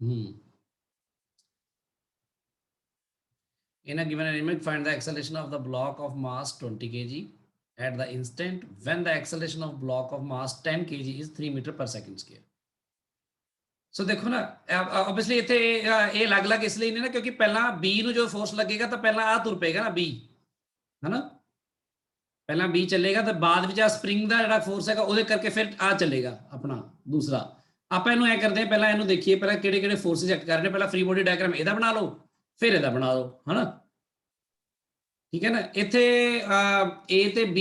In a given arrangement, find the acceleration of the block of mass 20 kg at the instant when the acceleration of block of mass 10 kg is 3 meter per second square. ਸੋ ਦੇਖੋ ਨਾ obviously ਇੱਥੇ ਇਹ ਅਲੱਗ-ਅਲੱਗ ਇਸ ਲਈ ਨੇ ਨਾ ਕਿਉਂਕਿ ਪਹਿਲਾਂ B ਨੂੰ ਜੋ ਫੋਰਸ ਲੱਗੇਗਾ ਤਾਂ ਪਹਿਲਾਂ ਆ ਤੁਰ ਪਏਗਾ ਨਾ B, ਹੈਨਾ, ਪਹਿਲਾਂ B ਚੱਲੇਗਾ ਤਾਂ ਬਾਅਦ ਵਿੱਚ ਆ ਸਪ੍ਰਿੰਗ ਦਾ ਜਿਹੜਾ ਫੋਰਸ ਹੈਗਾ ਉਹਦੇ ਕਰਕੇ ਫਿਰ ਆ ਚੱਲੇਗਾ ਆਪਣਾ ਦੂਸਰਾ। ਆਪਾਂ ਇਹਨੂੰ ਐ ਕਰਦੇ ਹਾਂ, ਪਹਿਲਾਂ ਇਹਨੂੰ ਦੇਖੀਏ ਪਹਿਲਾਂ ਕਿਹੜੇ-ਕਿਹੜੇ ਫੋਰਸਿਸ ਐਕਟ ਕਰ ਰਹੇ ਨੇ। ਪਹਿਲਾਂ ਫ੍ਰੀ ਬੋਡੀ ਡਾਇਗਰਾਮ ਇਹਦਾ ਬਣਾ ਲਓ, ਫਿਰ ਇਹਦਾ ਬਣਾ ਲਓ, ਹੈਨਾ, ਠੀਕ ਹੈ ਨਾ। ਇੱਥੇ A ਤੇ B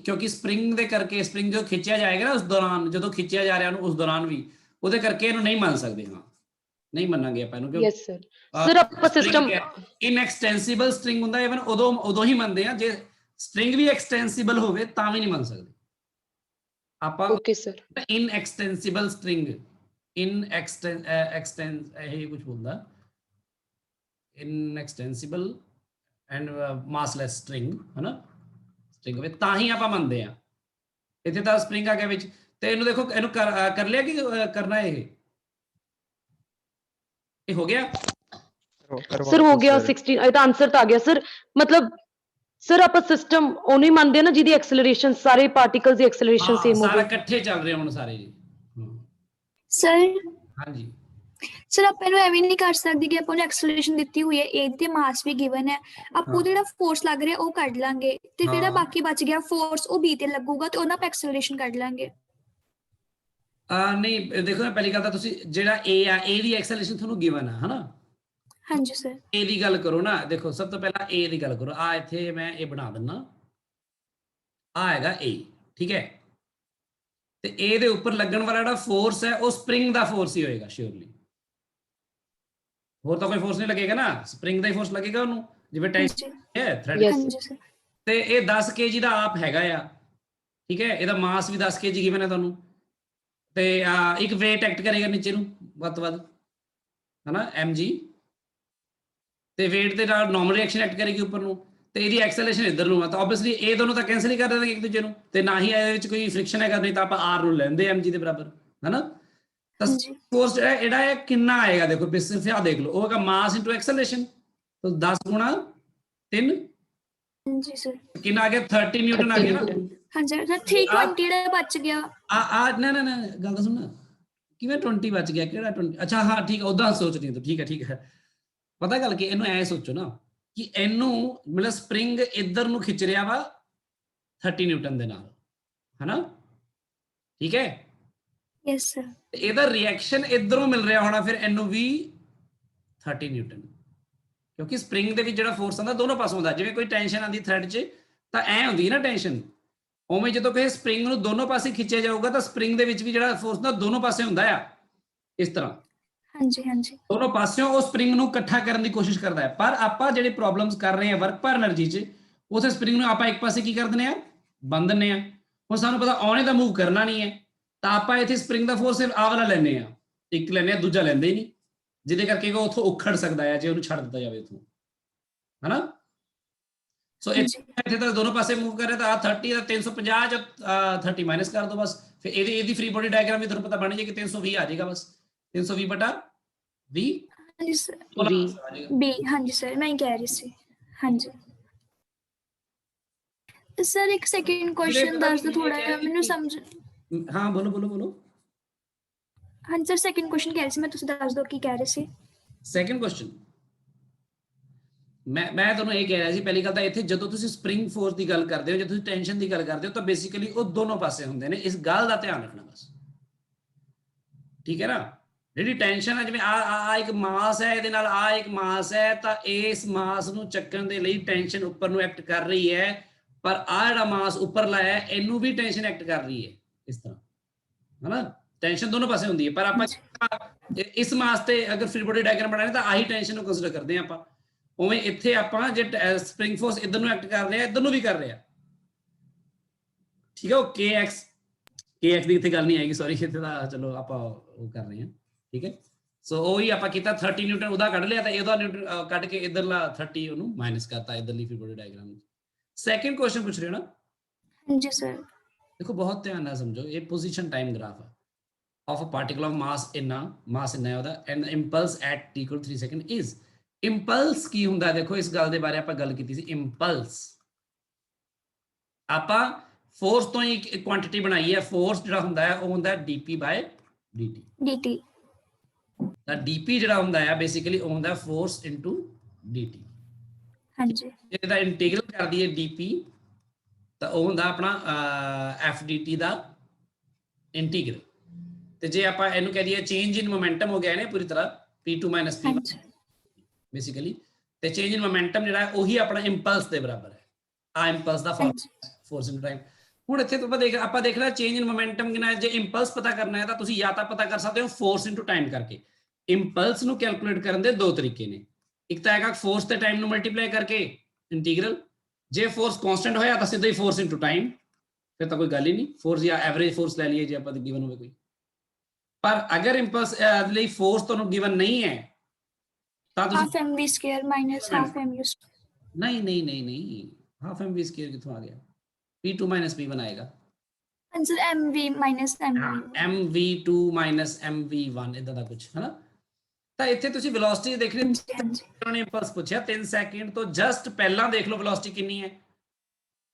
ਕਿਉਂਕਿ ਸਪ੍ਰਿੰਗ ਦੇ ਕਰਕੇ ਸਪ੍ਰਿੰਗ ਜੋ ਖਿੱਚਿਆ ਜਾਏਗਾ ਨਾ ਉਸ ਦੌਰਾਨ, ਜਦੋਂ ਖਿੱਚਿਆ ਜਾ ਰਿਹਾ ਉਹਨੂੰ ਉਸ ਦੌਰਾਨ ਵੀ, ਉਹਦੇ ਕਰਕੇ ਇਹਨੂੰ ਨਹੀਂ ਮੰਨ ਸਕਦੇ। ਹਾਂ ਨਹੀਂ ਮੰਨਾਂਗੇ ਆਪਾਂ ਇਹਨੂੰ ਯੈਸ ਸਰ। ਸਰ ਆਪਾਂ ਸਿਸਟਮ ਇਨਐਕਸਟੈਂਸਿਬਲ ਸਟ੍ਰਿੰਗ ਹੁੰਦਾ ਇਵਨ ਉਦੋਂ ਹੀ ਮੰਨਦੇ ਆ ਜੇ ਸਟ੍ਰਿੰਗ ਵੀ ਐਕਸਟੈਂਸਿਬਲ ਹੋਵੇ ਤਾਂ ਵੀ ਨਹੀਂ ਮੰਨ ਸਕਦੇ ਆਪਾਂ। Okay sir. ਇਨਐਕਸਟੈਂਸਿਬਲ ਸਟ੍ਰਿੰਗ ਇਹ ਕੁਝ ਬੋਲਦਾ ਇਨਐਕਸਟੈਂਸਿਬਲ ਐਂਡ ਮਾਸਲੈਸ ਸਟ੍ਰਿੰਗ, ਹਨਾ, ਸਟ੍ਰਿੰਗ ਹੋਵੇ ਤਾਂ ਹੀ ਆਪਾਂ ਮੰਨਦੇ ਆ। ਇੱਥੇ ਤਾਂ ਸਪ੍ਰਿੰਗ ਆ ਗਿਆ ਵਿੱਚ ਤੇ ਇਹਨੂੰ ਦੇਖੋ, ਇਹਨੂੰ ਕਰ ਲਿਆ ਕਿ ਕਰਨਾ ਇਹ ਹੋ ਗਿਆ ਸਰ, ਹੋ ਗਿਆ 16। ਇਹਦਾ ਆਨਸਰ ਤਾਂ ਆ ਗਿਆ ਸਰ। ਮਤਲਬ ਸਰ ਆਪਾਂ ਸਿਸਟਮ ਉਹਨੂੰ ਹੀ ਮੰਨਦੇ ਆ ਨਾ ਜਿਹਦੀ ਐਕਸਲਰੇਸ਼ਨ ਸਾਰੇ ਪਾਰਟੀਕਲਸ ਦੀ ਐਕਸਲਰੇਸ਼ਨ ਸੇਮ ਹੋਵੇ। ਸਾਰੇ ਇਕੱਠੇ ਚੱਲ ਰਹੇ ਹੁਣ ਸਾਰੇ ਜੀ। ਸਰ ਹਾਂਜੀ ਸਰ, ਆਪਾਂ ਇਹਨੂੰ ਐਵੇਂ ਨਹੀਂ ਕਰ ਸਕਦੇ ਕਿ ਆਪਾਂ ਨੂੰ ਐਕਸਲਰੇਸ਼ਨ ਦਿੱਤੀ ਹੋਈ ਹੈ, A ਤੇ ਮਾਸ ਵੀ ਗਿਵਨ ਹੈ, ਆਪਾਂ ਜਿਹੜਾ ਫੋਰਸ ਲੱਗ ਰਿਹਾ ਉਹ ਕੱਢ ਲਾਂਗੇ ਤੇ ਜਿਹੜਾ ਬਾਕੀ ਬਚ ਗਿਆ ਫੋਰਸ ਉਹ B ਤੇ ਲੱਗੂਗਾ ਤੇ ਉਹਨਾਂ ਆਪਾਂ ਐਕਸਲਰੇਸ਼ਨ ਕੱਢ ਲਾਂਗੇ। ਨਹੀਂ ਦੇਖੋ ਨਾ, ਪਹਿਲੀ ਗੱਲ ਤਾਂ ਤੁਸੀਂ ਜਿਹੜਾ A ਆ A ਦੀ ਐਕਸਲਰੇਸ਼ਨ ਤੁਹਾਨੂੰ ਗਿਵਨ ਆ, ਹਨਾ। ਹਾਂਜੀ ਸਰ। A ਦੀ ਗੱਲ ਕਰੋ ਨਾ, ਦੇਖੋ ਸਭ ਤੋਂ ਪਹਿਲਾਂ A ਦੀ ਗੱਲ ਕਰੋ। ਆ ਇੱਥੇ ਮੈਂ ਇਹ ਬਣਾ ਦਿੰਦਾ, ਆ ਹੈਗਾ A, ਠੀਕ ਹੈ। ਤੇ A ਦੇ ਉੱਪਰ ਲੱਗਣ ਵਾਲਾ ਜਿਹੜਾ ਫੋਰਸ ਹੈ ਉਹ ਸਪ੍ਰਿੰਗ ਦਾ ਫੋਰਸ ਹੀ ਹੋਏਗਾ ਸ਼ੋਰਲੀ, ਹੋਰ ਤਾਂ ਕੋਈ ਫੋਰਸ ਨਹੀਂ ਲੱਗੇਗਾ ਨਾ, ਸਪ੍ਰਿੰਗ ਦਾ ਹੀ ਫੋਰਸ ਲੱਗੇਗਾ ਉਹਨੂੰ, ਜਿਵੇਂ ਟੈਂਸ਼ਨ ਹੈ ਥ੍ਰੈਡ ਤੇ ਇਹ 10 kg ਦਾ ਆਪ ਹੈਗਾ ਆ, ਠੀਕ ਹੈ। ਇਹਦਾ ਮਾਸ ਵੀ 10 kg ਗਿਵਨ ਹੈ ਤੁਹਾਨੂੰ, ਤੇ ਇੱਕ ਵੇਟ ਐਕਟ ਕਰੇਗਾ ਨੀਚੇ ਨੂੰ ਵੱਧ ਤੋਂ ਵੱਧ, ਹਨਾ, mg, ਤੇ ਵੇਟ ਦੇ ਨਾਲ ਨਾਰਮਲ ਰਿਐਕਸ਼ਨ ਐਕਟ ਕਰੇਗੀ ਉੱਪਰ ਨੂੰ, ਤੇ ਇਹਦੀ ਐਕਸਲਰੇਸ਼ਨ ਇੱਧਰ ਨੂੰ ਆ। ਤਾਂ ਆਬਵੀਅਸਲੀ ਇਹ ਦੋਨੋਂ ਤਾਂ ਕੈਂਸਲ ਹੀ ਕਰ ਦੇਣਗੇ ਇੱਕ ਦੂਜੇ ਨੂੰ, ਤੇ ਨਾ ਹੀ ਇਹਦੇ ਵਿੱਚ ਕੋਈ ਫ੍ਰਿਕਸ਼ਨ ਹੈਗਾ, ਨਹੀਂ ਤਾਂ ਆਪਾਂ r ਨੂੰ ਲੈਂਦੇ mg ਦੇ ਬਰਾਬਰ, ਹਨਾ। ਤਾਂ ਫੋਰਸ ਜਿਹੜਾ ਹੈ ਕਿੰਨਾ ਆਏਗਾ, ਦੇਖੋ ਸਿਰਫ ਆ ਦੇਖ ਲਓ, ਉਹ ਹੈਗਾ ਮਾਸ ਇਨਟੂ ਐਕਸਲਰੇਸ਼ਨ, ਤਾਂ 10 ਗੁਣਾ 3 ਜੀ ਸਰ ਕਿੰਨਾ ਆ ਗਿਆ, 30 ਨਿਊਟਨ ਆ ਗਿਆ ਨਾ। ਹਾਂਜੀ ਸਰ, 320 ਦਾ ਬਚ ਗਿਆ। ਨਾ ਗੱਲ ਤਾਂ ਸੁਣ, ਕਿਵੇਂ 20 ਬਚ ਗਿਆ, ਕਿਹੜਾ 20? ਅੱਛਾ ਹਾਂ ਠੀਕ ਹੈ, ਉਦਾਂ ਸੋਚ ਰਹੀ ਤੂੰ, ਠੀਕ ਹੈ। ਪਤਾ ਗੱਲ ਕਿ ਇਹਨੂੰ ਐ ਸੋਚੋ ਨਾ ਕਿ ਇਹਨੂੰ ਮਤਲਬ ਸਪ੍ਰਿੰਗ ਇੱਧਰ ਨੂੰ ਖਿੱਚ ਰਿਹਾ ਵਾ 30 ਨਿਊਟਨ ਦੇ ਨਾਲ, ਹਨਾ, ਠੀਕ ਹੈ। Yes sir. ਇਹਦਾ ਰਿਐਕਸ਼ਨ ਇੱਧਰੋਂ ਮਿਲ ਰਿਹਾ ਹੋਣਾ ਫਿਰ ਇਹਨੂੰ ਵੀ 30 ਨਿਊਟਨ, ਕਿਉਂਕਿ ਸਪ੍ਰਿੰਗ ਦੇ ਵਿੱਚ ਜਿਹੜਾ ਫੋਰਸ ਆਉਂਦਾ ਦੋਨੋਂ ਪਾਸੋਂ ਹੁੰਦਾ। ਜਿਵੇਂ ਕੋਈ ਟੈਨਸ਼ਨ ਆਉਂਦੀ ਥ੍ਰੈਡ 'ਚ ਤਾਂ ਐ ਹੁੰਦੀ ਨਾ ਟੈਨਸ਼ਨ, ਉਵੇਂ ਜਦੋਂ ਕਿਸੇ ਸਪ੍ਰਿੰਗ ਨੂੰ ਦੋਨੋਂ ਪਾਸੇ ਖਿੱਚਿਆ ਜਾਊਗਾ ਤਾਂ ਸਪ੍ਰਿੰਗ ਦੇ ਵਿੱਚ ਵੀ ਜਿਹੜਾ ਫੋਰਸ ਨਾ ਦੋਨੋਂ ਪਾਸੇ ਹੁੰਦਾ ਆ, ਇਸ ਤਰ੍ਹਾਂ। ਹਾਂਜੀ ਦੋਨੋਂ ਪਾਸਿਓਂ ਉਹ ਸਪ੍ਰਿੰਗ ਨੂੰ ਇਕੱਠਾ ਕਰਨ ਦੀ ਕੋਸ਼ਿਸ਼ ਕਰਦਾ ਹੈ। ਪਰ ਆਪਾਂ ਜਿਹੜੇ ਪ੍ਰੋਬਲਮਸ ਕਰ ਰਹੇ ਹਾਂ ਵਰਕ ਪਰ એનર્ਜੀ 'ਚ, ਉਥੇ ਸਪ੍ਰਿੰਗ ਨੂੰ ਆਪਾਂ ਇੱਕ ਪਾਸੇ ਕੀ ਕਰ ਦਿੰਦੇ ਆ, ਬੰਨ ਦਿੰਦੇ ਆ। ਹੁਣ ਸਾਨੂੰ ਪਤਾ ਉਹਨੇ ਤਾਂ ਮੂਵ ਕਰਨਾ ਨਹੀਂ ਹੈ, ਤਾਂ ਆਪਾਂ ਇੱਥੇ ਸਪ੍ਰਿੰਗ ਦਾ ਫੋਰਸ ਸਿਰਫ ਆਹ ਵਾਲਾ ਲੈਂਦੇ ਆ, ਇੱਕ ਲੈਂਦੇ ਆ, ਦੂਜਾ ਲੈਂਦੇ ਹੀ ਨਹੀਂ, ਜਿਹਦੇ ਕਰਕੇ ਉਹ ਉੱਥੋਂ ਉਖੜ ਸਕਦਾ ਹੈ ਜੇ ਉਹਨੂੰ ਛੱਡ ਦਿੱਤਾ ਜਾਵੇ ਉੱਥੋਂ, ਹਨਾ। ਸੋ ਇੱਥੇ ਤਾਂ ਦੋਨੋਂ ਪਾਸੇ ਮੂਵ ਕਰ ਰਿਹਾ, ਤਾਂ ਆ 30 ਦਾ 350 ਚ 30 ਮਾਈਨਸ ਕਰ ਦੋ ਬਸ, ਫਿਰ ਇਹਦੀ ਫ੍ਰੀ ਬੋਡੀ ਡਾਇਗਰਾਮ ਵੀ ਤੁਹਾਨੂੰ ਪਤਾ ਬਣ ਜਾਏਗੀ, 320 ਆ ਜਾਏਗਾ ਬਸ, 320 ਬਟਾ 20 B। ਹਾਂਜੀ ਸਰ, ਮੈਂ ਹੀ ਕਹਿ ਰਹੀ ਸੀ। ਹਾਂਜੀ ਸਰ, ਇੱਕ ਸੈਕਿੰਡ ਕੁਐਸਚਨ ਦੱਸ ਦਿਓ ਥੋੜਾ ਜਿਹਾ ਮੈਨੂੰ ਸਮਝ। ਹਾਂ ਬੋਲੋ। ਹਾਂਜੀ ਸਰ, ਸੈਕਿੰਡ ਕੁਐਸਚਨ ਕਹਿ ਰਹੀ ਸੀ ਮੈਂ, ਤੁਸੀਂ ਦੱਸ ਦਿਓ ਕੀ ਕਹਿ ਰਹੇ ਸੀ। ਸੈਕਿੰਡ ਕੁਐਸਚਨ ਮੈਂ ਤੁਹਾਨੂੰ ਇਹ ਕਹਿ ਰਿਹਾ ਸੀ, ਪਹਿਲੀ ਗੱਲ ਤਾਂ ਇੱਥੇ ਜਦੋਂ ਤੁਸੀਂ ਸਪ੍ਰਿੰਗ ਫੋਰਸ ਦੀ ਗੱਲ ਕਰਦੇ ਹੋ, ਜਦੋਂ ਤੁਸੀਂ ਟੈਨਸ਼ਨ ਦੀ ਗੱਲ ਕਰਦੇ ਹੋ, ਤਾਂ ਬੇਸਿਕਲੀ ਉਹ ਦੋਨੋਂ ਪਾਸੇ ਹੁੰਦੇ ਨੇ, ਇਸ ਗੱਲ ਦਾ ਧਿਆਨ ਰੱਖਣਾ ਬਸ, ਠੀਕ ਹੈ ਨਾ। ਜਿਹੜੀ ਟੈਨਸ਼ਨ ਹੈ, ਜਿਵੇਂ ਆ ਇੱਕ ਮਾਸ ਹੈ, ਇਹਦੇ ਨਾਲ ਆ ਇੱਕ ਮਾਸ ਹੈ, ਤਾਂ ਇਸ ਮਾਸ ਨੂੰ ਚੱਕਣ ਦੇ ਲਈ ਟੈਨਸ਼ਨ ਉੱਪਰ ਨੂੰ ਐਕਟ ਕਰ ਰਹੀ ਹੈ, ਪਰ ਆ ਜਿਹੜਾ ਮਾਸ ਉੱਪਰਲਾ ਹੈ ਇਹਨੂੰ ਵੀ ਟੈਨਸ਼ਨ ਐਕਟ ਕਰ ਰਹੀ ਹੈ, ਇਸ ਤਰ੍ਹਾਂ, ਹਨਾ। ਟੈਨਸ਼ਨ ਦੋਨੋਂ ਪਾਸੇ ਹੁੰਦੀ ਹੈ, ਪਰ ਆਪਾਂ ਇਸ ਮਾਸ ਤੇ ਅਗਰ ਫ੍ਰੀ ਬੋਡੀ ਡਾਇਗਰਾਮ ਬਣਾਉਣਾ ਤਾਂ ਆਹੀ ਟੈਨਸ਼ਨ ਨੂੰ ਕੰਸੀਡਰ ਕਰਦੇ ਹਾਂ ਆਪਾਂ। ਉਵੇਂ ਇੱਥੇ ਆਪਾਂ ਜੇ ਸਪ੍ਰਿੰਗ ਫੋਰਸ ਇੱਧਰ ਨੂੰ ਐਕਟ ਕਰ ਰਿਹਾ, ਇੱਧਰ ਨੂੰ ਵੀ ਕਰ ਰਿਹਾ, ਠੀਕ ਹੈ। ਉਹ kx ਦੀ ਇੱਥੇ ਗੱਲ ਨਹੀਂ ਆਏਗੀ, ਸੌਰੀ, ਇੱਥੇ ਤਾਂ ਚਲੋ ਆਪਾਂ ਉਹ ਕਰ ਰਹੇ ਹਾਂ, ਠੀਕ ਹੈ। ਸੋ ਉਹੀ ਆਪਾਂ ਕੀਤਾ, 30 ਨਿਊਟਨ ਉਹਦਾ ਕੱਢ ਲਿਆ, ਤਾਂ ਇਹਦਾ ਨਿਊਟਨ ਕੱਢ ਕੇ ਇੱਧਰਲਾ 30 ਉਹਨੂੰ ਮਾਈਨਸ ਕਰਤਾ ਇੱਧਰਲੀ ਫ੍ਰੀ ਬੋਡੀ ਡਾਇਗਰਾਮ ਵਿੱਚ। ਸੈਕਿੰਡ ਕੁਐਸਚਨ ਪੁੱਛ ਰਹੇ ਹੋ ਨਾ? ਹਾਂਜੀ ਸਰ। ਦੇਖੋ ਬਹੁਤ ਧਿਆਨ ਨਾਲ ਸਮਝੋ, ਇਹ ਪੋਜੀਸ਼ਨ ਟਾਈਮ ਗ੍ਰਾਫ ਹੈ, of a particle of mass ਇੰਨਾ ਹੈ ਉਹਦਾ and the impulse at t equal 3 second is impulse ਕੀ ਹੁੰਦਾ ਦੇਖੋ ਇਸ ਗੱਲ ਦੇ ਬਾਰੇ ਆਪਾਂ ਗੱਲ ਕੀਤੀ ਸੀ impulse ਆਪਾਂ ਫੋਰਸ ਤੋਂ ਹੀ ਇੱਕ ਕੁਆਂਟੀਟੀ ਬਣਾਈ ਹੈ ਫੋਰਸ ਜਿਹੜਾ ਹੁੰਦਾ ਹੈ ਉਹ ਹੁੰਦਾ ਹੈ dp by dt ਤਾਂ dp ਜਿਹੜਾ ਹੁੰਦਾ ਹੈ ਬੇਸਿਕਲੀ ਉਹ ਹੁੰਦਾ ਹੈ ਫੋਰਸ into dt ਹਾਂਜੀ ਇਹਦਾ ਇੰਟੀਗਰਲ ਕਰ ਦਈਏ dp ਤਾਂ ਉਹ ਹੁੰਦਾ ਆਪਣਾ fdt ਦਾ ਇੰਟੀਗਰਲ ਤੇ ਜੇ ਆਪਾਂ ਇਹਨੂੰ ਕਹਿ ਦਈਏ ਚੇਂਜ ਇਨ ਮੋਮੈਂਟਮ ਹੋ ਗਿਆ ਨੇ ਪੂਰੀ ਤਰ੍ਹਾਂ p2 p1 ਬੇਸਿਕਲੀ ਤੇ ਚੇਂਜ ਇਨ ਮੋਮੈਂਟਮ ਜਿਹੜਾ ਹੈ ਉਹੀ ਆਪਣਾ ਇੰਪਲਸ ਦੇ ਬਰਾਬਰ ਹੈ ਆ impulse the force in time ਹੁਣ ਇੱਥੇ ਤੋਂ ਆਪਾਂ ਦੇਖਣਾ ਚੇਂਜ ਇਨ ਮੋਮੈਂਟਮ ਕਿੰਨਾ ਹੈ ਜੇ ਇੰਪਲਸ ਪਤਾ ਕਰਨਾ ਹੈ ਤਾਂ ਤੁਸੀਂ ਜਾਂ ਤਾਂ ਪਤਾ ਕਰ ਸਕਦੇ ਹੋ ਫੋਰਸ ਇਨਟੂ ਟਾਈਮ ਕਰਕੇ ਇੰਪਲਸ ਨੂੰ ਕੈਲਕੂਲੇਟ ਕਰਨ ਦੇ ਦੋ ਤਰੀਕੇ ਨੇ ਇੱਕ ਤਾਂ ਹੈਗਾ ਫੋਰਸ ਤੇ ਟਾਈਮ ਨੂੰ ਮਲਟੀਪਲਾਈ ਕਰਕੇ ਇੰਟੀਗਰਲ ਜੇ ਫੋਰਸ ਕਾਂਸਟੈਂਟ ਹੋਇਆ ਤਾਂ ਸਿੱਧਾ ਹੀ ਫੋਰਸ ਇਨਟੂ ਟਾਈਮ ਫਿਰ ਤਾਂ ਕੋਈ ਗੱਲ ਹੀ ਨਹੀਂ ਫੋਰਸ ਜਾਂ ਐਵਰੇਜ ਫੋਰਸ ਲੈ ਲਈਏ ਜੇ ਆਪਾਂ ਗਿਵਨ ਹੋਵੇ ਕੋਈ ਪਰ ਅਗਰ ਇੰਪਲਸ ਲਈ ਫੋਰਸ ਤੁਹਾਨੂੰ ਗਿਵਨ ਨਹੀਂ ਹੈ ਤਾਂ ਤੁਸੀਂ half mv square minus half mu ਨਹੀਂ ਹਾਫ mv ਸਕੁਅਰ ਕਿੱਥੋਂ ਆ ਗਿਆ p2 p1 ਆਏਗਾ answer mv minus mu mv2 mv1 ਇਦਾਂ ਦਾ ਕੁਝ ਹੈ ਨਾ ਤਾਂ ਇੱਥੇ ਤੁਸੀਂ ਵੈਲੋਸਿਟੀ ਦੇਖਣੀ ਉਹਨਾਂ ਨੇ ਇੰਪਲਸ ਪੁੱਛਿਆ 3 ਸੈਕਿੰਡ ਤੋਂ ਜਸਟ ਪਹਿਲਾਂ ਦੇਖ ਲਓ ਵੈਲੋਸਿਟੀ ਕਿੰਨੀ ਹੈ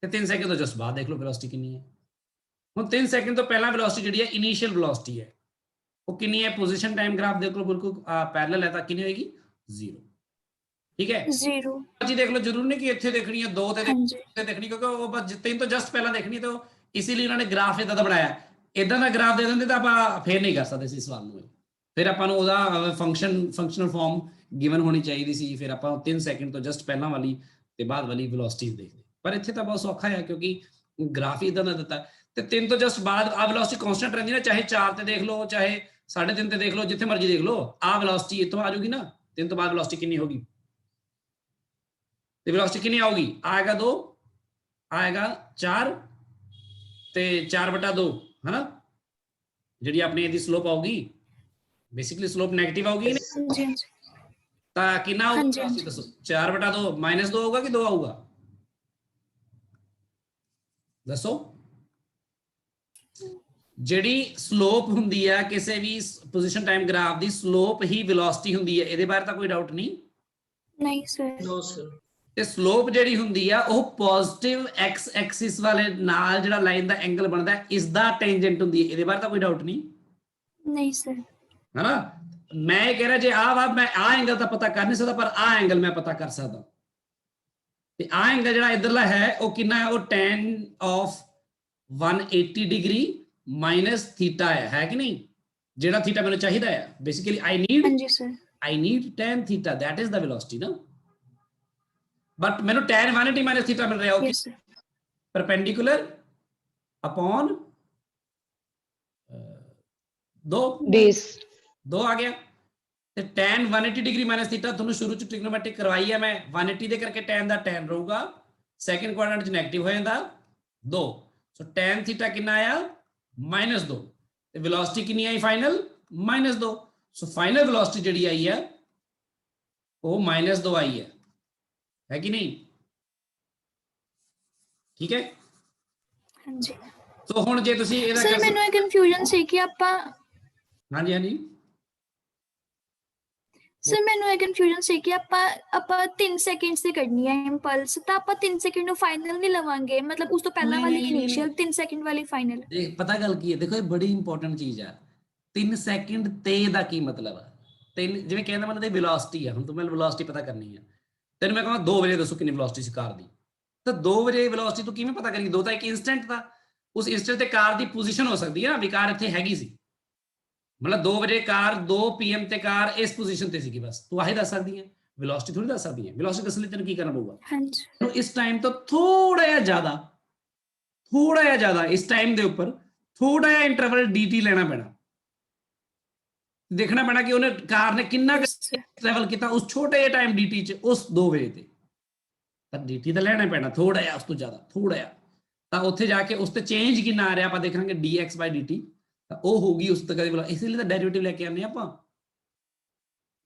ਤੇ 3 ਸੈਕਿੰਡ ਤੋਂ ਜਸਟ ਬਾਅਦ ਦੇਖ ਲਓ ਵੈਲੋਸਿਟੀ ਕਿੰਨੀ ਹੈ ਹੁਣ 3 ਸੈਕਿੰਡ ਤੋਂ ਪਹਿਲਾਂ ਵੈਲੋਸਿਟੀ ਜਿਹੜੀ ਹੈ ਇਨੀਸ਼ੀਅਲ ਵੈਲੋਸਿਟੀ ਹੈ ਉਹ ਕਿੰਨੀ ਹੈ ਪੋਜੀਸ਼ਨ ਟਾਈਮ ਗ੍ਰਾਫ ਦੇਖ ਲਓ ਬਿਲਕੁਲ ਪੈਰਲਲ ਹੈ ਤਾਂ ਕਿੰਨੀ ਹੋਏਗੀ 0 ਠੀਕ ਹੈ 0 ਜੀ ਦੇਖ ਲਓ ਜ਼ਰੂਰ ਨਹੀਂ ਕਿ ਇੱਥੇ ਦੇਖਣੀ ਹੈ 2 ਤੇ ਦੇਖਣੀ ਕਿਉਂਕਿ ਉਹ ਬਸ 3 ਤੋਂ ਜਸਟ ਪਹਿਲਾਂ ਦੇਖਣੀ ਤਾਂ ਇਸ ਲਈ ਉਹਨਾਂ ਨੇ ਗ੍ਰਾਫ ਇਦਾਂ ਦਾ ਬਣਾਇਆ ਇਦਾਂ ਦਾ ਗ੍ਰਾਫ ਦੇ ਦਿੰਦੇ ਤਾਂ ਆਪਾਂ ਫੇਰ ਨਹੀਂ ਕਰ ਸਕਦੇ ਸੀ ਇਸ ਸਵਾਲ ਨੂੰ ਫਿਰ ਆਪਾਂ ਨੂੰ ਉਹਦਾ ਫੰਕਸ਼ਨਲ ਫਾਰਮ ਗਿਵਨ ਹੋਣੀ ਚਾਹੀਦੀ ਸੀ ਫਿਰ ਆਪਾਂ 3 ਸੈਕਿੰਡ ਤੋਂ ਜਸਟ ਪਹਿਲਾਂ ਵਾਲੀ ਤੇ ਬਾਅਦ ਵਾਲੀ ਵੈਲੋਸਿਟੀਜ਼ ਦੇਖਦੇ ਪਰ ਇੱਥੇ ਤਾਂ ਬਹੁਤ ਸੌਖਾ ਹੈ ਕਿਉਂਕਿ ਗ੍ਰਾਫ ਹੀ ਇਦਾਂ ਦਾ ਦਿੱਤਾ ਤੇ 3 ਤੋਂ ਜਸਟ ਬਾਅਦ ਆ ਵੈਲੋਸਿਟੀ ਕਾਂਸਟੈਂਟ ਰਹਿੰਦੀ ਨਾ ਚਾਹੇ 4 ਤੇ ਦੇਖ ਲਓ ਚਾਹੇ 3.5 ਤੇ ਦੇਖ ਲਓ ਜਿੱਥੇ ਮਰਜ਼ੀ ਦੇਖ ਲਓ ਆ ਵੈਲੋਸਿਟੀ ਇੱਥੋਂ ਆ ਜਾਊਗੀ ਨਾ 3 ਤੋਂ ਬਾਅਦ ਵੈਲੋਸਿਟੀ ਕਿੰਨੀ ਹੋਗੀ ਤੇ ਵੈਲੋਸਿਟੀ ਕਿੰਨੀ ਆਊਗੀ ਆਏਗਾ 2 ਆਏਗਾ 4 ਤੇ 4/2 ਹੈ ਨਾ ਜਿਹੜੀ ਆਪਣੀ ਇਹਦੀ ਸਲੋਪ ਆਊਗੀ ਬੇਸਿਕਲੀ ਸਲੋਪ 네ਗੇਟਿਵ ਆਊਗੀ ਤਾਂ ਕਿੰਨਾ ਆਊਗਾ ਦੱਸੋ 4/2 -2 ਆਊਗਾ ਕਿ 2 ਆਊਗਾ ਦੱਸੋ ਜਿਹੜੀ ਸਲੋਪ ਹੁੰਦੀ ਹੈ ਕਿਸੇ ਵੀ ਪੋਜੀਸ਼ਨ ਟਾਈਮ ਗ੍ਰਾਫ ਦੀ ਸਲੋਪ ਹੀ ਵੈਲੋਸਿਟੀ ਹੁੰਦੀ ਹੈ ਇਹਦੇ ਬਾਰੇ ਤਾਂ ਕੋਈ ਡਾਊਟ ਨਹੀਂ ਸਰ ਤੇ ਸਲੋਪ ਜਿਹੜੀ ਹੁੰਦੀ ਆ ਉਹ ਪੋਜ਼ਿਟਿਵ x ਐਕਸਿਸ ਵਾਲੇ ਨਾਲ ਜਿਹੜਾ ਲਾਈਨ ਦਾ ਐਂਗਲ ਬਣਦਾ ਇਸ ਦਾ ਟੈਂਜੈਂਟ ਹੁੰਦੀ ਹੈ ਇਹਦੇ ਬਾਰੇ ਤਾਂ ਕੋਈ ਡਾਊਟ ਨਹੀਂ ਸਰ ਹੈ ਨਾ ਮੈਂ ਇਹ ਕਹਿ ਰਿਹਾ ਜੇ ਮੈਂ ਆ ਐਂਗਲ ਤਾਂ ਪਤਾ ਕਰ ਨਹੀਂ ਸਕਦਾ ਪਰ ਆ ਐਂਗਲ ਮੈਂ ਪਤਾ ਕਰ ਸਕਦਾ ਤੇ ਆ ਐਂਗਲ ਜਿਹੜਾ ਇਧਰਲਾ ਹੈ ਉਹ ਕਿੰਨਾ ਹੈ ਉਹ tan of 180 degree minus theta ਹੈ ਕਿ ਨਹੀਂ ਜਿਹੜਾ ਥੀਟਾ ਮੈਨੂੰ ਚਾਹੀਦਾ ਹੈ basically I need tan theta that is the velocity ਨਾ but ਮੈਨੂੰ tan 180 minus theta ਮਿਲ ਰਿਹਾ okay perpendicular upon 2 ਆ ਗਿਆ ਤੇ tan 180 degree minus theta ਤੁਹਾਨੂੰ ਸ਼ੁਰੂ ਚ ਟ੍ਰਿਗਨੋਮੈਟ੍ਰਿਕ ਕਰਵਾਈ ਹੈ ਮੈਂ 180 ਦੇ ਕਰਕੇ tan ਦਾ tan ਰਹੂਗਾ ਸੈਕੰਡ ਕੁਆਡਰੈਂਟ ਚ ਨੈਗੇਟਿਵ ਹੋ ਜਾਂਦਾ 2 ਸੋ tan theta ਕਿੰਨਾ ਆਇਆ -2 ਤੇ ਵੈਲੋਸਿਟੀ ਕਿੰਨੀ ਆਈ ਫਾਈਨਲ -2 ਸੋ ਫਾਈਨਲ ਵੈਲੋਸਿਟੀ ਜਿਹੜੀ ਆਈ ਹੈ ਉਹ -2 ਆਈ ਹੈ ਕਿ ਨਹੀਂ ਠੀਕ ਹੈ ਹਾਂਜੀ ਸੋ ਹੁਣ ਜੇ ਤੁਸੀਂ ਇਹਦਾ ਸਰ ਮੈਨੂੰ ਇੱਕ ਕਨਫਿਊਜ਼ਨ ਸੀ ਕਿ ਆਪਾਂ ਹਾਂਜੀ ਸਰ ਮੈਨੂੰ ਇਹ ਕਨਫਿਊਜ਼ਨ ਸੀ ਕਿ ਆਪਾਂ 3 ਸੈਕਿੰਡਸ ਤੇ ਕਰਨੀ ਹੈ ਇੰਪਲਸ ਤਾਂ ਆਪਾਂ 3 ਸੈਕਿੰਡ ਨੂੰ ਫਾਈਨਲ ਨਹੀਂ ਲਵਾਂਗੇ ਮਤਲਬ ਉਸ ਤੋਂ ਪਹਿਲਾਂ ਵਾਲੀ ਇਨੀਸ਼ੀਅਲ 3 ਸੈਕਿੰਡ ਵਾਲੀ ਫਾਈਨਲ ਦੇਖ ਪਤਾ ਗੱਲ ਕੀ ਹੈ ਦੇਖੋ ਇਹ ਬੜੀ ਇੰਪੋਰਟੈਂਟ ਚੀਜ਼ ਆ 3 ਸੈਕਿੰਡ ਤੇ ਦਾ ਕੀ ਮਤਲਬ ਆ ਜਿਵੇਂ ਕਹਿੰਦਾ ਮਤਲਬ ਵੈਲੋਸਿਟੀ ਆ ਹੁਣ ਤੂੰ ਮੈਨੂੰ ਵੈਲੋਸਿਟੀ ਪਤਾ ਕਰਨੀ ਆ ਤੈਨੂੰ ਮੈਂ ਕਹਾਂ 2 ਵਜੇ ਦੱਸੋ ਕਿੰਨੀ ਵੈਲੋਸਿਟੀ ਸੀ ਕਾਰ ਦੀ ਤਾਂ 2 ਵਜੇ ਵੈਲੋਸਿਟੀ ਤੂੰ ਕਿਵੇਂ ਪਤਾ ਕਰੀ 2 ਤਾਂ ਇੱਕ ਇਨਸਟੈਂਟ ਦਾ ਉਸ ਇਨਸਟੈਂਟ ਤੇ ਕਾਰ ਦੀ ਪੋਜੀਸ਼ਨ ਹੋ ਸਕਦੀ ਹੈ ਨਾ ਵੀ ਕਾਰ ਇੱਥੇ ਹੈਗੀ ਸੀ ਮਤਲਬ 2 ਵਜੇ ਕਾਰ 2 PM ਤੇ ਕਾਰ ਇਸ ਪੋਜੀਸ਼ਨ ਤੇ ਸੀਗੀ ਬਸ ਤੂੰ ਆਹੀ ਦੱਸ ਸਕਦੀ ਹੈ ਵੈਲੋਸਿਟੀ ਥੋੜੀ ਦੱਸ ਸਕਦੀ ਹੈ ਵੈਲੋਸਿਟੀ ਦੱਸਣ ਲਈ ਤੈਨੂੰ ਕੀ ਕਰਨਾ ਪਊਗਾ ਹਾਂਜੀ ਤੂੰ ਇਸ ਟਾਈਮ ਤੋਂ ਥੋੜਾ ਜਿਹਾ ਜ਼ਿਆਦਾ ਇਸ ਟਾਈਮ ਦੇ ਉੱਪਰ ਥੋੜਾ ਜਿਹਾ ਇੰਟਰਵਲ dt ਲੈਣਾ ਪੈਣਾ ਦੇਖਣਾ ਪੈਣਾ ਕਿ ਉਹਨੇ ਕਾਰ ਨੇ ਕਿੰਨਾ ਟਰੈਵਲ ਕੀਤਾ ਉਸ ਛੋਟੇ ਜਿਹੇ ਟਾਈਮ dt ਚ ਉਸ 2 ਵਜੇ ਤੇ ਤਾਂ dt ਤਾਂ ਲੈਣਾ ਪੈਣਾ ਥੋੜਾ ਜਿਹਾ ਉਸ ਤੋਂ ਜ਼ਿਆਦਾ ਥੋੜਾ ਜਿਹਾ ਤਾਂ ਉੱਥੇ ਜਾ ਕੇ ਉਸ ਤੇ ਚੇਂਜ ਕਿੰਨਾ ਆ ਰਿਹਾ ਆਪਾਂ ਦੇਖਾਂਗੇ dx/dt ਤਾਂ ਉਹ ਹੋਊਗੀ ਉਸ ਤੱਕ ਦੀ ਇਸ ਲਈ ਤਾਂ ਡੈਰੀਵੇਟਿਵ ਲੈ ਕੇ ਆਉਂਦੇ ਆਪਾਂ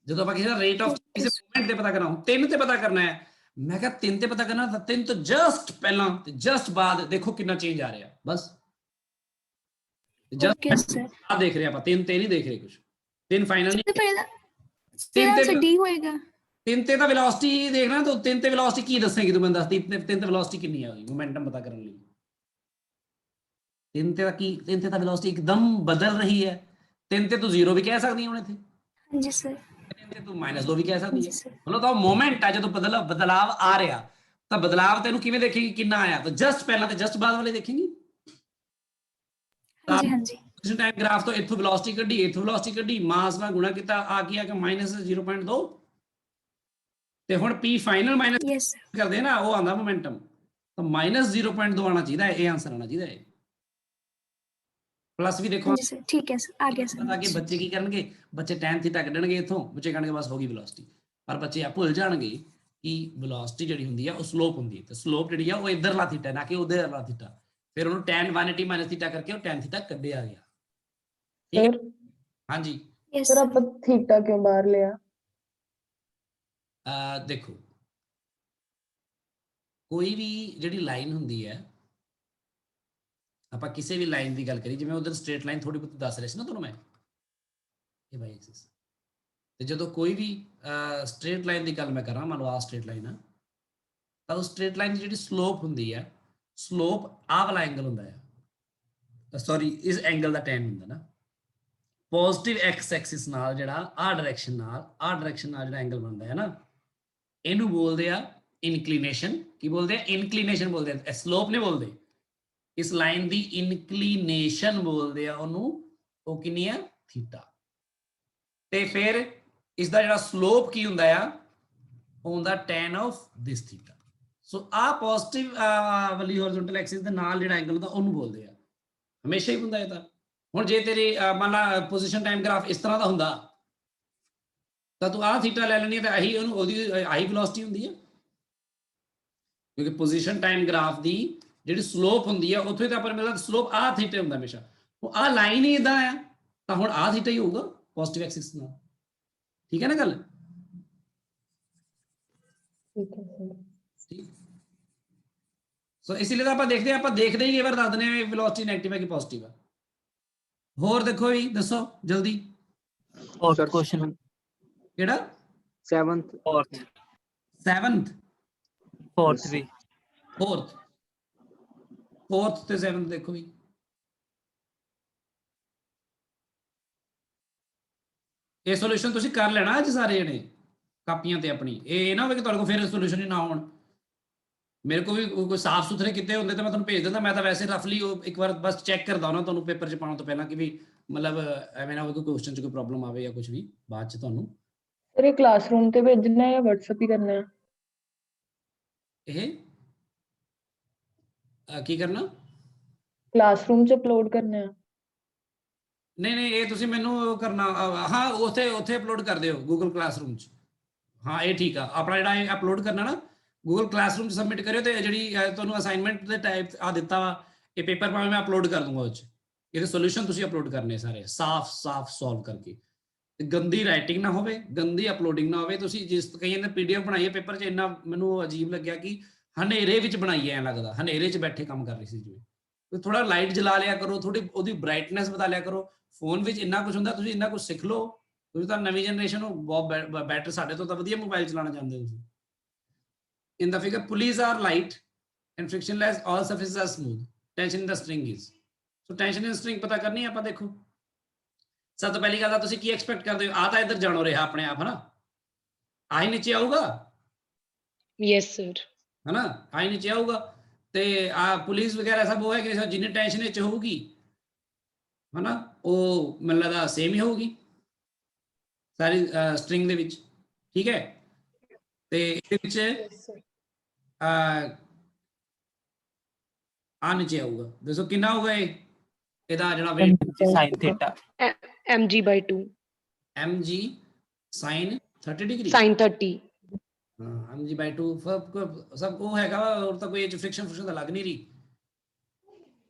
ਜਦੋਂ ਆਪਾਂ ਕਿਸੇ ਦਾ ਰੇਟ ਆਫ ਕਿਸੇ ਮੂਵਮੈਂਟ ਤੇ ਪਤਾ ਕਰਨਾ 3 ਤੇ ਪਤਾ ਕਰਨਾ ਹੈ ਮੈਂ ਕਿਹਾ 3 ਤੇ ਪਤਾ ਕਰਨਾ ਤਾਂ 3 ਤੋਂ ਜਸਟ ਪਹਿਲਾਂ ਤੇ ਜਸਟ ਬਾਅਦ ਦੇਖੋ ਕਿੰਨਾ ਚੇਂਜ ਆ ਰਿਹਾ ਬਸ ਓਕੇ ਜਸਟ ਸਰ। ਆ ਦੇਖ ਰਹੇ ਆਪਾਂ, 3 ਤੇ ਨਹੀਂ ਦੇਖ ਰਹੇ ਕੁਝ, 3 ਫਾਈਨਲ ਨਹੀਂ, ਤੇ ਫਿਰ 3 ਆਨਸਰ ਤੇ, ਡੀ ਹੋਏਗਾ। 3 ਤੇ ਤਾਂ ਵੈਲੋਸਿਟੀ ਦੇਖਣਾ, ਤਾਂ 3 ਤੇ ਵੈਲੋਸਿਟੀ ਕੀ ਦੱਸੇਗੀ ਤੂੰ, ਮੈਨੂੰ ਦੱਸ, 3 ਤੇ ਵੈਲੋਸਿਟੀ ਕਿੰਨੀ ਆ ਮੋਮੈਂਟਮ ਪਤਾ ਕਰਨ ਲਈ। 3 ਤੇ ਤਾਂ ਕੀ, 3 ਤੇ ਤਾਂ ਵੈਲੋਸਿਟੀ ਇੱਕਦਮ ਬਦਲ ਰਹੀ ਹੈ। 3 ਤੇ ਤੂੰ 0 ਵੀ ਕਹਿ ਸਕਦੀ ਹੈ ਹੁਣ ਇੱਥੇ, ਹਾਂਜੀ ਸਰ। 3 ਤੇ ਤੂੰ -2 ਵੀ ਕਹਿ ਸਕਦੀ ਹਾਂਜੀ ਹੈ। ਸਰ। ਮਤਲਬ ਤਾਂ ਮੋਮੈਂਟ ਆ, ਜਦੋਂ ਬਦਲਾਵ ਆ ਰਿਹਾ, ਤਾਂ ਬਦਲਾਵ ਤੈਨੂੰ ਕਿਵੇਂ ਦੇਖੇਗੀ, ਕਿੰਨਾ ਆਇਆ, ਤਾਂ ਜਸਟ ਪਹਿਲਾਂ ਤੇ ਜਸਟ ਬਾਅਦ ਵਾਲੇ ਦੇਖੇਂਗੀ। ਹਾਂਜੀ ਹਾਂਜੀ। ਪੋਜੀਸ਼ਨ ਟਾਈਮ ਗ੍ਰਾਫ ਤੋਂ ਇੱਥੋਂ ਵੈਲੋਸਿਟੀ ਕੱਢੀ, ਇੱਥੋਂ ਵੈਲੋਸਿਟੀ ਕੱਢੀ, ਮਾਸ ਨਾਲ ਗੁਣਾ ਕੀਤਾ, ਆ ਕੀ ਆ ਕਿ -0.2, ਤੇ ਹੁਣ P final minus yes sir. ਕਰਦੇ ਨਾ, ਉਹ ਆਉਂਦਾ ਮੋਮੈਂਟਮ, ਤਾਂ -0.2 ਆਉਣਾ ਚਾਹੀਦਾ ਹੈ, ਇਹ ਆਂਸਰ ਆਉਣਾ ਚਾਹੀਦਾ ਹੈ। ਪਲੱਸ ਵੀ ਦੇਖੋ, ਹਾਂਜੀ ਸਰ, ਠੀਕ ਹੈ ਸਰ, ਆ ਗਿਆ ਪਤਾ ਕਿ ਸਮਝ। ਬੱਚੇ ਕੀ ਕਰਨਗੇ, ਬੱਚੇ tan ਥੀਟਾ ਕੱਢਣਗੇ ਇੱਥੋਂ, ਬੱਚੇ ਕਹਿਣਗੇ ਬਸ ਹੋ ਗਈ ਵੈਲੋਸਿਟੀ, ਪਰ ਬੱਚੇ ਆ ਭੁੱਲ ਜਾਣਗੇ ਕਿ ਵੈਲੋਸਿਟੀ ਜਿਹੜੀ ਹੁੰਦੀ ਆ ਉਹ ਸਲੋਪ ਹੁੰਦੀ ਹੈ, ਤੇ ਸਲੋਪ ਜਿਹੜੀ ਆ ਉਹ ਇਧਰਲਾ ਥੀਟਾ, ਨਾ ਕਿ ਉਧਰਲਾ ਥੀਟਾ। ਫਿਰ ਉਹਨੂੰ tan 180 ਮਾਈਨਸ ਥੀਟਾ ਕਰਕੇ ਉਹ tan ਥੀਟਾ ਕੱਢਿਆ ਗਿਆ। ਠੀਕ ਹੈ, ਸਰ ਹਾਂਜੀ। Yes sir sir. ਆਪਾਂ ਥੀਟਾ ਕਿਉਂ ਬਾਹਰ ਲਿਆ? ਦੇਖੋ, ਕੋਈ ਵੀ ਜਿਹੜੀ ਲਾਈਨ ਹੁੰਦੀ ਹੈ, ਆਪਾਂ ਕਿਸੇ ਵੀ ਲਾਈਨ ਦੀ ਗੱਲ ਕਰੀ, ਜਿਵੇਂ ਉਧਰ ਸਟ੍ਰੇਟ ਲਾਈਨ ਥੋੜੀ ਬਹੁਤੀ ਦੱਸ ਰਿਹਾ ਸੀ ਨਾ ਤੁਹਾਨੂੰ ਮੈਂ, ਇਹ ਬਾਈ ਐਕਸਿਸ, ਤੇ ਜਦੋਂ ਕੋਈ ਵੀ ਸਟ੍ਰੇਟ ਲਾਈਨ ਦੀ ਗੱਲ ਮੈਂ ਕਰਾਂ, ਮੰਨ ਲਓ ਆਹ ਸਟ੍ਰੇਟ ਲਾਈਨ ਆ, ਤਾਂ ਉਸ ਸਟ੍ਰੇਟ ਲਾਈਨ ਦੀ ਜਿਹੜੀ ਸਲੋਪ ਹੁੰਦੀ ਹੈ, ਸਲੋਪ ਆਹ ਵਾਲਾ ਐਂਗਲ ਹੁੰਦਾ ਹੈ, ਸੌਰੀ ਇਸ ਐਂਗਲ ਦਾ tan ਹੁੰਦਾ ਨਾ, ਪੋਜ਼ਿਟਿਵ ਐਕਸ ਐਕਸਿਸ ਨਾਲ ਜਿਹੜਾ ਆਹ ਡਾਇਰੈਕਸ਼ਨ ਨਾਲ ਜਿਹੜਾ ਐਂਗਲ ਬਣਦਾ ਹੈ ਨਾ, ਇਹਨੂੰ ਬੋਲਦੇ ਆ ਇਨਕਲੀਨੇਸ਼ਨ। ਕੀ ਬੋਲਦੇ ਆ? ਇਨਕਲੀਨੇਸ਼ਨ ਬੋਲਦੇ ਆ, ਸਲੋਪ ਨਹੀਂ ਬੋਲਦੇ। ਇਸ ਲਾਈਨ ਦੀ ਇਨਕਲੀਨੇਸ਼ਨ ਬੋਲਦੇ ਆ ਉਹਨੂੰ, ਉਹ ਕਿੰਨੀ ਆ? ਥੀਟਾ। ਤੇ ਫਿਰ ਇਸ ਦਾ ਜਿਹੜਾ ਸਲੋਪ ਕੀ ਹੁੰਦਾ ਆ, ਉਹ ਹੁੰਦਾ tan ਆਫ ਦਿਸ ਥੀਟਾ। ਸੋ ਆ ਪੋਜ਼ਿਟਿਵ ਵਾਲੀ ਹੌਰੀਜ਼ੌਨਟਲ ਐਕਸਿਸ ਦੇ ਨਾਲ ਜਿਹੜਾ ਐਂਗਲ ਹੁੰਦਾ ਉਹਨੂੰ ਬੋਲਦੇ ਆ, ਹਮੇਸ਼ਾ ਹੀ ਹੁੰਦਾ ਇਹ ਤਾਂ। ਹੁਣ ਜੇ ਤੇਰੀ ਮੰਨ ਲਾ ਪੋਜੀਸ਼ਨ ਟਾਈਮ ਗ੍ਰਾਫ ਇਸ ਤਰ੍ਹਾਂ ਦਾ ਹੁੰਦਾ, ਤਾਂ ਤੂੰ ਆਹ ਥੀਟਾ ਲੈ ਲੈਣੀ, ਤਾਂ ਆਹੀ ਉਹਨੂੰ, ਉਹਦੀ ਆਹੀ ਵੈਲੋਸਿਟੀ ਹੁੰਦੀ ਹੈ, ਕਿਉਂਕਿ ਪੋਜੀਸ਼ਨ ਟਾਈਮ ਗ੍ਰਾਫ ਦੀ ਜਿਹੜੀ ਸਲੋਪ ਹੁੰਦੀ ਹੈ, ਉੱਥੇ ਤਾਂ ਆਪਾਂ ਨੂੰ ਮਿਲਦਾ ਸਲੋਪ ਆਹ ਥੀਟਾ ਹੁੰਦਾ ਹਮੇਸ਼ਾ। ਉਹ ਆਹ ਲਾਈਨ ਹੀ ਇਦਾਂ ਆ, ਤਾਂ ਹੁਣ ਆਹ ਥੀਟਾ ਹੀ ਹੋਊਗਾ ਪੋਜ਼ਿਟਿਵ ਐਕਸਿਸ ਨਾਲ। ਠੀਕ ਹੈ ਨਾ ਗੱਲ? ਠੀਕ ਹੈ ਸਰ। ਠੀਕ। ਸੋ ਇਸ ਲਈ ਤਾਂ ਆਪਾਂ ਦੇਖਦੇ ਹੀ ਕਈ ਵਾਰ ਦੱਸ ਦਿੰਦੇ ਆ ਵੈਲੋਸਿਟੀ ਨੈਗੇਟਿਵ ਹੈ ਕਿ ਪੋਜ਼ਿਟਿਵ ਹੈ। ਹੋਰ ਦੇਖੋ ਵੀ, ਦੱਸੋ ਜਲਦੀ। Fourth question. ਕਿਹੜਾ? 7th. Fourth. 7th? Fourth भी. 4th ਤੇ 7th ਦੇਖੋ ਵੀ। ਇਹ ਸੋਲੂਸ਼ਨ ਤੁਸੀਂ ਕਰ ਲੈਣਾ ਅੱਜ ਸਾਰੇ ਜਣੇ ਕਾਪੀਆਂ ਤੇ ਆਪਣੀ, ਇਹ ਨਾ ਹੋਵੇ ਕਿ ਤੁਹਾਡੇ ਕੋਲ ਫਿਰ ਸੋਲੂਸ਼ਨ ਹੀ ਨਾ ਹੋਣ। ਮੇਰੇ ਕੋਲ ਵੀ ਕੋਈ ਸਾਫ ਸੁਥਰੇ ਕਿਤੇ ਹੁੰਦੇ ਤਾਂ ਮੈਂ ਤੁਹਾਨੂੰ ਭੇਜ ਦਿੰਦਾ। ਮੈਂ ਤਾਂ ਵੈਸੇ ਰਫਲੀ ਉਹ ਇੱਕ ਵਾਰ ਬਸ ਚੈੱਕ ਕਰਦਾ ਉਹਨਾਂ ਤੁਹਾਨੂੰ ਪੇਪਰ 'ਚ ਪਾਉਣ ਤੋਂ ਪਹਿਲਾਂ, ਕਿ ਵੀ ਮਤਲਬ ਐਵੇਂ ਨਾ ਹੋਵੇ ਕੋਈ ਕੁਐਸਚਨ 'ਚ ਕੋਈ ਪ੍ਰੋਬਲਮ ਆਵੇ ਜਾਂ ਕੁਝ ਵੀ ਬਾਅਦ 'ਚ ਤੁਹਾਨੂੰ। ਸਰ ਇਹ ਕਲਾਸਰੂਮ ਤੇ ਭੇਜਣਾ ਹੈ ਜਾਂ WhatsApp ਹੀ ਕਰਨਾ ਹੈ? ਇਹ ਕੀ ਕਰਨਾ? ਕਲਾਸਰੂਮ 'ਚ ਅਪਲੋਡ ਕਰਨਾ ਹੈ? ਨਹੀਂ ਇਹ ਤੁਸੀਂ ਮੈਨੂੰ ਕਰਨਾ, ਹਾਂ ਉੱਥੇ ਅਪਲੋਡ ਕਰ ਦਿਓ ਗੂਗਲ ਕਲਾਸਰੂਮ 'ਚ। ਹਾਂ ਇਹ ਠੀਕ ਆ। ਆਪਣਾ ਜਿਹੜਾ ਇਹ ਅਪਲੋਡ ਕਰਨਾ ਨਾ ਗੂਗਲ ਕਲਾਸਰੂਮ 'ਚ ਸਬਮਿਟ ਕਰਿਓ, ਤੇ ਜਿਹੜੀ ਤੁਹਾਨੂੰ ਅਸਾਈਨਮੈਂਟ ਦੇ ਟਾਈਪ ਆ ਦਿੱਤਾ ਵਾ, ਇਹ ਪੇਪਰ ਭਾਵੇਂ ਮੈਂ ਅਪਲੋਡ ਕਰ ਦੂੰਗਾ ਉਹ 'ਚ। ਇਹਦੇ ਸੋਲੂਸ਼ਨ ਤੁਸੀਂ ਅਪਲੋਡ ਕਰਨੇ ਸਾਰੇ ਸਾਫ਼ ਸੋਲਵ ਕਰਕੇ, ਤੇ ਗੰਦੀ ਰਾਈਟਿੰਗ ਨਾ ਹੋਵੇ, ਗੰਦੀ ਅਪਲੋਡਿੰਗ ਨਾ ਹੋਵੇ। ਤੁਸੀਂ ਜਿਸ ਕਈਆਂ ਨੇ PDF ਬਣਾਈ ਹੈ ਪੇਪਰ 'ਚ, ਇੰਨਾ ਮੈਨੂੰ ਅਜੀਬ ਲੱਗਿਆ ਕਿ ਹਨੇਰੇ ਵਿੱਚ ਬਣਾਈ ਐ ਲੱਗਦਾ, ਹਨੇਰੇ 'ਚ ਬੈਠੇ ਕੰਮ ਕਰ ਰਹੀ ਸੀ ਜਿਵੇਂ। ਥੋੜਾ ਲਾਈਟ ਜਲਾ ਲਿਆ ਕਰੋ, ਥੋੜੀ ਉਹਦੀ ਬ੍ਰਾਈਟਨੈਸ ਵਧਾ ਲਿਆ ਕਰੋ। ਫੋਨ ਵਿੱਚ ਇੰਨਾ ਕੁਝ ਹੁੰਦਾ, ਤੁਸੀਂ ਇੰਨਾ ਕੁਝ ਸਿੱਖ ਲਓ। ਤੁਸੀਂ ਤਾਂ ਨਵੀਂ ਜਨਰੇਸ਼ਨ ਹੋ, ਬਹੁਤ ਬੈਟਰ, ਸਾਡੇ ਤੋਂ ਤਾਂ ਵਧੀਆ ਮੋਬਾਈਲ ਚਲਾਉਣਾ ਚਾਹੁੰਦੇ ਹੋ ਤੁਸੀਂ। In the figure, pulleys are light and frictionless, all surfaces are smooth. Tension in the string is. So tension in the string ਪਤਾ ਕਰਨੀ ਹੈ ਆਪਾਂ। ਦੇਖੋ ਸਭ ਤੋਂ ਪਹਿਲੀ ਗੱਲ ਤਾਂ ਤੁਸੀਂ ਕੀ ਐਕਸਪੈਕਟ ਕਰਦੇ ਹੋ? ਆ ਤਾਂ ਇੱਧਰ ਜਾਣੋ ਰਿਹਾ ਆਪਣੇ ਆਪ, ਹਨਾ? ਆਹੀ ਨੀਚੇ ਆਊਗਾ, ਯੈਸ ਸਰ। ਹਨਾ? ਆਹੀ ਨੀਚੇ ਆਊਗਾ। ਤੇ ਆ ਪੁਲਿਸ ਵਗੈਰਾ ਸਭ ਉਹ ਹੈ ਕਿ ਜਿੰਨੀ ਟੈਨਸ਼ਨ ਵਿੱਚ ਹੋਊਗੀ, ਹਨਾ, ਉਹ ਮੈਨੂੰ ਲੱਗਦਾ ਸੇਮ ਹੀ ਹੋਊਗੀ ਸਾਰੀ ਸਟ੍ਰਿੰਗ ਦੇ ਵਿੱਚ। ਠੀਕ ਹੈ, ਤੇ ਇਹਦੇ ਵਿੱਚ ਆ ਨੀਚੇ ਆਊਗਾ। ਦੱਸੋ ਕਿੰਨਾ ਹੋਊਗਾ ਇਹਦਾ ਜਿਹੜਾ weight? Sin theta. mg/2 mg sin 30 degree. sin 30। ਹਾਂ mg/2 ਸਭ ਉਹ ਹੈਗਾ ਵਾ, ਹੋਰ ਤਾਂ ਕੋਈ ਫ੍ਰਿਕਸ਼ਨ ਤਾਂ ਲੱਗ ਨਹੀਂ ਰਹੀ।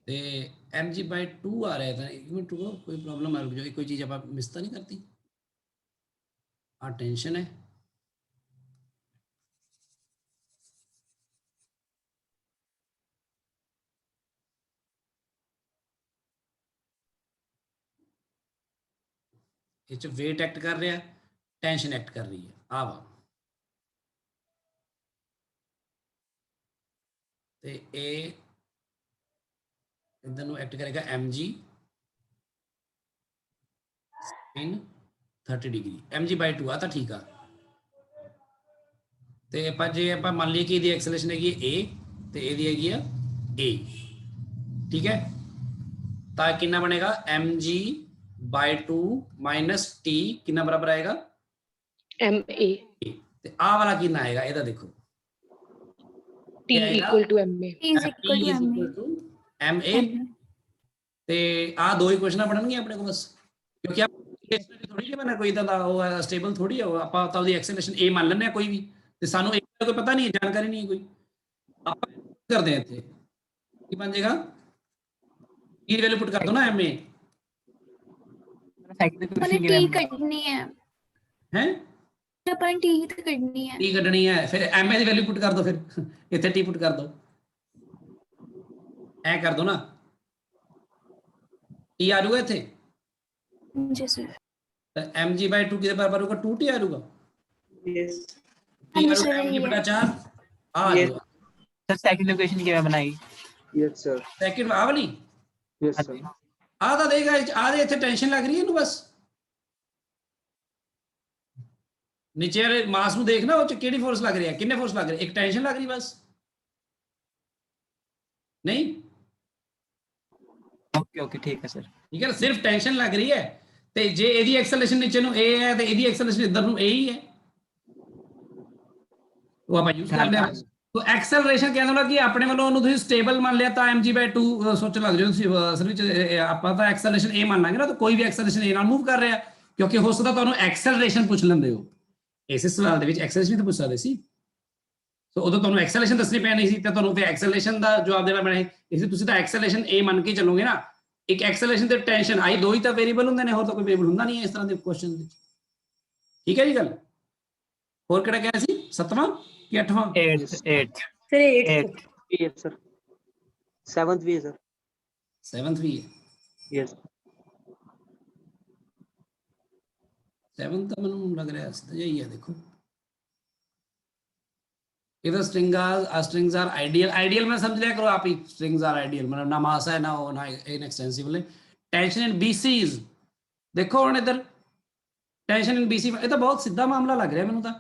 ਤੇ mg/2 ਆ ਰਿਹਾ ਤਾਂ ਇੱਕ ਮਿੰਟ ਰੁਕੋ, ਕੋਈ ਪ੍ਰੋਬਲਮ ਆ, ਰੁਕ ਜਾਓ, ਕੋਈ ਚੀਜ਼ ਆਪਾਂ ਮਿਸ ਤਾਂ ਨਹੀਂ ਕਰਤੀ? ਆ ਟੈਨਸ਼ਨ ਹੈ, ਇਹ ਚ weight ਐਕਟ ਕਰ ਰਿਹਾ, ਟੈਂਸ਼ਨ ਐਕਟ ਕਰ ਰਹੀ ਹੈ, ਆ ਵਾ। ਤੇ ਇਹ ਇਧਰ ਨੂੰ ਐਕਟ ਕਰੇਗਾ mg sin 30 ਡਿਗਰੀ, mg/2 ਆ ਤਾਂ ਠੀਕ ਆ। ਤੇ ਆਪਾਂ ਜੇ ਆਪਾਂ ਮੰਨ ਲਈਏ ਕਿ ਇਹਦੀ ਐਕਸਲਰੇਸ਼ਨ ਹੈਗੀ a ਤੇ ਇਹਦੀ ਹੈਗੀ ਆ a, ਠੀਕ ਹੈ, ਤਾਂ ਕਿੰਨਾ ਬਣੇਗਾ mg/2 ਮਾਈਨਸ t ਕਿੰਨਾ ਬਰਾਬਰ ਆਏਗਾ ma ਤੇ ਆਹ ਵਾਲਾ ਕਿੰਨਾ ਆਏਗਾ ਇਹਦਾ ਦੇਖੋ, t equal to ma is equal to ma ma ਤੇ ਆ ਦੋ ਹੀ ਕੁਐਸਚਨਾਂ ਬਣਨਗੀਆਂ ਆਪਣੇ ਕੋਲ ਬਸ, ਕਿਉਂਕਿ ਆ ਥੋੜੀ ਜਿਹੀ ਬਣਾ ਕੋਈ ਤਾਂ ਉਹ ਸਟੇਬਲ ਥੋੜੀ ਆ, ਆਪਾਂ ਤਾਂ ਉਹਦੀ ਐਕਸਲਰੇਸ਼ਨ a ਮੰਨ ਲੈਂਦੇ ਆ ਕੋਈ ਵੀ, ਤੇ ਸਾਨੂੰ ਇਹ ਕੋਈ ਪਤਾ ਨਹੀਂ, ਜਾਣਕਾਰੀ ਨਹੀਂ ਕੋਈ, ਆਪਾਂ ਕਰਦੇ ਆ ਇੱਥੇ ਕੀ ਬਣ ਜਾਏਗਾ, ਕੀ ਵੈਲਿਊ ਪੁੱਟ ਕਰ ਦੋ ਨਾ ma सेकंड अपने क्वेश्चन t ਕੱਢਣੀ ਹੈ, ਹੈ ਆਪਾਂ ਨੇ t ਹੀ ਤਾਂ ਕੱਢਣੀ ਹੈ। ਟੀ ਕੱਢਣੀ ਹੈ, ਫਿਰ ma ਦੀ ਵੈਲਿਊ ਪੁੱਟ ਕਰ ਦੋ, ਫਿਰ ਇੱਥੇ t ਪੁੱਟ ਕਰ ਦੋ, ਐ ਕਰ ਦੋ ਨਾ, t ਆ ਜਾਊਗਾ ਇੱਥੇ, ਜੀ ਸਰ। ਤਾਂ mg/2 ਕਿਹਦੇ ਬਰਾਬਰ ਹੋਊਗਾ 2t ਆ ਜਾਊਗਾ, यस t ਆ ਜਾਊਗਾ mg/4 ਆ ਜਾਊਗਾ। सर सेकंड क्वेश्चन क्या बनाई? यस सर, ਸੈਕਿੰਡ ਆ ਵਾਲੀ यस सर, ਆ ਤਾਂ ਦੇਗਾ, ਆ ਦੇ ਇੱਥੇ ਟੈਨਸ਼ਨ ਲੱਗ ਰਹੀ ਹੈ ਇਹਨੂੰ ਬਸ, ਨੀਚੇ ਵਾਲੇ ਮਾਸ ਨੂੰ ਦੇਖਣਾ, ਉਹ ਚ ਕਿਹੜੀ ਫੋਰਸ ਲੱਗ ਰਹੀ ਹੈ, ਕਿੰਨੇ ਫੋਰਸ ਲੱਗ ਰਹੀ, ਇੱਕ ਟੈਨਸ਼ਨ ਲੱਗ ਰਹੀ ਬਸ, ਨਹੀਂ ओके ओके ठीक है सर। ਠੀਕ ਹੈ ਨਾ, ਸਿਰਫ ਟੈਨਸ਼ਨ ਲੱਗ ਰਹੀ ਹੈ, ਤੇ ਜੇ ਇਹਦੀ ਐਕਸਲਰੇਸ਼ਨ ਨੀਚੇ ਨੂੰ a ਹੈ ਤੇ ਇਹਦੀ ਐਕਸਲਰੇਸ਼ਨ ਇੱਧਰ ਨੂੰ a ਹੀ ਹੈ, ਉਹ ਆਪਾਂ ਯੂਜ਼ ਕਰਦੇ ਹਾਂ। तो एक्सेलरेशन कहने वाला कि अपने वालों ਉਹਨੂੰ ਤੁਸੀਂ ਸਟੇਬਲ ਮੰਨ ਲਿਆ ਤਾਂ mg/2 ਸੋਚਣ ਲੱਗ ਜਾਓ ਤੁਸੀਂ, ਅਸਲ ਵਿੱਚ ਆਪਾਂ ਤਾਂ ਐਕਸਲਰੇਸ਼ਨ a ਮੰਨ ਲਾਂਗੇ ਨਾ, ਤਾਂ ਕੋਈ ਵੀ ਐਕਸਲਰੇਸ਼ਨ a ਨਾਲ ਮੂਵ ਕਰ ਰਿਹਾ, ਕਿਉਂਕਿ ਹੋ ਸਕਦਾ ਤੁਹਾਨੂੰ ਐਕਸਲਰੇਸ਼ਨ ਪੁੱਛ ਲੈਂਦੇ ਹੋ, ਇਸੇ ਸਵਾਲ ਦੇ ਵਿੱਚ ਐਕਸਲਰੇਸ਼ਨ ਵੀ ਤਾਂ ਪੁੱਛ ਸਕਦੇ ਸੀ, ਸੋ ਉਦੋਂ ਤੁਹਾਨੂੰ ਐਕਸਲਰੇਸ਼ਨ ਦੱਸਣੀ ਪੈਣੀ ਸੀ, ਤੇ ਤੁਹਾਨੂੰ ਫਿਰ ਐਕਸਲਰੇਸ਼ਨ ਦਾ ਜਵਾਬ ਦੇਣਾ ਪੈਣਾ ਸੀ, ਇਸ ਲਈ ਤੁਸੀਂ ਤਾਂ ਐਕਸਲਰੇਸ਼ਨ a ਮੰਨ ਕੇ ਚੱਲੋਗੇ ਨਾ। ਇੱਕ ਐਕਸਲਰੇਸ਼ਨ ਤੇ ਟੈਂਸ਼ਨ ਆਈ, ਦੋ ਹੀ ਤਾਂ ਵੇਰੀਏਬਲ ਹੁੰਦੇ ਨੇ, ਹੋਰ ਤਾਂ ਕੋਈ ਵੇਰੀਏਬਲ ਹੁੰਦਾ ਨਹੀਂ ਹੈ ਇਸ ਤਰ੍ਹਾਂ ਦੇ ਕੁਐਸਚਨ ਵਿੱਚ, ਠੀਕ ਹੈ ਜੀ ਗੱਲ। ਹੋਰ ਕਿਹੜਾ ਕਿਹਾ ਸੀ, 7ਵਾਂ ਕਿ 8ਵਾਂ? 8 Sir, 8th. 8 yes sir, 7th भी है सर, 7th ਵੀ ਹੈ, यस 7th ਤਾਂ ਮੈਨੂੰ ਲੱਗ ਰਿਹਾ ਸਿੱਧਾ ਜਿਹਾ ਹੀ ਹੈ, ਦੇਖੋ ਇਹਦਾ स्ट्रिंग्स आर आइडियल मैं समझ लिया करो आप ही, स्ट्रिंग्स आर आइडियल मतलब ना मास है ना वो ना इनएक्सटेंसिबल है। टेंशन इन BCs देखो ਹੁਣ इधर टेंशन इन BC, ਇਹ ਤਾਂ ਬਹੁਤ ਸਿੱਧਾ ਮਾਮਲਾ ਲੱਗ ਰਿਹਾ ਮੈਨੂੰ, ਤਾਂ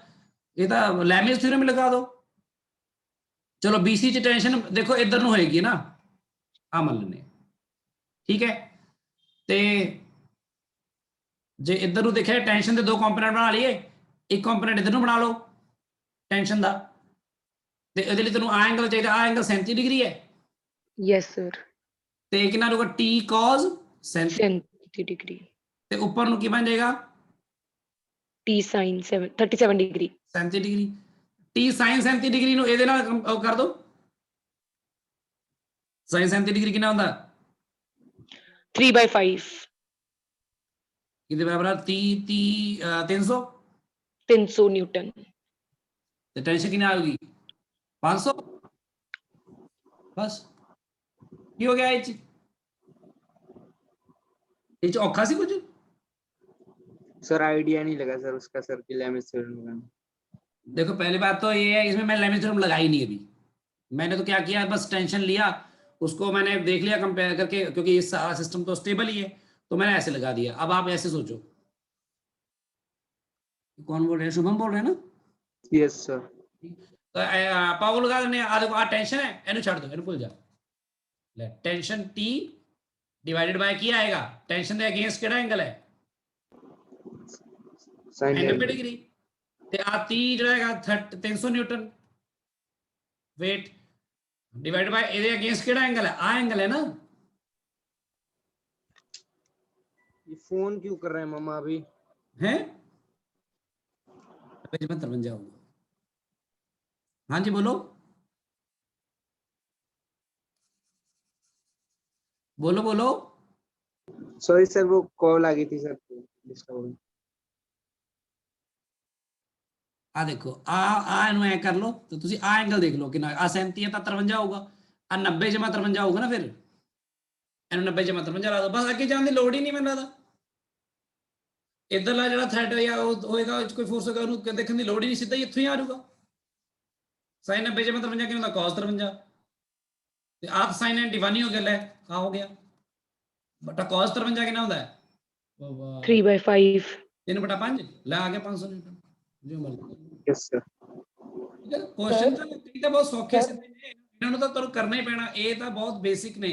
ਇਹ ਤਾਂ ਲੈਮਿਸ ਥਿਊਰਮ ਲਗਾ ਦਿਓ। ਚਲੋ BC ਚ ਟੈਂਸ਼ਨ ਦੇਖੋ ਇੱਧਰ ਨੂੰ ਹੋਏਗੀ ਨਾ, ਆ ਮੰਨ ਲੈਂਦੇ, ਠੀਕ ਹੈ, ਤੇ ਜੇ ਇੱਧਰ ਨੂੰ ਦੇਖਿਆ ਟੈਂਸ਼ਨ ਦੇ ਦੋ ਕੰਪੋਨੈਂਟ ਬਣਾ ਲਈਏ, ਇੱਕ ਕੰਪੋਨੈਂਟ ਇੱਧਰ ਨੂੰ ਬਣਾ ਲਓ ਟੈਂਸ਼ਨ ਦਾ, ਤੇ ਇਹਦੇ ਲਈ ਤੁਹਾਨੂੰ ਆ ਐਂਗਲ ਚਾਹੀਦਾ, ਆ ਐਂਗਲ 37 ਡਿਗਰੀ ਹੈ, yes sir ਤੇ ਕਿੰਨਾ ਰਹੂਗਾ t cos 37, 70 degree ਤੇ ਉੱਪਰ ਨੂੰ ਕੀ ਬਣ ਜਾਏਗਾ t sin 37 degree 37 degree, t sin 37 degree ਨੂੰ ਇਹਦੇ ਨਾਲ ਉਹ ਕਰ ਦਿਓ, sin 37 ਡਿਗਰੀ ਕਿੰਨਾ ਹੁੰਦਾ, 3/5 ਕਿਹਦੇ ਬਰਾਬਰ ਆ 300 300 Newton ਤੇ ਟੈਂਸ਼ਨ ਕਿੰਨਾ ਆਊਗੀ 500, ਬਸ ਕੀ ਹੋ ਗਿਆ ਇਹ ਚ ਔਖਾ ਸੀ ਕੁਝ? सर आइडिया नहीं लगा सर उसका, सर की लैमिस थ्योरम लगाना। देखो पहली बात तो ये है, इसमें मैं लेमिस थ्योरम लगाई नहीं अभी, मैंने तो क्या किया बस टेंशन लिया, उसको मैंने देख लिया कंपेयर करके, क्योंकि ये सारा सिस्टम तो स्टेबल ही है, तो मैंने ऐसे लगा दिया। अब आप ऐसे सोचो, कौन बोल रहे हैं, शुभम बोल रहे हैं ना? यस सर, तो पावर लगा देने, आ देखो आ टेंशन है, एनु छाड़ दो, एनु भूल जा, ले टेंशन T डिवाइडेड बाय क्या आएगा, टेंशन के अगेंस्ट केड़ा एंगल है sin 90 डिग्री, ਤੇ ਆ 30 ਜਿਹੜਾ ਹੈਗਾ 300 ਨਿਊਟਨ weight डिवाइडेड बाय ਇਹਦੇ अगेंस्ट ਕਿਹੜਾ एंगल है, आ एंगल है ना। ये फोन क्यों कर रहे हैं मामा अभी? हैं पेज में 53 जाऊंगा, हाँ जी बोलो बोलो बोलो। सॉरी सर, वो कॉल आ गई थी सर, डिस्टर्ब हो गई। ਆ ਦੇਖੋ ਆ ਇਹਨੂੰ ਐ ਕਰ ਲਓ, ਤੇ ਤੁਸੀਂ ਆ ਐਂਗਲ ਦੇਖ ਲਓ ਕਿੰਨਾ, ਆ 37 ਹੈ ਤਾਂ 53 ਹੋਊਗਾ, ਆ 90 ਜਮਾ 53 ਹੋਊਗਾ ਨਾ, ਫਿਰ ਇਹਨੂੰ 90 ਜਮਾ 53 ਲਾ ਦਿਓ, ਬਸ ਅੱਗੇ ਜਾਣ ਦੀ ਲੋੜ ਹੀ ਨਹੀਂ ਮੈਨੂੰ ਲੱਗਦਾ। ਇਧਰਲਾ ਜਿਹੜਾ ਥ੍ਰੈਡ ਉਹ ਹੋਏਗਾ, ਕੋਈ ਫੋਰਸ ਹੋਏਗਾ, ਉਹਨੂੰ ਦੇਖਣ ਦੀ ਲੋੜ ਹੀ ਨਹੀਂ, ਸਿੱਧਾ ਹੀ ਇੱਥੋਂ ਹੀ ਆ ਜਾਊਗਾ। sin 90 × 53 ਕਿੰਨਾ ਹੁੰਦਾ, cos 53, ਤੇ ਆਪ sin 91 ਹੀ ਹੋ ਗਿਆ, ਲੈ ਆ ਹੋ ਗਿਆ। ਬਟਾ cos 53 ਕਿੰਨਾ ਹੁੰਦਾ ਹੈ, 3/5 3/5, ਲੈ ਆ ਗਿਆ 500 ਨਿਊਟਨ, ਜੋ ਮਰਜ਼ੀ। Yes sir. ਕੁਐਸਚਨ ਤਾਂ ਬਹੁਤ ਸੌਖੇ ਸਿੱਧੇ ਨੇ, ਇਹਨਾਂ ਨੂੰ ਤਾਂ ਤੁਹਾਨੂੰ ਕਰਨਾ ਹੀ ਪੈਣਾ, ਇਹ ਤਾਂ ਬਹੁਤ ਬੇਸਿਕ ਨੇ।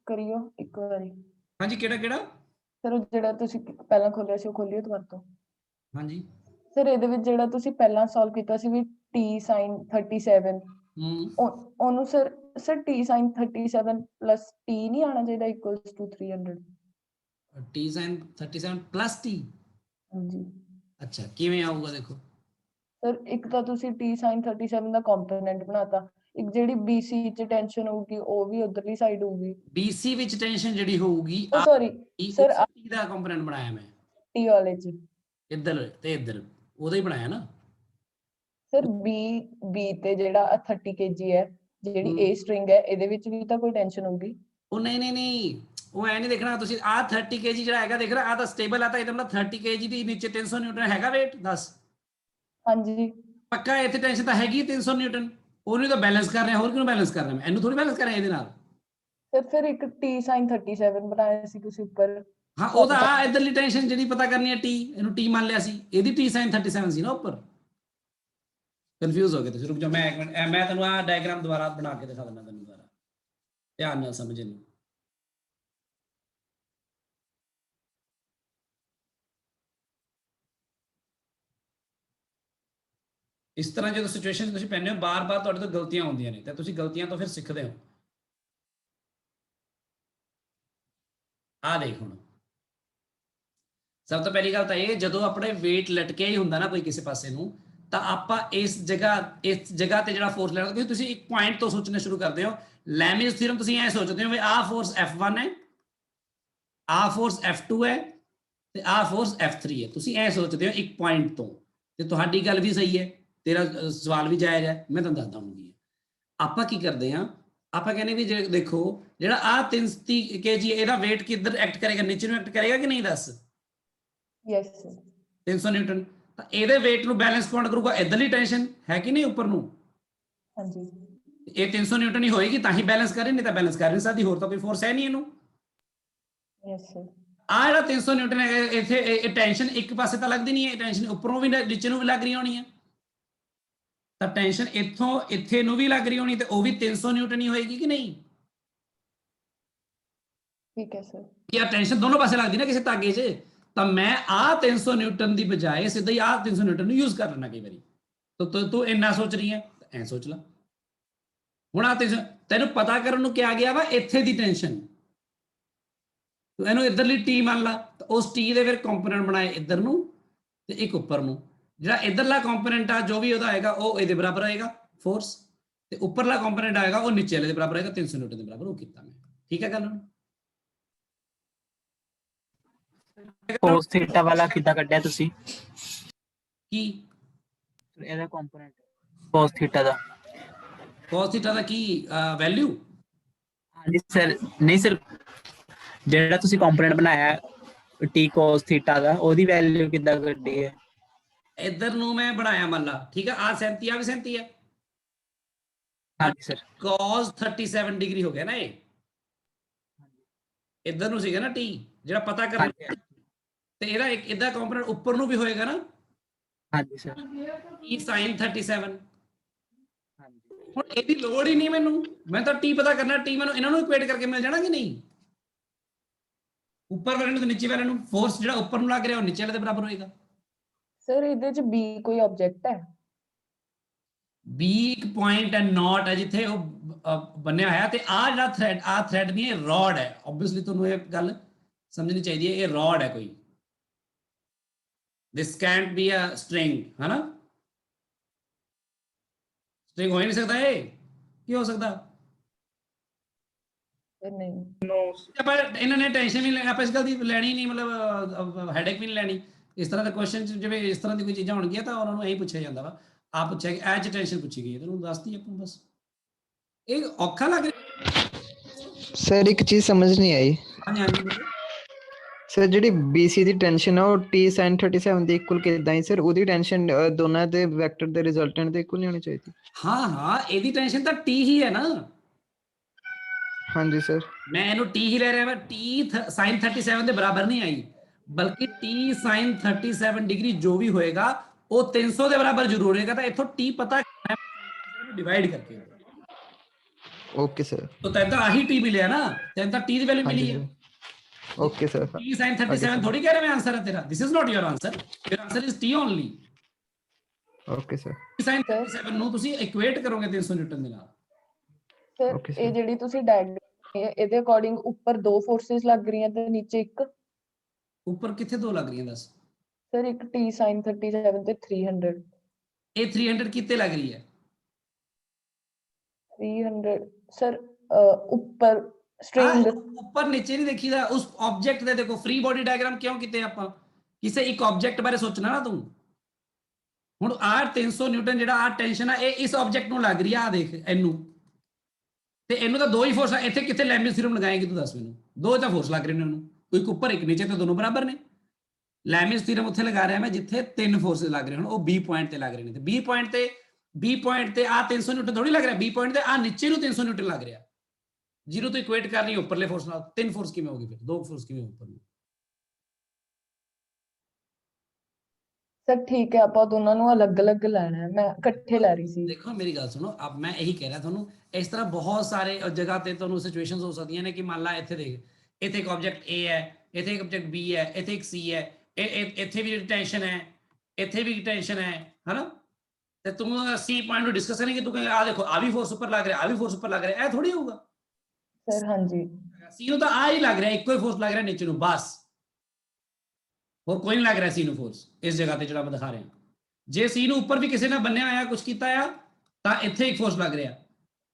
ਕਰਿਓ ਇੱਕ ਵਾਰੀ। ਹਾਂਜੀ, ਕਿਹੜਾ ਸਰ ਜਿਹੜਾ ਤੁਸੀਂ ਪਹਿਲਾਂ ਖੋਲਿਆ ਸੀ ਉਹ ਖੋਲਿਓ ਦੁਬਾਰਾ ਤੋਂ। ਹਾਂਜੀ। ਸਰ ਇਹਦੇ ਵਿੱਚ ਜਿਹੜਾ ਤੁਸੀਂ ਪਹਿਲਾਂ ਸੋਲਵ ਕੀਤਾ ਸੀ ਵੀ t sin 37, ਉਹਨੂੰ sir t sin 37 plus t ਨਹੀਂ ਆਣਾ ਚਾਹੀਦਾ equals to 300? t sin 37 plus t, ਹਾਂਜੀ ਅੱਛਾ ਕਿਵੇਂ ਆਊਗਾ ਦੇਖੋ। ਸਰ ਇੱਕ ਤਾਂ ਤੁਸੀਂ t sin 37 ਦਾ ਕੰਪੋਨੈਂਟ ਬਣਾਤਾ, ਇੱਕ ਜਿਹੜੀ BC ਚ ਟੈਨਸ਼ਨ ਹੋਊਗੀ ਉਹ ਵੀ ਉਧਰਲੀ ਸਾਈਡ ਹੋਊਗੀ। BC ਵਿੱਚ ਟੈਂਸ਼ਨ ਜਿਹੜੀ ਹੋਊਗੀ, ਉਹ ਸੌਰੀ ਸਰ t ਦਾ ਕੰਪੋਨੈਂਟ ਬਣਾਇਆ ਮੈਂ t ਵਾਲੇ ਚ, ਇੱਧਰ ਤੇ ਇੱਧਰ ਉਹਦਾ ਹੀ ਬਣਾਇਆ ਨਾ ਸਰ B ਤੇ ਜਿਹੜਾ 30 kg ਹੈ, ਜਿਹੜੀ A ਸਟ੍ਰਿੰਗ ਹੈ, ਇਹਦੇ ਵਿੱਚ ਵੀ ਤਾਂ ਕੋਈ ਟੈਨਸ਼ਨ ਹੋਊਗੀ। ਉਹ ਨਹੀਂ, ਉਹ ਐ ਨਹੀਂ ਦੇਖਣਾ ਤੁਸੀਂ, ਆ 30 kg ਜਿਹੜਾ ਹੈਗਾ ਦੇਖ ਰਿਹਾ, ਆ ਤਾਂ ਸਟੇਬਲ ਆ, ਤਾਂ ਇਹਦਾ ਮਤਲਬ 30 kg ਦੀ ਨੀਚੇ 300 ਨਿਊਟਨ ਹੈਗਾ weight, ਦੱਸ ਹਾਂਜੀ ਪੱਕਾ ਇੱਥੇ ਟੈਂਸ਼ਨ ਤਾਂ ਹੈਗੀ 300 ਨਿਊਟਨ, ਉਹਨੂੰ ਤਾਂ ਬੈਲੈਂਸ ਕਰ ਰਿਹਾ, ਹੋਰ ਕਿਹਨੂੰ ਬੈਲੈਂਸ ਕਰ ਰਿਹਾ ਮੈਂ, ਇਹਨੂੰ ਥੋੜੀ ਬੈਲੈਂਸ ਕਰ ਰਿਹਾ ਇਹਦੇ ਨਾਲ। ਸਰ ਫਿਰ ਇੱਕ t sin 37 ਬਣਾਇਆ ਸੀ ਤੁਸੀਂ ਉੱਪਰ। ਹਾਂ ਉਹਦਾ ਆ ਇਧਰਲੀ ਟੈਂਸ਼ਨ ਜਿਹੜੀ ਪਤਾ ਕਰਨੀ ਹੈ t, ਇਹਨੂੰ t ਮੰਨ ਲਿਆ ਸੀ, ਇਹਦੀ t sin 37 ਸੀ ਨਾ ਉੱਪਰ। ਕਨਫਿਊਜ਼ ਹੋ ਗਏ ਤੁਸੀਂ, ਰੁਕ ਜਾਓ ਮੈਂ ਇੱਕ ਮਿੰਟ, ਮੈਂ ਤੁਹਾਨੂੰ ਆ ਡਾਇਗਰਾਮ ਦੁਬਾਰਾ ਬਣਾ ਕੇ ਦਿਖਾ ਦਿੰਦਾ ਤੁਹਾਨੂੰ, ਦੁਬਾਰਾ ਧਿਆਨ ਨਾਲ ਸਮਝ ਇਹਨੂੰ। ਇਸ ਤਰ੍ਹਾਂ ਜਦੋਂ ਸਿਚੁਏਸ਼ਨ ਤੁਸੀਂ ਪੈਂਦੇ ਹੋ, ਬਾਰ-ਬਾਰ ਤੁਹਾਡੇ ਤੋਂ ਗਲਤੀਆਂ ਹੁੰਦੀਆਂ ਨੇ, ਤੇ ਤੁਸੀਂ ਗਲਤੀਆਂ ਤੋਂ ਫਿਰ ਸਿੱਖਦੇ ਹੋ। ਆ ਦੇਖ ਹੁਣ, ਸਭ ਤੋਂ ਪਹਿਲੀ ਗੱਲ ਤਾਂ ਇਹ, ਜਦੋਂ ਆਪਣੇ weight ਲਟਕਿਆ ਹੀ ਹੁੰਦਾ ਨਾ ਕੋਈ ਕਿਸੇ ਪਾਸੇ ਨੂੰ, ਤਾਂ ਆਪਾਂ ਇਸ ਜਗ੍ਹਾ ਤੇ ਜਿਹੜਾ ਫੋਰਸ ਲੈਣਾ, ਕਿਉਂਕਿ ਤੁਸੀਂ ਇੱਕ ਪੁਆਇੰਟ ਤੋਂ ਸੋਚਣਾ ਸ਼ੁਰੂ ਕਰਦੇ ਹੋ। ਲੈਮਿਸ ਥਿਊਰਮ ਤੁਸੀਂ ਐ ਸੋਚਦੇ ਹੋ ਵੀ ਆਹ ਫੋਰਸ F1 ਹੈ, ਆਹ ਫੋਰਸ F2 ਹੈ, ਤੇ ਆਹ ਫੋਰਸ F3 ਹੈ, ਤੁਸੀਂ ਐ ਸੋਚਦੇ ਹੋ ਇੱਕ ਪੁਆਇੰਟ ਤੋਂ, ਤੇ ਤੁਹਾਡੀ ਗੱਲ ਵੀ ਸਹੀ ਹੈ, ਤੇਰਾ ਸਵਾਲ ਵੀ ਜਾਇਜ਼ ਹੈ, ਮੈਂ ਤੁਹਾਨੂੰ ਦੱਸਦਾ ਹਾਂ। ਆਪਾਂ ਕੀ ਕਰਦੇ ਹਾਂ, ਆਪਾਂ ਕਹਿੰਦੇ ਵੀ ਦੇਖੋ ਜਿਹੜਾ ਆਹ 330 kg ਇਹਦਾ weight ਕਿੱਧਰ ਐਕਟ ਕਰੇਗਾ, ਨੀਚੇ ਨੂੰ ਐਕਟ ਕਰੇਗਾ ਕਿ ਨਹੀਂ, ਦੱਸ। Yes sir. 300 ਨਿਊਟਨ, ਤਾਂ ਇਹਦੇ weight ਨੂੰ ਬੈਲੈਂਸ ਕੌਣ ਕਰੂਗਾ, ਇਧਰਲੀ ਟੈਂਸ਼ਨ ਹੈ ਕਿ ਨਹੀਂ ਉੱਪਰ ਨੂੰ। ਹਾਂਜੀ ਇਹ 300 ਨਿਊਟਨ ਹੀ ਹੋਏਗੀ ਤਾਂ ਹੀ ਬੈਲੈਂਸ ਕਰੇ, ਨਹੀਂ ਤਾਂ ਬੈਲੈਂਸ ਕਰ ਨਹੀਂ ਸਕਦੀ, ਹੋਰ ਤਾਂ ਕੋਈ ਫੋਰਸ ਹੈ ਨਹੀਂ ਇਹਨੂੰ। Yes sir. ਆ ਜਿਹੜਾ 300 ਨਿਊਟਨ ਹੈ, ਇੱਥੇ ਇਹ ਟੈਂਸ਼ਨ ਇੱਕ ਪਾਸੇ ਤਾਂ ਲੱਗਦੀ ਨਹੀਂ ਹੈ, ਟੈਂਸ਼ਨ ਉੱਪਰੋਂ ਵੀ ਨੀਚੇ ਨੂੰ ਵੀ ਲੱਗ ਰਹੀ ਹੋਣੀ ਹੈ, ਤਾਂ ਟੈਂਸ਼ਨ ਇੱਥੋਂ ਇੱਥੇ ਨੂੰ ਵੀ ਲੱਗ ਰਹੀ ਹੋਣੀ, ਤੇ ਉਹ ਵੀ 300 ਨਿਊਟਨ ਹੀ ਹੋਏਗੀ ਕਿ ਨਹੀਂ। ਠੀਕ ਹੈ ਸਰ। ਕਿ ਆ ਟੈਂਸ਼ਨ ਦੋਨੋਂ ਪਾਸੇ ਲੱਗਦੀ ਨਾ ਕਿਸੇ ਧਾਗੇ 'ਚ, ਤਾਂ ਮੈਂ ਆ 300 ਨਿਊਟਨ ਦੀ ਬਜਾਏ ਸਿੱਧਾ ਹੀ ਆ 300 ਨਿਊਟਨ ਨੂੰ ਯੂਜ਼ ਕਰ ਲੈਣਾ ਕਈ ਵਾਰੀ। ਤੂੰ ਇੰਨਾ ਸੋਚ ਰਹੀ ਹੈ, ਐ ਸੋਚ ਲੈ। ਹੁਣ ਆ ਤੈਨੂੰ ਪਤਾ ਕਰਨ ਨੂੰ ਕਿਹਾ ਗਿਆ ਵਾ ਇੱਥੇ ਦੀ ਟੈਂਸ਼ਨ, ਤੂੰ ਇਹਨੂੰ ਇੱਧਰਲੀ ਟੀ ਮੰਨ ਲਾ, ਤਾਂ ਉਸ ਟੀ ਦੇ ਫਿਰ ਕੰਪੋਨੈਂਟ ਬਣਾਏ ਇੱਧਰ ਨੂੰ ਤੇ ਇੱਕ ਉੱਪਰ ਨੂੰ। ਜਿਹੜਾ ਇੱਧਰਲਾ ਕੰਪੋਨੈਂਟ ਆ ਜੋ ਵੀ ਉਹਦਾ ਆਏਗਾ ਉਹ ਇਹਦੇ ਬਰਾਬਰ ਆਏਗਾ ਫੋਰਸ, ਤੇ ਉੱਪਰਲਾ ਕੰਪੋਨੈਂਟ ਆਏਗਾ ਉਹ ਨੀਚੇ ਵਾਲੇ ਦੇ ਬਰਾਬਰ ਆਏਗਾ, 300 ਨਿਊਟਨ ਦੇ ਬਰਾਬਰ। ਉਹ ਕੀਤਾ ਮੈਂ, ਠੀਕ ਹੈ ਗੱਲ। cos थीटा वाला कितना ਕੱਢਿਆ ਤੁਸੀਂ? ਕੀ ਇਹਦਾ ਕੰਪੋਨੈਂਟ cos थीटा ਦਾ? cos ਥੀਟਾ ਦਾ ਕੀ ਵੈਲਿਊ? ਹਾਂਜੀ ਸਰ, ਨਹੀਂ ਸਰ, ਜਿਹੜਾ ਤੁਸੀਂ ਕੰਪੋਨੈਂਟ ਬਣਾਇਆ t cos थीटा ਦਾ, ਉਹਦੀ ਵੈਲਿਊ ਕਿੱਦਾਂ ਕੱਢੀ ਹੈ? ਇੱਧਰ ਨੂੰ ਮੈਂ ਬਣਾਇਆ ਮੰਨ ਲਾ, ਠੀਕ ਹੈ, ਆ 37 ਆ ਵੀ 37 ਹੈ, ਹਾਂਜੀ ਸਰ। cos 37 ਡਿਗਰੀ ਹੋ ਗਿਆ ਨਾ ਇਹ, ਇੱਧਰ ਨੂੰ ਸੀਗਾ ਨਾ t ਜਿਹੜਾ ਪਤਾ ਕਰ, ਤੇ ਇਹਦਾ ਇੱਕ ਇਹਦਾ ਕੰਪੋਨੈਂਟ ਉੱਪਰ ਨੂੰ ਵੀ ਹੋਏਗਾ ਨਾ। ਹਾਂਜੀ ਸਰ। t sin 37। ਹਾਂਜੀ ਹੁਣ ਇਹਦੀ ਲੋੜ ਹੀ ਨਹੀਂ ਮੈਨੂੰ, ਮੈਂ ਤਾਂ t ਪਤਾ ਕਰਨਾ, t ਮੈਨੂੰ ਇਹਨਾਂ ਨੂੰ ਇਕੁਏਟ ਕਰਕੇ ਮਿਲ ਜਾਣਾ ਕਿ ਨਹੀਂ। ਉੱਪਰ ਵਾਲੇ ਨੂੰ ਤੇ ਨੀਚੇ ਵਾਲੇ ਨੂੰ, ਫੋਰਸ ਜਿਹੜਾ ਉੱਪਰ ਨੂੰ ਲੱਗ ਰਿਹਾ ਉਹ ਨੀਚੇ ਵਾਲੇ ਦੇ ਬਰਾਬਰ ਹੋਏਗਾ। ਸਰ ਇਹਦੇ ਚ B ਕੋਈ ਆਬਜੈਕਟ ਹੈ? B ਇੱਕ ਪੁਆਇੰਟ ਹੈ, ਨੋਟ ਹੈ ਜਿੱਥੇ ਉਹ ਬਣਿਆ ਹੋਇਆ, ਤੇ ਆ ਜਿਹੜਾ ਥ੍ਰੈਡ ਨਹੀਂ, ਇਹ ਰੋਡ ਹੈ। ਆਬਵੀਅਸਲੀ ਤੁਹਾਨੂੰ ਇਹ ਗੱਲ ਸਮਝਣੀ ਚਾਹੀਦੀ ਹੈ, ਇਹ ਰੋਡ ਹੈ ਕੋਈ, this can't be a string, है ना। string हो ही नहीं सकता, ये क्यों हो सकता? ਨਹੀਂ पर इन्होंने टेंशन नहीं लेनी, इस गल की लैनी नहीं, मतलब हेडेक भी नहीं लैनी। इस तरह के क्वेश्चन जिवें इस तरह की कोई चीज़ां होणगियां तां उन्हां नूं यही पुछया जांदा वा, आप पुछया कि एज टेंशन पुछी गई है, तुहानूं दसदी आपां बस। ये औखा लग रहा सर एक चीज समझ नहीं आई। हाँ जी हाँ जी। ਸਰ ਜਿਹੜੀ BC ਦੀ ਟੈਂਸ਼ਨ ਆ ਉਹ T sin 37 ਦੇ ਇਕੁਅਲ ਕਿਦਾਂ ਹੀ ਸਰ? ਉਹਦੀ ਟੈਂਸ਼ਨ ਦੋਨਾਂ ਦੇ ਵੈਕਟਰ ਦੇ ਰਿਜ਼ਲਟੈਂਟ ਦੇ ਇਕੁਅਲ ਨਹੀਂ ਹੋਣੀ ਚਾਹੀਦੀ? ਹਾਂ ਇਹਦੀ ਟੈਂਸ਼ਨ ਤਾਂ T ਹੀ ਹੈ ਨਾ। ਹਾਂਜੀ ਸਰ। ਮੈਂ ਇਹਨੂੰ T ਹੀ ਲੈ ਰਿਹਾ, ਮੈਂ T sin 37 ਦੇ ਬਰਾਬਰ ਨਹੀਂ ਆਈ, ਬਲਕਿ T sin 37 ਡਿਗਰੀ ਜੋ ਵੀ ਹੋਏਗਾ ਉਹ 300 ਦੇ ਬਰਾਬਰ ਜ਼ਰੂਰ ਹੋਏਗਾ। ਤਾਂ ਇੱਥੋਂ T ਪਤਾ ਡਿਵਾਈਡ ਕਰਕੇ। Okay sir. तो तैन तो आही T मिले ना, तैन तो T की वैल्यू मिली है। Okay sir. T sin 37 थोड़ी कह रहे मैं आंसर है तेरा, this is not your answer, your answer is T only. Okay sir. T sin 37 ਨੂੰ ਤੁਸੀਂ ਇਕੁਏਟ ਕਰੋਗੇ 300 ਨਿਊਟਨ ਦੇ ਨਾਲ। ਸਰ ਇਹ ਜਿਹੜੀ ਤੁਸੀਂ ਡਾਇਗਰਾਮ ਹੈ ਇਹਦੇ ਅਕੋਰਡਿੰਗ ਉੱਪਰ ਦੋ ਫੋਰਸਿਸ ਲੱਗ ਰਹੀਆਂ ਤੇ ਨੀਚੇ ਇੱਕ। ਉੱਪਰ ਕਿੱਥੇ ਦੋ ਲੱਗ ਰਹੀਆਂ ਦੱਸ? ਸਰ ਇੱਕ T sin 37 ਤੇ 300। ਇਹ 300 ਕਿੱਥੇ ਲੱਗ ਰਹੀ ਹੈ? 300 ਸਰ ਉੱਪਰ ਸਟ੍ਰਿੰਗ। ਉੱਪਰ ਨੀਚੇ ਨਹੀਂ ਦੇਖੀਦਾ, ਉਸ ਆਬਜੈਕਟ ਦੇ ਦੇਖੋ। ਫ੍ਰੀ ਬੋਡੀ ਡਾਇਗਰਾਮ ਕਿਉਂ ਕੀਤੇ ਆਪਾਂ? ਕਿਸੇ ਇੱਕ ਆਬਜੈਕਟ ਬਾਰੇ ਸੋਚਣਾ ਨਾ ਤੂੰ। ਹੁਣ ਆ 300 ਨਿਊਟਨ ਜਿਹੜਾ ਆ ਟੈਂਸ਼ਨ ਆ ਇਹ ਇਸ ਆਬਜੈਕਟ ਨੂੰ ਲੱਗ ਰਹੀ ਆ, ਦੇਖ ਇਹਨੂੰ ਤੇ ਇਹਨੂੰ ਤਾਂ ਦੋ ਹੀ ਫੋਰਸ ਆ। ਇੱਥੇ ਕਿੱਥੇ ਲੈਮਿਸ ਥਿਊਰਮ ਲਗਾਏਗੀ ਤੂੰ ਦੱਸ ਮੈਨੂੰ? ਦੋ ਤਾਂ ਫੋਰਸ ਲੱਗ ਰਹੇ ਨੇ ਉਹਨੂੰ, ਇੱਕ ਉੱਪਰ ਇੱਕ ਨੀਚੇ, ਤੇ ਦੋਨੋਂ ਬਰਾਬਰ ਨੇ। ਲੈਮਿਸ ਥਿਊਰਮ ਉੱਥੇ ਲਗਾ ਰਿਹਾ ਮੈਂ ਜਿੱਥੇ ਤਿੰਨ ਫੋਰਸਸ ਲੱਗ ਰਹੇ ਹਨ, ਉਹ B ਪੁਆਇੰਟ ਤੇ ਲੱਗ ਰਹੇ ਨੇ। ਤੇ B ਪੁਆਇੰਟ ਤੇ ਆ 300 ਨਿਊਟਨ ਥੋੜੀ ਲੱਗ ਰਿਹਾ, B ਪੁਆਇੰਟ ਤੇ ਆ ਨੀਚੇ ਨੂੰ 300 ਨਿਊਟਨ ਲੱਗ ਰਿਹਾ। ਜ਼ੀਰੋ ਤੋਂ ਇਕੁਏਟ ਕਰ ਰਹੀ ਉੱਪਰਲੇ ਫੋਰਸ ਨਾਲ, ਤਿੰਨ ਫੋਰਸ ਕਿਵੇਂ ਹੋਗੀ ਫਿਰ? ਦੋ ਫੋਰਸ ਕਿਵੇਂ ਉੱਪਰ ਨੂੰ? ਸਰ ਠੀਕ ਹੈ, ਆਪਾਂ ਦੋਨਾਂ ਨੂੰ ਅਲੱਗ-ਅਲੱਗ ਲੈਣਾ ਹੈ, ਮੈਂ ਇਕੱਠੇ ਲੈ ਰਹੀ ਸੀ। ਦੇਖੋ ਮੇਰੀ ਗੱਲ ਸੁਣੋ, अब मैं यही कह रहा ਤੁਹਾਨੂੰ, ਇਸ ਤਰ੍ਹਾਂ ਬਹੁਤ ਸਾਰੇ ਜਗ੍ਹਾ ਤੇ ਤੁਹਾਨੂੰ ਸਿਚੁਏਸ਼ਨਸ ਹੋ ਸਕਦੀਆਂ ਨੇ ਕਿ ਮੰਨ ਲਾ ਇੱਥੇ ਦੇਖ, ਇੱਥੇ ਇੱਕ ਆਬਜੈਕਟ A ਹੈ, ਇੱਥੇ ਇੱਕ ਆਬਜੈਕਟ B ਹੈ, ਇੱਥੇ ਇੱਕ C ਹੈ, ਇੱਥੇ ਵੀ ਟੈਂਸ਼ਨ ਹੈ, ਇੱਥੇ ਵੀ ਟੈਂਸ਼ਨ ਹੈ, ਹਨਾ? ਤੇ ਤੂੰ C ਪੁਆਇੰਟ ਨੂੰ ਡਿਸਕਸ ਕਰੇਂਗੇ, ਤੂੰ ਕਹੇਗਾ ਆ ਦੇਖੋ ਆ ਵੀ ਫੋਰਸ ਉੱਪਰ ਲੱਗ ਰਿਹਾ, ਆ ਵੀ ਫੋਰਸ ਉੱਪਰ ਲੱਗ ਰਿਹਾ, ਇਹ ਥੋੜੀ ਹੋਊਗਾ। ਸਰ ਹਾਂਜੀ C ਨੂੰ ਤਾਂ ਆ ਹੀ ਲੱਗ ਰਿਹਾ, ਇੱਕੋ ਹੀ ਫੋਰਸ ਲੱਗ ਰਿਹਾ ਨੀਚੇ ਨੂੰ, ਬਸ ਹੋਰ ਕੋਈ ਨਹੀਂ ਲੱਗ ਰਿਹਾ C ਨੂੰ ਫੋਰਸ ਇਸ ਜਗ੍ਹਾ ਤੇ ਜਿਹੜਾ ਮੈਂ ਦਿਖਾ ਰਿਹਾ। ਜੇ C ਨੂੰ ਉੱਪਰ ਵੀ ਕਿਸੇ ਨੇ ਬੰਨਿਆ ਹੋਇਆ ਕੁਝ ਕੀਤਾ ਆ ਤਾਂ ਇੱਥੇ ਇੱਕ ਫੋਰਸ ਲੱਗ ਰਿਹਾ,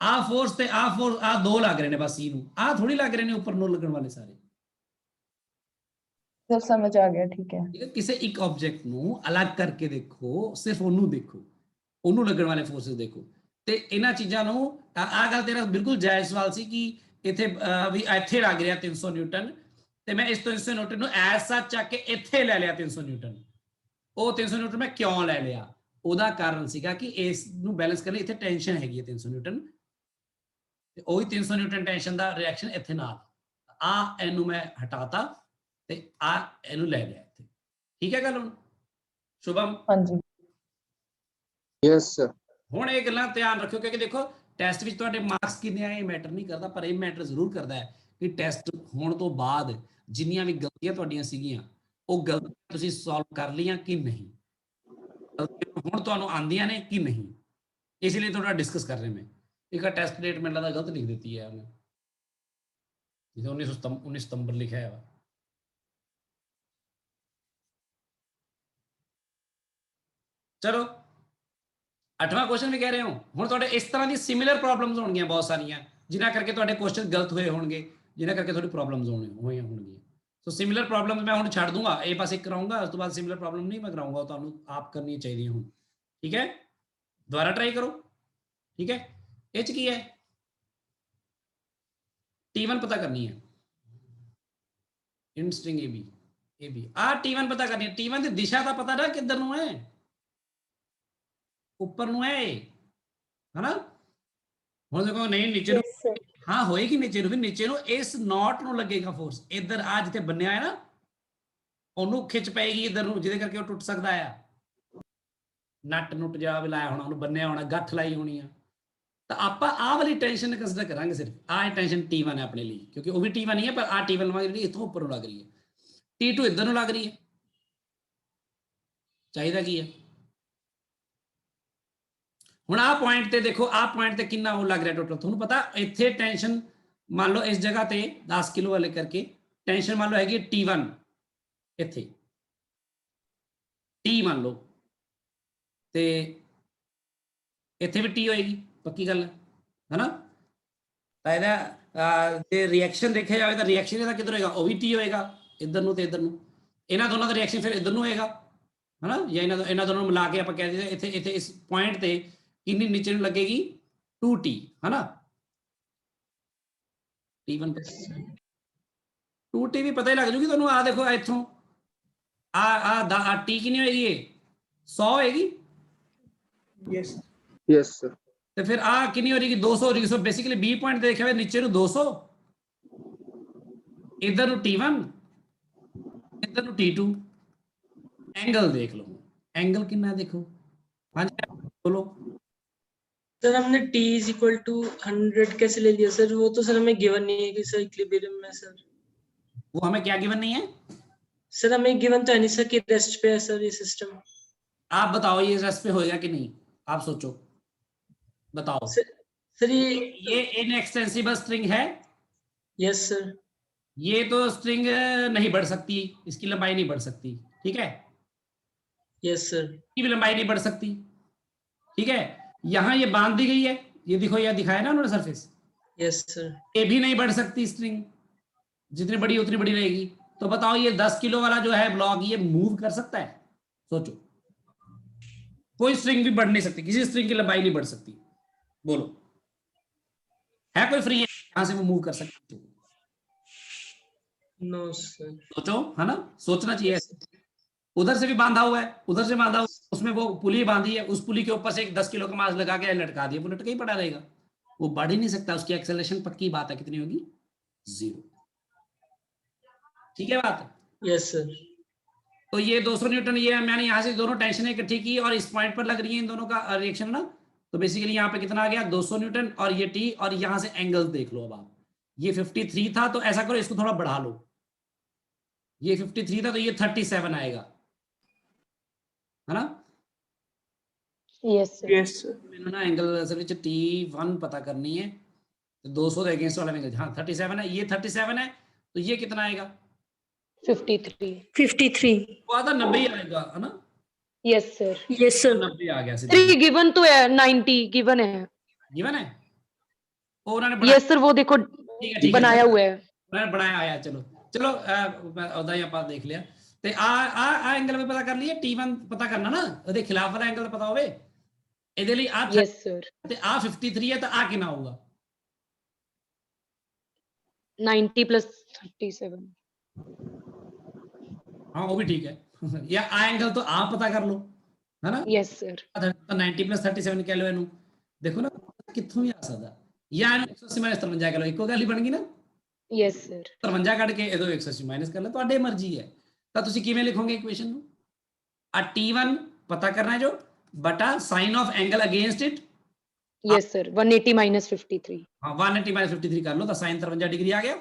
ਆ ਫੋਰਸ ਤੇ ਆ ਫੋਰਸ, ਆ ਦੋ ਲੱਗ ਰਹੇ ਨੇ ਬਸ C ਨੂੰ, ਆ ਥੋੜੀ ਲੱਗ ਰਹੇ ਨੇ ਉੱਪਰ ਨੂੰ ਲੱਗਣ ਵਾਲੇ ਸਾਰੇ। ਸਰ ਸਮਝ ਆ ਗਿਆ, ਠੀਕ ਹੈ। ਠੀਕ ਹੈ, ਕਿਸੇ ਇੱਕ ਆਬਜੈਕਟ ਨੂੰ ਅਲੱਗ ਕਰਕੇ ਦੇਖੋ, ਸਿਰਫ ਉਹਨੂੰ ਦੇਖੋ, ਉਹਨੂੰ ਲੱਗਣ ਵਾਲੇ ਫੋਰਸਸ ਦੇਖੋ। ਤੇ ਇਹਨਾਂ ਚੀਜ਼ਾਂ ਨੂੰ, ਆ ਗੱਲ ਤੇਰਾ ਬਿਲਕੁਲ ਜਾਇਜ਼ ਸਵਾਲ ਸੀ ਕਿ ਇੱਥੇ ਵੀ ਇੱਥੇ ਲੱਗ ਰਿਹਾ 300 ਨਿਊਟਨ ਤੇ ਮੈਂ ਇਸ 300 ਨਿਊਟਨ ਨੂੰ ਐਸ ਸੱਚ ਚੱਕ ਕੇ ਇੱਥੇ ਲੈ ਲਿਆ 300 ਨਿਊਟਨ। ਉਹ 300 ਨਿਊਟਨ ਮੈਂ ਕਿਉਂ ਲੈ ਲਿਆ? ਉਹਦਾ ਕਾਰਨ ਸੀਗਾ ਕਿ ਇਸ ਨੂੰ ਬੈਲੈਂਸ ਕਰਨ ਲਈ ਇੱਥੇ ਟੈਂਸ਼ਨ ਹੈਗੀ ਹੈ 300 ਨਿਊਟਨ, ਤੇ ਉਹੀ 300 ਨਿਊਟਨ ਟੈਂਸ਼ਨ ਦਾ ਰਿਐਕਸ਼ਨ ਇੱਥੇ ਨਾਲ ਆ ਇਹਨੂੰ ਮੈਂ ਹਟਾਤਾ ਤੇ ਆ ਇਹਨੂੰ ਲੈ ਲਿਆ ਇੱਥੇ। ਠੀਕ ਹੈ ਗੱਲ? ਹੁਣ ਸ਼ੁਭਮ? ਹਾਂਜੀ यस सर। ਹੁਣ ਇਹ ਗੱਲਾਂ ਧਿਆਨ ਰੱਖਿਓ ਕਿਉਂਕਿ ਦੇਖੋ ਟੈਸਟ ਵਿੱਚ ਤੁਹਾਡੇ ਮਾਰਕਸ ਕਿੰਨੇ ਆਏ ਮੈਟਰ ਨਹੀਂ ਕਰਦਾ, ਪਰ ਇਹ ਮੈਟਰ ਜ਼ਰੂਰ ਕਰਦਾ ਹੈ ਕਿ ਟੈਸਟ ਹੋਣ ਤੋਂ ਬਾਅਦ ਜਿੰਨੀਆਂ ਵੀ ਗਲਤੀਆਂ ਤੁਹਾਡੀਆਂ ਸੀਗੀਆਂ ਉਹ ਗਲਤੀਆਂ ਤੁਸੀਂ ਸੋਲਵ ਕਰ ਲਈਆਂ ਕਿ ਨਹੀਂ, ਹੁਣ ਤੁਹਾਨੂੰ ਆਉਂਦੀਆਂ ਨੇ ਕਿ ਨਹੀਂ, ਇਸ ਲਈ ਥੋੜਾ ਡਿਸਕਸ ਕਰ ਰਹੇ ਮੈਂ। ਇੱਕ ਟੈਸਟ ਡੇਟ ਮੈਨੂੰ ਲੱਗਦਾ ਗਲਤ ਲਿਖ ਦਿੱਤੀ ਹੈ ਉਹਨੇ, ਜਿੱਥੇ 19 ਸਤੰਬਰ ਲਿਖਿਆ ਹੈ। ਚਲੋ 8ਵਾਂ ਕੁਐਸਚਨ ਵੀ ਕਹਿ ਰਹੇ ਹੋ। ਹੁਣ ਤੁਹਾਡੇ ਇਸ ਤਰ੍ਹਾਂ ਦੀ ਸਿਮਿਲਰ ਪ੍ਰੋਬਲਮਸ ਹੋਣਗੀਆਂ ਬਹੁਤ ਸਾਰੀਆਂ, ਜਿਨ੍ਹਾਂ ਕਰਕੇ ਤੁਹਾਡੇ ਕੁਐਸਚਨ ਗਲਤ ਹੋਏ ਹੋਣਗੇ, ਜਿਨ੍ਹਾਂ ਕਰਕੇ ਤੁਹਾਡੀ ਪ੍ਰੋਬਲਮਸ ਹੋਈਆਂ ਹੋਣਗੀਆਂ। ਸੋ ਸਿਮਿਲਰ ਪ੍ਰੋਬਲਮਸ ਮੈਂ ਹੁਣ ਛੱਡ ਦੂੰਗਾ, ਇਹ ਬਸ ਇੱਕ ਕਰਾਉਂਗਾ, ਉਸ ਤੋਂ ਬਾਅਦ ਸਿਮਿਲਰ ਪ੍ਰੋਬਲਮ ਨਹੀਂ ਮੈਂ ਕਰਾਉਂਗਾ, ਤੁਹਾਨੂੰ ਆਪ ਕਰਨੀ ਚਾਹੀਦੀ ਹੁਣ। ਠੀਕ ਹੈ, ਦੁਬਾਰਾ ਟਰਾਈ ਕਰੋ। ਠੀਕ ਹੈ, ਇਹ ਚ ਕੀ ਹੈ? T1 ਪਤਾ ਕਰਨੀ ਹੈ, ਇਨ ਸਟ੍ਰਿੰਗ AB ਆ T1 ਪਤਾ ਕਰਨੀ ਹੈ। T1 ਦੀ ਦਿਸ਼ਾ ਦਾ ਪਤਾ ਨਾ ਕਿੱਧਰ ਨੂੰ ਹੈ, ਉੱਪਰ ਨੂੰ ਹੈ, ਹਨਾ? ਹੁਣ ਦੇਖੋ ਨਹੀਂ ਨੀਚੇ ਨੂੰ, ਹਾਂ ਹੋਏਗੀ ਨੀਚੇ ਨੂੰ ਵੀ, ਨੀਚੇ ਨੂੰ ਇਸ ਨੋਟ ਨੂੰ ਲੱਗੇਗਾ ਫੋਰਸ, ਇੱਧਰ ਆ ਜਿੱਥੇ ਬੰਨਿਆ ਹੈ ਨਾ ਉਹਨੂੰ ਖਿੱਚ ਪਏਗੀ ਇੱਧਰ ਨੂੰ, ਜਿਹਦੇ ਕਰਕੇ ਉਹ ਟੁੱਟ ਸਕਦਾ ਆ। ਨੱਟ ਨੁੱਟ ਜਾ ਵੀ ਲਾਇਆ ਹੋਣਾ, ਉਹਨੂੰ ਬੰਨਿਆ ਹੋਣਾ, ਗੱਠ ਲਾਈ ਹੋਣੀ ਆ, ਤਾਂ ਆਪਾਂ ਆਹ ਵਾਲੀ ਟੈਂਸ਼ਨ ਕੰਸੀਡਰ ਕਰਾਂਗੇ। ਸਿਰਫ ਆਹ ਟੈਂਸ਼ਨ T1 ਹੈ ਆਪਣੇ ਲਈ, ਕਿਉਂਕਿ ਉਹ ਵੀ T1 ਹੀ ਹੈ, ਪਰ ਆਹ T1 ਲਵਾਂਗੇ ਜਿਹੜੀ ਇੱਥੋਂ ਉੱਪਰ ਨੂੰ ਲੱਗ ਰਹੀ ਹੈ। T2 ਇੱਧਰ ਨੂੰ ਲੱਗ ਰਹੀ ਹੈ। ਚਾਹੀਦਾ ਕੀ ਹੈ ਹੁਣ? ਆਹ ਪੁਆਇੰਟ ਤੇ ਦੇਖੋ, ਆਹ ਪੁਆਇੰਟ ਤੇ ਕਿੰਨਾ ਉਹ ਲੱਗ ਰਿਹਾ ਟੋਟਲ ਤੁਹਾਨੂੰ ਪਤਾ। ਇੱਥੇ ਟੈਂਸ਼ਨ ਮੰਨ ਲਓ ਇਸ ਜਗ੍ਹਾ ਤੇ 10 ਕਿਲੋ ਵਾਲੇ ਕਰਕੇ ਟੈਂਸ਼ਨ ਮੰਨ ਲਓ ਹੈਗੀ T1, ਇੱਥੇ T ਮੰਨ ਲਓ, ਤੇ ਇੱਥੇ ਵੀ T ਹੋਏਗੀ, ਪੱਕੀ ਗੱਲ ਹੈ ਨਾ? ਤਾਂ ਇਹਦਾ ਜੇ ਰਿਐਕਸ਼ਨ ਦੇਖਿਆ ਜਾਵੇ ਤਾਂ ਰਿਐਕਸ਼ਨ ਇਹਦਾ ਕਿੱਧਰ ਹੋਏਗਾ? ਉਹ ਵੀ T ਹੋਏਗਾ, ਇੱਧਰ ਨੂੰ ਤੇ ਇੱਧਰ ਨੂੰ। ਇਹਨਾਂ ਦੋਨਾਂ ਦਾ ਰਿਐਕਸ਼ਨ ਫਿਰ ਇੱਧਰ ਨੂੰ ਹੋਏਗਾ, ਹਨਾ? ਜਾਂ ਇਹਨਾਂ ਦੋਨਾਂ ਨੂੰ ਮਿਲਾ ਕੇ ਆਪਾਂ ਕਹਿ ਦਿੰਦੇ ਇੱਥੇ ਇਸ ਪੁਆਇੰਟ ਤੇ ਕਿੰਨੀ ਨੀਚੇ ਨੂੰ ਲੱਗੇਗੀ? 2T, ਹਨਾ? T1 2t ਵੀ ਪਤਾ ਹੀ ਲੱਗ ਜੂਗੀ ਤੁਹਾਨੂੰ। ਆ ਦੇਖੋ ਇੱਥੋਂ ਆ ਟੀ ਕਿੰਨੀ ਹੋਏਗੀ? ਇਹ 100 ਹੋਏਗੀ यस यस सर। ਤੇ ਫਿਰ ਆ ਕਿੰਨੀ ਹੋ ਰਹੀ? 200 ਹੋ ਰਹੀ। ਸੋ ਬੇਸਿਕਲੀ B ਪੁਆਇੰਟ ਦੇਖਿਆ ਹੋਇਆ ਨੀਚੇ ਨੂੰ 200, ਇਧਰ ਨੂੰ T1, ਇਧਰ ਨੂੰ T2। एंगल देख लो, एंगल कितना देखो। हाँ जी बोलो। सर हमने t इज इक्वल टू 100 कैसे ले लिया सर? वो तो सर हमें गिवन नहीं है कि सर इक्विलिब्रियम में सर। वो हमें क्या गिवन नहीं है सर हमें गिवन तो है नहीं सर कि रेस्ट पे है सर ये सिस्टम। आप बताओ ये रेस्ट पे होएगा कि नहीं? आप सोचो, बताओ। सर ये इनएक्सटेंसिबल स्ट्रिंग है। Yes sir. ये तो स्ट्रिंग नहीं बढ़ सकती, इसकी लंबाई नहीं बढ़ सकती, ठीक है। Yes sir. इसकी भी लंबाई नहीं बढ़ सकती, ठीक है। यहाँ ये बांध दी गई है, ये देखो, ये दिखाया ना उन्होंने सरफेस। Yes sir. ये भी नहीं बढ़ सकती स्ट्रिंग, जितनी बड़ी उतनी बड़ी रहेगी। तो बताओ ये 10 किलो वाला जो है ब्लॉक, ये मूव कर सकता है? सोचो, कोई स्ट्रिंग भी बढ़ नहीं सकती, किसी स्ट्रिंग की लंबाई नहीं बढ़ सकती। बोलो, है कोई फ्री है यहां से वो मूव कर सकते? No sir. सोचो, है ना, सोचना चाहिए। उधर से भी बांधा हुआ है, उधर से बांधा हुआ, उसमें वो पुली बांधी है, उस पुली के ऊपर से एक 10 किलो का मास लगा के लटका दिया, वो लटका ही पड़ा रहेगा, वो बढ़ ही नहीं सकता। उसकी एक्सेलरेशन पक्की बात है, कितनी होगी? 0। ठीक है बात? Yes sir. तो ये 200 न्यूटन, ये मैंने यहाँ से दोनों टेंशनें इकट्ठी की और इस पॉइंट पर लग रही है इन दोनों का रिएक्शन ना। तो बेसिकली यहाँ पे कितना आ गया? 200 न्यूटन और ये टी, और यहाँ से एंगल देख लो। अब आप, ये 53 था, तो ऐसा करो इसको थोड़ा बढ़ा लो। ये 53 था तो ये 37 आएगा, है ना? Yes sir. Yes sir. मैंने ना एंगल असल में T1 पता करनी है, तो 200 के अगेंस्ट वाला एंगल, हाँ 37 है, ये 37 है, तो ये कितना आएगा? 53 वो आधा 90 आएगा, है ना? Yes sir. Yes sir. 90 आ गया सीधा। 3 गिवन तो है, 90 गिवन है। गिवन है, और उन्होंने बनाया। यस सर, वो देखो ठीक है, बनाया हुआ है। उन्होंने बनाया आया। चलो चलो ਉਹਦਾ ਹੀ ਆਪਾਂ ਦੇਖ ਲਿਆ। ਤੇ ਆ ਐਂਗਲ ਵੀ ਪਤਾ ਕਰ ਲਈਏ। T1 ਪਤਾ ਕਰਨਾ ਨਾ, ਉਹਦੇ ਖਿਲਾਫ ਵਾਲਾ ਐਂਗਲ ਪਤਾ ਹੋਵੇ। ਇਹਦੇ ਲਈ ਆ यस सर। ਤੇ ਆ 53 ਹੈ, ਤਾਂ ਆ ਕਿੰਨਾ ਹੋਊਗਾ? 90 प्लस 37। हाँ वो भी ठीक है। या आ एंगल तो आप पता कर लो, है ना? Yes sir. 90 प्लस 37 कह लो ਇਹਨੂੰ। ਦੇਖੋ ਨਾ ਕਿੱਥੋਂ ਵੀ ਆ ਸਕਦਾ। ਜਾਂ ਇਹਨੂੰ 180 ਮਾਈਨਸ 53 ਕਹ ਲਓ, ਇੱਕੋ ਗੱਲ ਹੀ ਬਣ ਗਈ ਨਾ। Yes sir. 53 ਕੱਢ ਕੇ ਇਹਦੋਂ 180 ਮਾਈਨਸ ਕਰ ਲਓ, ਤੁਹਾਡੀ ਮਰਜ਼ੀ ਹੈ। ਤਾਂ ਤੁਸੀਂ ਕਿਵੇਂ ਲਿਖੋਗੇ ਇਕੁਏਸ਼ਨ ਨੂੰ? ਆ T1 ਪਤਾ ਕਰਨਾ ਹੈ ਜੋ, ਬਟਾ sine of angle against it. Yes sir. 180 minus 53। हाँ 180 माइनस 53 कर लो, तो साइन 53 डिग्री आ गया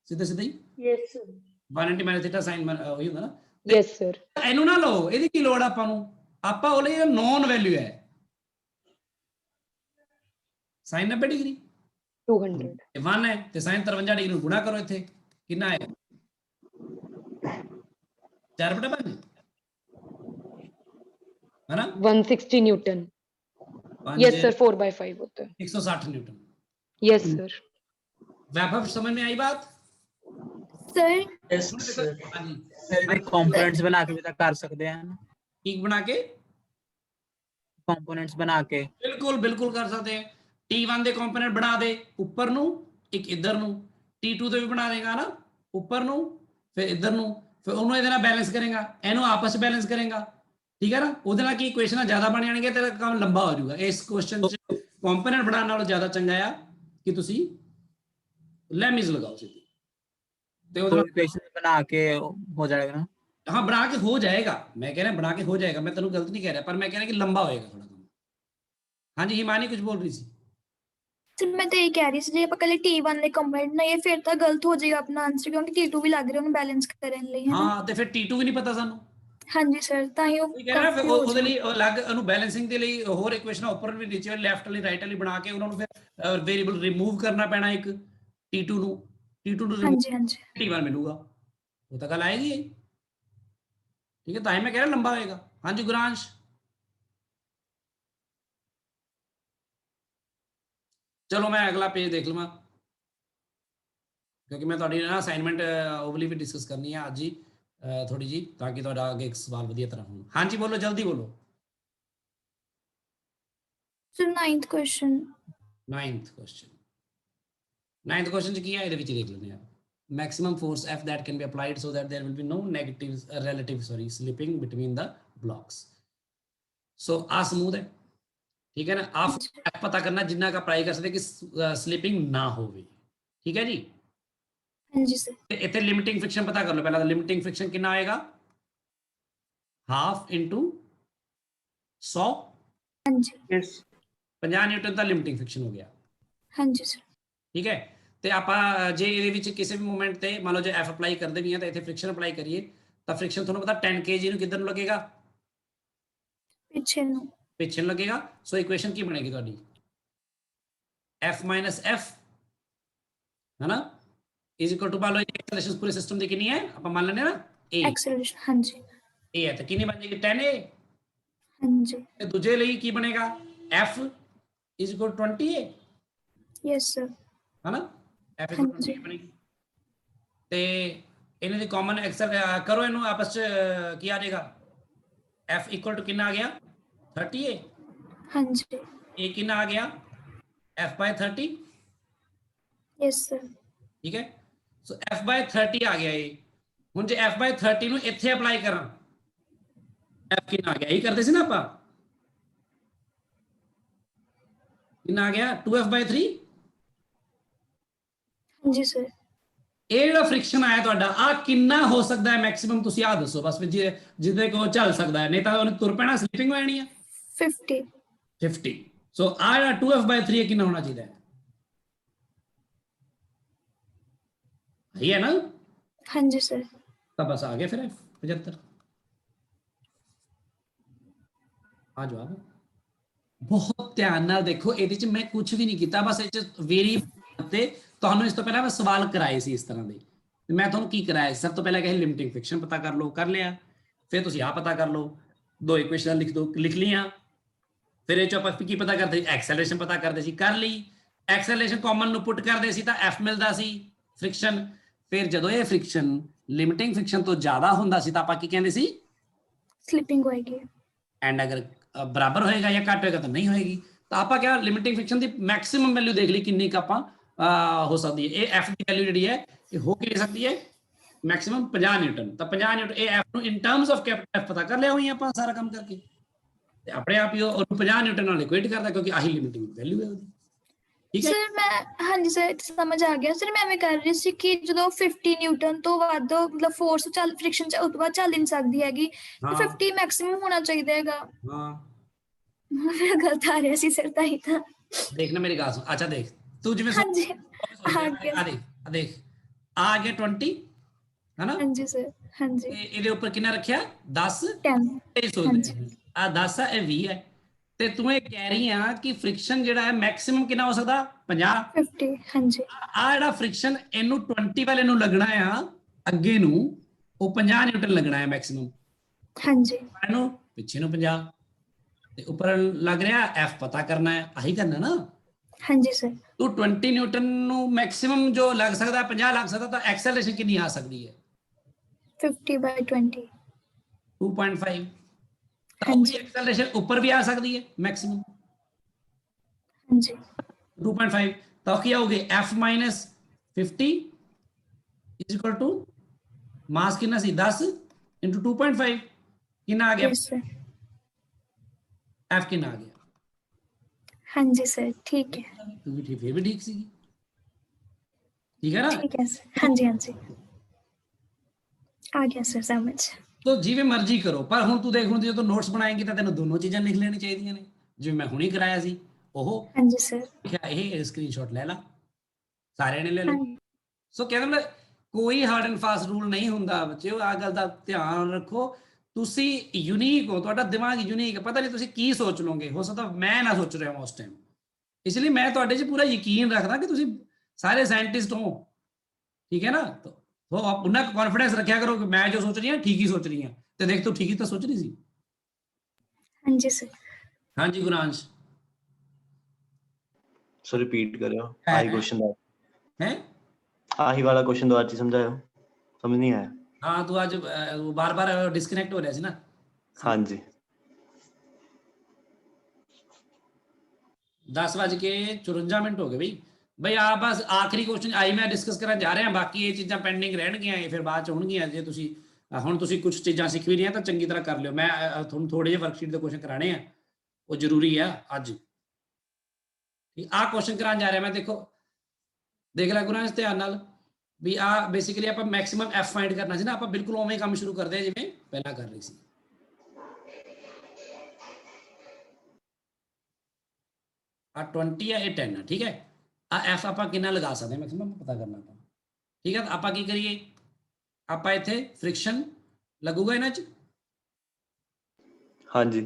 सीधे सीधे ही। Yes sir. 180 minus theta sine वही ਹੁੰਦਾ ਨਾ। Yes sir. ਇਹਨੂੰ ਨਾ ਲਓ, ਇਹਦੀ ਕੀ ਲੋੜ ਆਪਾਂ ਨੂੰ? ਆਪਾਂ ਉਹ ਲਈ ਨੋਨ ਵੈਲਿਊ ਹੈ साइन 90 डिग्री 200। 1 है ਤੇ साइन 53 डिग्री ਨੂੰ ਗੁਣਾ ਕਰੋ। ਇੱਥੇ ਕਿੰਨਾ ਆਏਗਾ? 4/5 है ना? 160 न्यूटन। यस सर, 4/5 होता है। 160 न्यूटन। Yes sir. वैभव समझ में आई बात? Sir yes sir. हाँ जी, सर ਇਹਦੇ ਕੰਪੋਨੈਂਟਸ ਬਣਾ ਕੇ ਵੀ ਤਾਂ ਕਰ ਸਕਦੇ ਆ ਨਾ। ठीक बना के ਕੰਪੋਨੈਂਟਸ ਬਣਾ ਕੇ बिल्कुल बिल्कुल कर सकते हैं। T1 ਦੇ ਕੰਪੋਨੈਂਟ ਬਣਾ ਦੇ ਉੱਪਰ ਨੂੰ, ਇੱਕ ਇੱਧਰ ਨੂੰ। T2 ਤੇ ਵੀ ਬਣਾ ਦੇਗਾ ਨਾ, ਉੱਪਰ ਨੂੰ, ਫਿਰ ਇੱਧਰ ਨੂੰ, ਫਿਰ ਉਹਨੂੰ ਇਹਦੇ ਨਾਲ ਬੈਲੈਂਸ ਕਰੇਗਾ, ਇਹਨੂੰ ਆਪਸ ਵਿੱਚ ਬੈਲੈਂਸ ਕਰੇਗਾ, ਠੀਕ ਹੈ ਨਾ? ਉਹਦੇ ਨਾਲ ਕੀ ਇਕੁਏਸ਼ਨਾਂ ਜ਼ਿਆਦਾ ਬਣ ਜਾਣਗੀਆਂ, ਤੇਰਾ ਕੰਮ ਲੰਬਾ ਹੋ ਜਾਊਗਾ। ਇਸ ਕੁਐਸਚਨ 'ਚ ਕੰਪੋਨੈਂਟ ਬਣਾਉਣ ਨਾਲੋਂ ਜ਼ਿਆਦਾ ਚੰਗਾ ਆ ਕਿ ਤੁਸੀਂ ਲੈਮਿਜ਼ ਲਗਾਓ ਸਿੱਧੀ, ਤੇ ਉਹਦੇ ਇਕੁਏਸ਼ਨ ਬਣਾ ਕੇ ਹੋ ਜਾਏਗਾ ਨਾ। हाँ बना के हो जाएगा, मैं कह रहा बना के हो जाएगा, मैं तेन गलत नहीं कह रहा, पर मैं कह रहा कि लंबा होएगा थोड़ा कम। हाँ जी हिमानी कुछ बोल रही थी। सर मैं तो ये कह रही थी, जे ਆਪਾਂ ਕੱਲੇ T1 ਦੇ ਕੰਪੋਨੈਂਟ ਨਾ, ਇਹ ਫਿਰ ਤਾਂ ਗਲਤ ਹੋ ਜਾਏਗਾ ਆਪਣਾ ਆਨਸਰ, ਕਿਉਂਕਿ T2 ਵੀ ਲੱਗ ਰਿਹਾ ਉਹਨੂੰ ਬੈਲੈਂਸ ਕਰਨ ਲਈ, ਹੈ ਨਾ? हाँ तो फिर T2 भी नहीं पता सानू। ਹਾਂਜੀ ਸਰ, ਤਾਂ ਹੀ ਉਹ ਉਹੀ ਕਹਿ ਰਿਹਾ, ਫਿਰ ਕਾਫੀ ਹੋ ਉਹਦੇ ਲਈ ਜਾਏਗਾ। ਅਲੱਗ ਉਹਨੂੰ ਬੈਲੈਂਸਿੰਗ ਦੇ ਲਈ ਹੋਰ ਇਕੁਏਸ਼ਨਾਂ ਉੱਪਰ ਵੀ ਨੀਚੇ ਵਾਲੀ ਲੈਫਟ ਵਾਲੀ ਰਾਈਟ ਵਾਲੀ ਬਣਾ ਕੇ ਉਹਨਾਂ ਨੂੰ ਫਿਰ ਵੇਰੀਏਬਲ ਰਿਮੂਵ ਕਰਨਾ ਪੈਣਾ ਇੱਕ T2 ਨੂੰ remove ਹਾਂਜੀ ਹਾਂਜੀ T1 ਮਿਲੂਗਾ। वो तो कल आएगी, ठीक है? तो मैं कह रहा लंबा होएगा। हाँ जी गुरांश, चलो मैं अगला पेज देख लूँगा, क्योंकि मैं थोड़ी ना असाइनमेंट ओवली भी डिस्कस करनी है आज ही थोड़ी जी, ताकि थोड़ा आगे एक सवाल वधिया तरह हो। हाँ जी बोलो, जल्दी बोलो। Sir 9th question. 9th question च की है, ਇਹਦੇ ਵਿੱਚ ਦੇਖ ਲੈਂਦੇ ਆ। maximum force F that can be applied so that there will be no negative relative slipping between the blocks. So uh smooth है, ठीक है ना। आप F पता करना जिन्ना का अप्लाई कर सकते कि स्लिपिंग ना होवे, ठीक है जी। हाँ जी सर। इतने लिमिटिंग फ्रिक्शन पता कर लो पहला। लिमिटिंग फ्रिक्शन कितना आएगा, हाफ इंटू 100, हाँ जी। yes 50 न्यूटन का लिमिटिंग फ्रिक्शन हो गया, हाँ जी सर। ठीक है। ਤੇ ਆਪਾਂ ਜੇ ਇਹਦੇ ਵਿੱਚ ਕਿਸੇ ਵੀ ਮੂਮੈਂਟ ਤੇ ਮੰਨ ਲਓ ਜੇ F ਅਪਲਾਈ ਕਰਦੇ ਵੀ ਆ ਤਾਂ ਇੱਥੇ ਫ੍ਰਿਕਸ਼ਨ ਅਪਲਾਈ ਕਰੀਏ ਤਾਂ ਫ੍ਰਿਕਸ਼ਨ ਤੁਹਾਨੂੰ ਪਤਾ 10 kg ਨੂੰ ਕਿੱਧਰ ਨੂੰ ਲੱਗੇਗਾ, ਪਿੱਛੇ ਨੂੰ। ਪਿੱਛੇ ਨੂੰ ਲੱਗੇਗਾ। ਸੋ ਇਕੁਏਸ਼ਨ ਕੀ ਬਣੇਗੀ ਤੁਹਾਡੀ, F - F ਹੈ ਨਾ, ਇਜ਼ ਇਕੁਅਲ ਟੂ ਮੰਨ ਲਓ ਐਕਸਲਰੇਸ਼ਨ ਪੂਰੇ ਸਿਸਟਮ ਦੀ ਕਿੰਨੀ ਹੈ ਆਪਾਂ ਮੰਨ ਲੈਂਦੇ ਨਾ A, ਐਕਸਲਰੇਸ਼ਨ हाँ जी। A ਹੈ ਤਾਂ ਕਿੰਨੀ ਬਣ ਜਾਏਗੀ 10A। हाँ जी। ਤੇ ਦੂਜੇ ਲਈ ਕੀ ਬਣੇਗਾ, F is equal 20A yes sir. है ना, F हाँ इक्वल जी। 20 बनेगी। ਤੇ ਇਹਨਾਂ ਦੀ ਕਾਮਨ ਐਕਸਲ ਕਰੋ ਇਹਨੂੰ ਆਪਸ ਚ ਕੀ ਆ ਜਾਏਗਾ, F ਇਕੁਅਲ ਟੂ ਕਿੰਨਾ ਆ ਗਿਆ 30A, हाँ जी। A ਕਿੰਨਾ ਆ ਗਿਆ F/30, यस सर। ਠੀਕ ਹੈ। ਸੋ F/30 ਆ ਗਿਆ ਇਹ। ਹੁਣ ਜੇ F/30 ਨੂੰ ਇੱਥੇ ਅਪਲਾਈ ਕਰਾਂ, F ਕਿੰਨਾ ਆ ਗਿਆ, ਇਹੀ ਕਰਦੇ ਸੀ ਨਾ ਆਪਾਂ, ਕਿੰਨਾ ਆ ਗਿਆ 2F/3। हाँ जी सर। ਇਹ ਜਿਹੜਾ ਫ੍ਰਿਕਸ਼ਨ ਆਇਆ ਤੁਹਾਡਾ ਆ ਕਿੰਨਾ ਹੋ ਸਕਦਾ ਹੈ ਮੈਕਸਿਮਮ, ਤੁਸੀਂ ਆ ਦੱਸੋ ਬਸ, ਜਿਹਦੇ ਕੋਲ ਚੱਲ ਸਕਦਾ ਹੈ, ਨਹੀਂ ਤਾਂ ਉਹਨੇ ਤੁਰ ਪੈਣਾ, ਸਲੀਪਿੰਗ ਹੋ ਜਾਣੀ ਹੈ 50। 50। ਸੋ ਆ ਜਿਹੜਾ 2F/3 ਕਿੰਨਾ ਹੋਣਾ ਚਾਹੀਦਾ ਹੈ, ਹੈ ਨਾ। हाँ जी सर। ਤਾਂ ਬਸ ਆ ਗਿਆ ਫਿਰ 75 ਆ ਜਵਾਬ। ਬਹੁਤ ਧਿਆਨ ਨਾਲ ਦੇਖੋ, ਇਹਦੇ ਚ ਮੈਂ ਕੁਝ ਵੀ ਨਹੀਂ ਕੀਤਾ, ਬਸ ਇਹ ਚ ਵੇਰੀ ਤੇ ਤੁਹਾਨੂੰ ਇਸ ਤੋਂ ਪਹਿਲਾਂ ਮੈਂ ਸਵਾਲ ਕਰਾਏ ਸੀ ਇਸ ਤਰ੍ਹਾਂ ਦੇ। ਮੈਂ ਤੁਹਾਨੂੰ ਕੀ ਕਰਾਇਆ, ਸਭ ਤੋਂ ਪਹਿਲਾਂ ਕਹੇ ਲਿਮਿਟਿੰਗ ਫ੍ਰਿਕਸ਼ਨ ਪਤਾ ਕਰ ਲਓ, ਕਰ ਲਿਆ। ਫਿਰ ਤੁਸੀਂ ਆ ਪਤਾ ਕਰ ਲਓ, ਦੋ ਇਕੁਏਸ਼ਨ ਲਿਖ ਦੋ, ਲਿਖ ਲੀਆਂ। ਫਿਰ ਇਹ ਚ ਆਪਾਂ ਕੀ ਪਤਾ ਕਰਦੇ, ਐਕਸਲਰੇਸ਼ਨ ਪਤਾ ਕਰਦੇ ਸੀ, ਕਰ ਲਈ। ਐਕਸਲਰੇਸ਼ਨ ਕਾਮਨ ਨੂੰ ਪੁੱਟ ਕਰਦੇ ਸੀ ਤਾਂ F ਮਿਲਦਾ ਸੀ ਫ੍ਰਿਕਸ਼ਨ। ਫਿਰ ਜਦੋਂ ਇਹ ਫ੍ਰਿਕਸ਼ਨ ਲਿਮਿਟਿੰਗ ਫ੍ਰਿਕਸ਼ਨ ਤੋਂ ਜ਼ਿਆਦਾ ਹੁੰਦਾ ਸੀ ਤਾਂ ਆਪਾਂ ਕੀ ਕਹਿੰਦੇ ਸੀ, स्लिपिंग होएगी। ਐਂਡ ਅਗਰ ਬਰਾਬਰ ਹੋਏਗਾ ਜਾਂ ਘੱਟ ਹੋਏਗਾ ਤਾਂ ਨਹੀਂ ਹੋਏਗੀ। ਤਾਂ ਆਪਾਂ ਕਿਹਾ ਲਿਮਿਟਿੰਗ ਫ੍ਰਿਕਸ਼ਨ ਦੀ ਮੈਕਸਿਮਮ ਵੈਲਿਊ ਦੇਖ ਲਈ ਕਿੰਨੀ ਕੁ ਆਪਾਂ ਹੋ ਸਕਦੀ ਹੈ। ਇਹ F ਦੀ ਵੈਲਿਊ ਜਿਹੜੀ ਹੈ ਇਹ ਹੋ ਕੇ ਸਕਦੀ ਹੈ ਮੈਕਸਿਮਮ 50 ਨਿਊਟਨ। ਤਾਂ 50 ਨਿਊਟਨ ਇਹ F ਨੂੰ ਇਨ ਟਰਮਸ ਆਫ ਕੈਪੀਟਲ F ਪਤਾ ਕਰ ਲਿਆ ਹੋਈ ਆਪਾਂ ਸਾਰਾ ਕੰਮ ਕਰਕੇ, ਤੇ ਆਪਣੇ ਆਪ ਹੀ ਉਹਨੂੰ 50 ਨਿਊਟਨ ਨਾਲ ਇਕੁਏਟ ਕਰਦਾ ਕਿਉਂਕਿ ਆਹੀ ਲਿਮਿਟਿੰਗ ਵੈਲਿਊ ਹੈ ਉਹਦੀ, ਠੀਕ ਹੈ। ਸਰ ਮੈਂ ਹਾਂਜੀ ਸਰ ਸਮਝ ਆ ਗਿਆ ਸਰ। ਮੈਂ ਐਵੇਂ ਕਰ ਰਹੀ ਸੀ ਕਿ ਜਦੋਂ 50 ਨਿਊਟਨ ਤੋਂ ਵੱਧ ਮਤਲਬ ਫੋਰਸ ਚੱਲ ਫ੍ਰਿਕਸ਼ਨ ਚ ਉਸ ਤੋਂ ਬਾਅਦ ਚੱਲ ਨਹੀਂ ਸਕਦੀ ਹੈਗੀ, ਹਾਂ 50 ਮੈਕਸਿਮਮ ਹੋਣਾ ਚਾਹੀਦਾ ਹੈਗਾ। ਹਾਂ ਮੇਰਾ ਗਲਤ ਆ ਰਿਹਾ ਸੀ ਸਰ, ਤਾਂ ਹੀ ਤਾਂ। ਦੇਖ ਨਾ ਮੇਰੀ ਗੱਲ ਸੁਣ, ਅੱਛਾ ਦੇਖ ਤੂੰ ਜਿਵੇਂ ਹਾਂਜੀ ਆ ਦੇਖ ਆ ਗਿਆ 20 ਹੈ ਨਾ, ਹਾਂਜੀ ਸਰ। ਹਾਂਜੀ ਇਹਦੇ ਉੱਪਰ ਕਿੰਨਾ ਰੱਖਿਆ 10, 10। ਇਹ ਸੋਚਦੇ ਆ 10 ਆ ਇਹ 20 ਹੈ। ਤੇ ਤੂੰ ਇਹ ਕਹਿ ਰਹੀ ਆ ਕਿ ਫ੍ਰਿਕਸ਼ਨ ਜਿਹੜਾ ਹੈ ਮੈਕਸਿਮਮ ਕਿੰਨਾ ਹੋ ਸਕਦਾ 50। 50 ਹਾਂਜੀ। ਆ ਜਿਹੜਾ ਫ੍ਰਿਕਸ਼ਨ ਇਹਨੂੰ 20 ਵਾਲੇ ਨੂੰ ਲੱਗਣਾ ਆ ਅੱਗੇ ਨੂੰ, ਉਹ 50 ਨਿਊਟਨ ਲੱਗਣਾ ਹੈ ਮੈਕਸਿਮਮ। ਹਾਂਜੀ ਇਹਨੂੰ ਪਿੱਛੇ ਨੂੰ 50 ਤੇ ਉੱਪਰ ਲੱਗ ਰਿਹਾ F ਪਤਾ ਕਰਨਾ ਹੈ, ਆਹੀ ਕਰਨਾ ਨਾ। ਹਾਂਜੀ ਸਰ। ਤੂੰ 20 ਨਿਊਟਨ ਨੂੰ ਮੈਕਸਿਮਮ ਜੋ ਲੱਗ ਸਕਦਾ 50 ਲੱਗ ਸਕਦਾ, ਤਾਂ ਐਕਸਲਰੇਸ਼ਨ ਕਿੰਨੀ ਆ ਸਕਦੀ ਹੈ 50/20। 2.5। ਤਾਂ ਹਾਂਜੀ। ਐਕਸਲਰੇਸ਼ਨ ਉੱਪਰ ਵੀ ਆ ਸਕਦੀ ਹੈ ਮੈਕਸਿਮਮ ਹਾਂਜੀ 2.5। ਤਾਂ ਕੀ ਆਉਗੇ F - 50 ਇਜ਼ ਇਕੁਅਲ ਟੂ ਮਾਸ ਕਿੰਨਾ ਸੀ 10 into 2.5 ਕਿੰਨਾ ਆ ਗਿਆ, ਯਸ ਸਰ। F ਕਿੰਨਾ ਆ ਗਿਆ। ਹਾਂਜੀ ਸਰ ਠੀਕ ਹੈ। ਤੂੰ ਵੀ ਠੀਕ, ਫਿਰ ਵੀ ਠੀਕ ਸੀਗੀ, ਠੀਕ ਹੈ ਨਾ। ਠੀਕ ਹੈ ਸਰ। ਹਾਂਜੀ ਹਾਂਜੀ ਆ ਗਿਆ ਸਰ ਸਮਝ। ਤੋ ਜਿਵੇਂ ਮਰਜ਼ੀ ਕਰੋ, ਪਰ ਹੁਣ ਤੂੰ ਦੇਖ, ਹੁਣ ਜਦੋਂ ਨੋਟਸ ਬਣਾਏਂਗੀ ਤਾਂ ਤੈਨੂੰ ਦੋਨੋਂ ਚੀਜ਼ਾਂ ਲਿਖ ਲੈਣੀ ਚਾਹੀਦੀਆਂ ਨੇ, ਜਿਵੇਂ ਮੈਂ ਹੁਣੀ ਕਰਾਇਆ ਸੀ ਉਹ ਹਾਂਜੀ ਸਰ। ਲਿਖਿਆ, ਇਹ ਸਕਰੀਨਸ਼ਾਟ ਲੈ ਲਾ, ਸਾਰਿਆਂ ਨੇ ਲੈ ਲਓ। ਹਾਂਜੀ ਸੋ ਕਹਿੰਦਾ ਕੋਈ ਹਾਰਡ ਐਂਡ ਫਾਸਟ ਰੂਲ ਨਹੀਂ ਹੁੰਦਾ ਬੱਚਿਓ, ਆ ਗੱਲ ਦਾ ਧਿਆਨ ਰੱਖੋ। ਤੁਸੀਂ ਯੂਨੀਕ ਹੋ, ਤੁਹਾਡਾ ਦਿਮਾਗ ਯੂਨੀਕ ਹੈ, ਪਤਾ ਨਹੀਂ ਤੁਸੀਂ ਕੀ ਸੋਚ ਲਓਗੇ, ਹੋ ਸਕਦਾ ਮੈਂ ਨਾ ਸੋਚ ਰਿਹਾ ਉਸ ਟਾਈਮ। ਇਸ ਲਈ ਮੈਂ ਤੁਹਾਡੇ 'ਚ ਪੂਰਾ ਯਕੀਨ ਰੱਖਦਾ ਕਿ ਤੁਸੀਂ ਸਾਰੇ ਸਾਇੰਟਿਸਟ ਹੋ, ਠੀਕ ਹੈ ਨਾ। ਉਹ ਉਹਨਾਂ ਕੁ ਕੌਨਫੀਡੈਂਸ ਰੱਖਿਆ ਕਰੋ ਕਿ ਮੈਂ ਜੋ ਸੋਚ ਰਹੀ ਹਾਂ ਠੀਕ ਹੀ ਸੋਚ ਰਹੀ ਹਾਂ, ਤੇ ਦੇਖ ਤੂੰ ਠੀਕ ਹੀ ਤਾਂ ਸੋਚ ਰਹੀ ਸੀ। ਹਾਂਜੀ ਸਰ। ਹਾਂਜੀ ਗੁਰਾਂਸ਼ सर रिपीट करो आही क्वेश्चन है, आही वाला क्वेश्चन दोबारा समझाओ, समझ नहीं आया। हाँ तू आज बार बार डिस्कनेक्ट हो रहा है ना। हाँ जी 10:54 हो गए भाई, ਬਈ ਆ ਬਸ ਆਖਰੀ ਕੁਐਸਚਨ ਆਈ ਮੈਂ ਡਿਸਕਸ ਕਰਨ ਜਾ ਰਿਹਾ, ਬਾਕੀ ਇਹ ਚੀਜ਼ਾਂ ਪੈਂਡਿੰਗ ਰਹਿਣਗੀਆਂ, ਇਹ ਫਿਰ ਬਾਅਦ ਚ ਹੋਣਗੀਆਂ। ਜੇ ਤੁਸੀਂ ਹੁਣ ਤੁਸੀਂ ਕੁਝ ਚੀਜ਼ਾਂ ਸਿੱਖ ਵੀ ਰਹੀਆਂ ਤਾਂ ਚੰਗੀ ਤਰ੍ਹਾਂ ਕਰ ਲਿਓ। ਮੈਂ ਤੁਹਾਨੂੰ ਥੋੜੇ ਜਿਹੇ ਵਰਕਸ਼ੀਟ ਦੇ ਕੁਐਸਚਨ ਕਰਾਣੇ ਆ, ਉਹ ਜ਼ਰੂਰੀ ਆ ਅੱਜ। ਆ ਕੁਐਸਚਨ ਕਰਾਉਣ ਜਾ ਰਿਹਾ ਮੈਂ, ਦੇਖੋ ਦੇਖ ਲੈ ਗੁਰਾਂ, ਇਸ ਧਿਆਨ ਨਾਲ ਵੀ ਆ ਬੇਸਿਕਲੀ ਆਪਾਂ ਮੈਕਸਿਮਮ ਐਫ ਫਾਈਂਡ ਕਰਨਾ ਸੀ ਨਾ, ਆਪਾਂ ਬਿਲਕੁਲ ਉਵੇਂ ਕੰਮ ਸ਼ੁਰੂ ਕਰਦੇ ਆ ਜਿਵੇਂ ਪਹਿਲਾਂ ਕਰ ਰਹੀ ਸੀ। ਆ 20 ਹੈ, ਇਹ 10 ਹੈ, ਠੀਕ ਹੈ। ਆ ਐਫ ਆਪਾਂ ਕਿੰਨਾ ਲਗਾ ਸਕਦੇ ਹਾਂ ਮੈਕਸਿਮਮ ਪਤਾ ਕਰਨਾ ਆਪਾਂ, ਠੀਕ ਹੈ। ਆਪਾਂ ਕੀ ਕਰੀਏ, ਆਪਾਂ ਇੱਥੇ ਫ੍ਰਿਕਸ਼ਨ ਲੱਗੂਗਾ ਇਹਨਾਂ 'ਚ, ਹਾਂਜੀ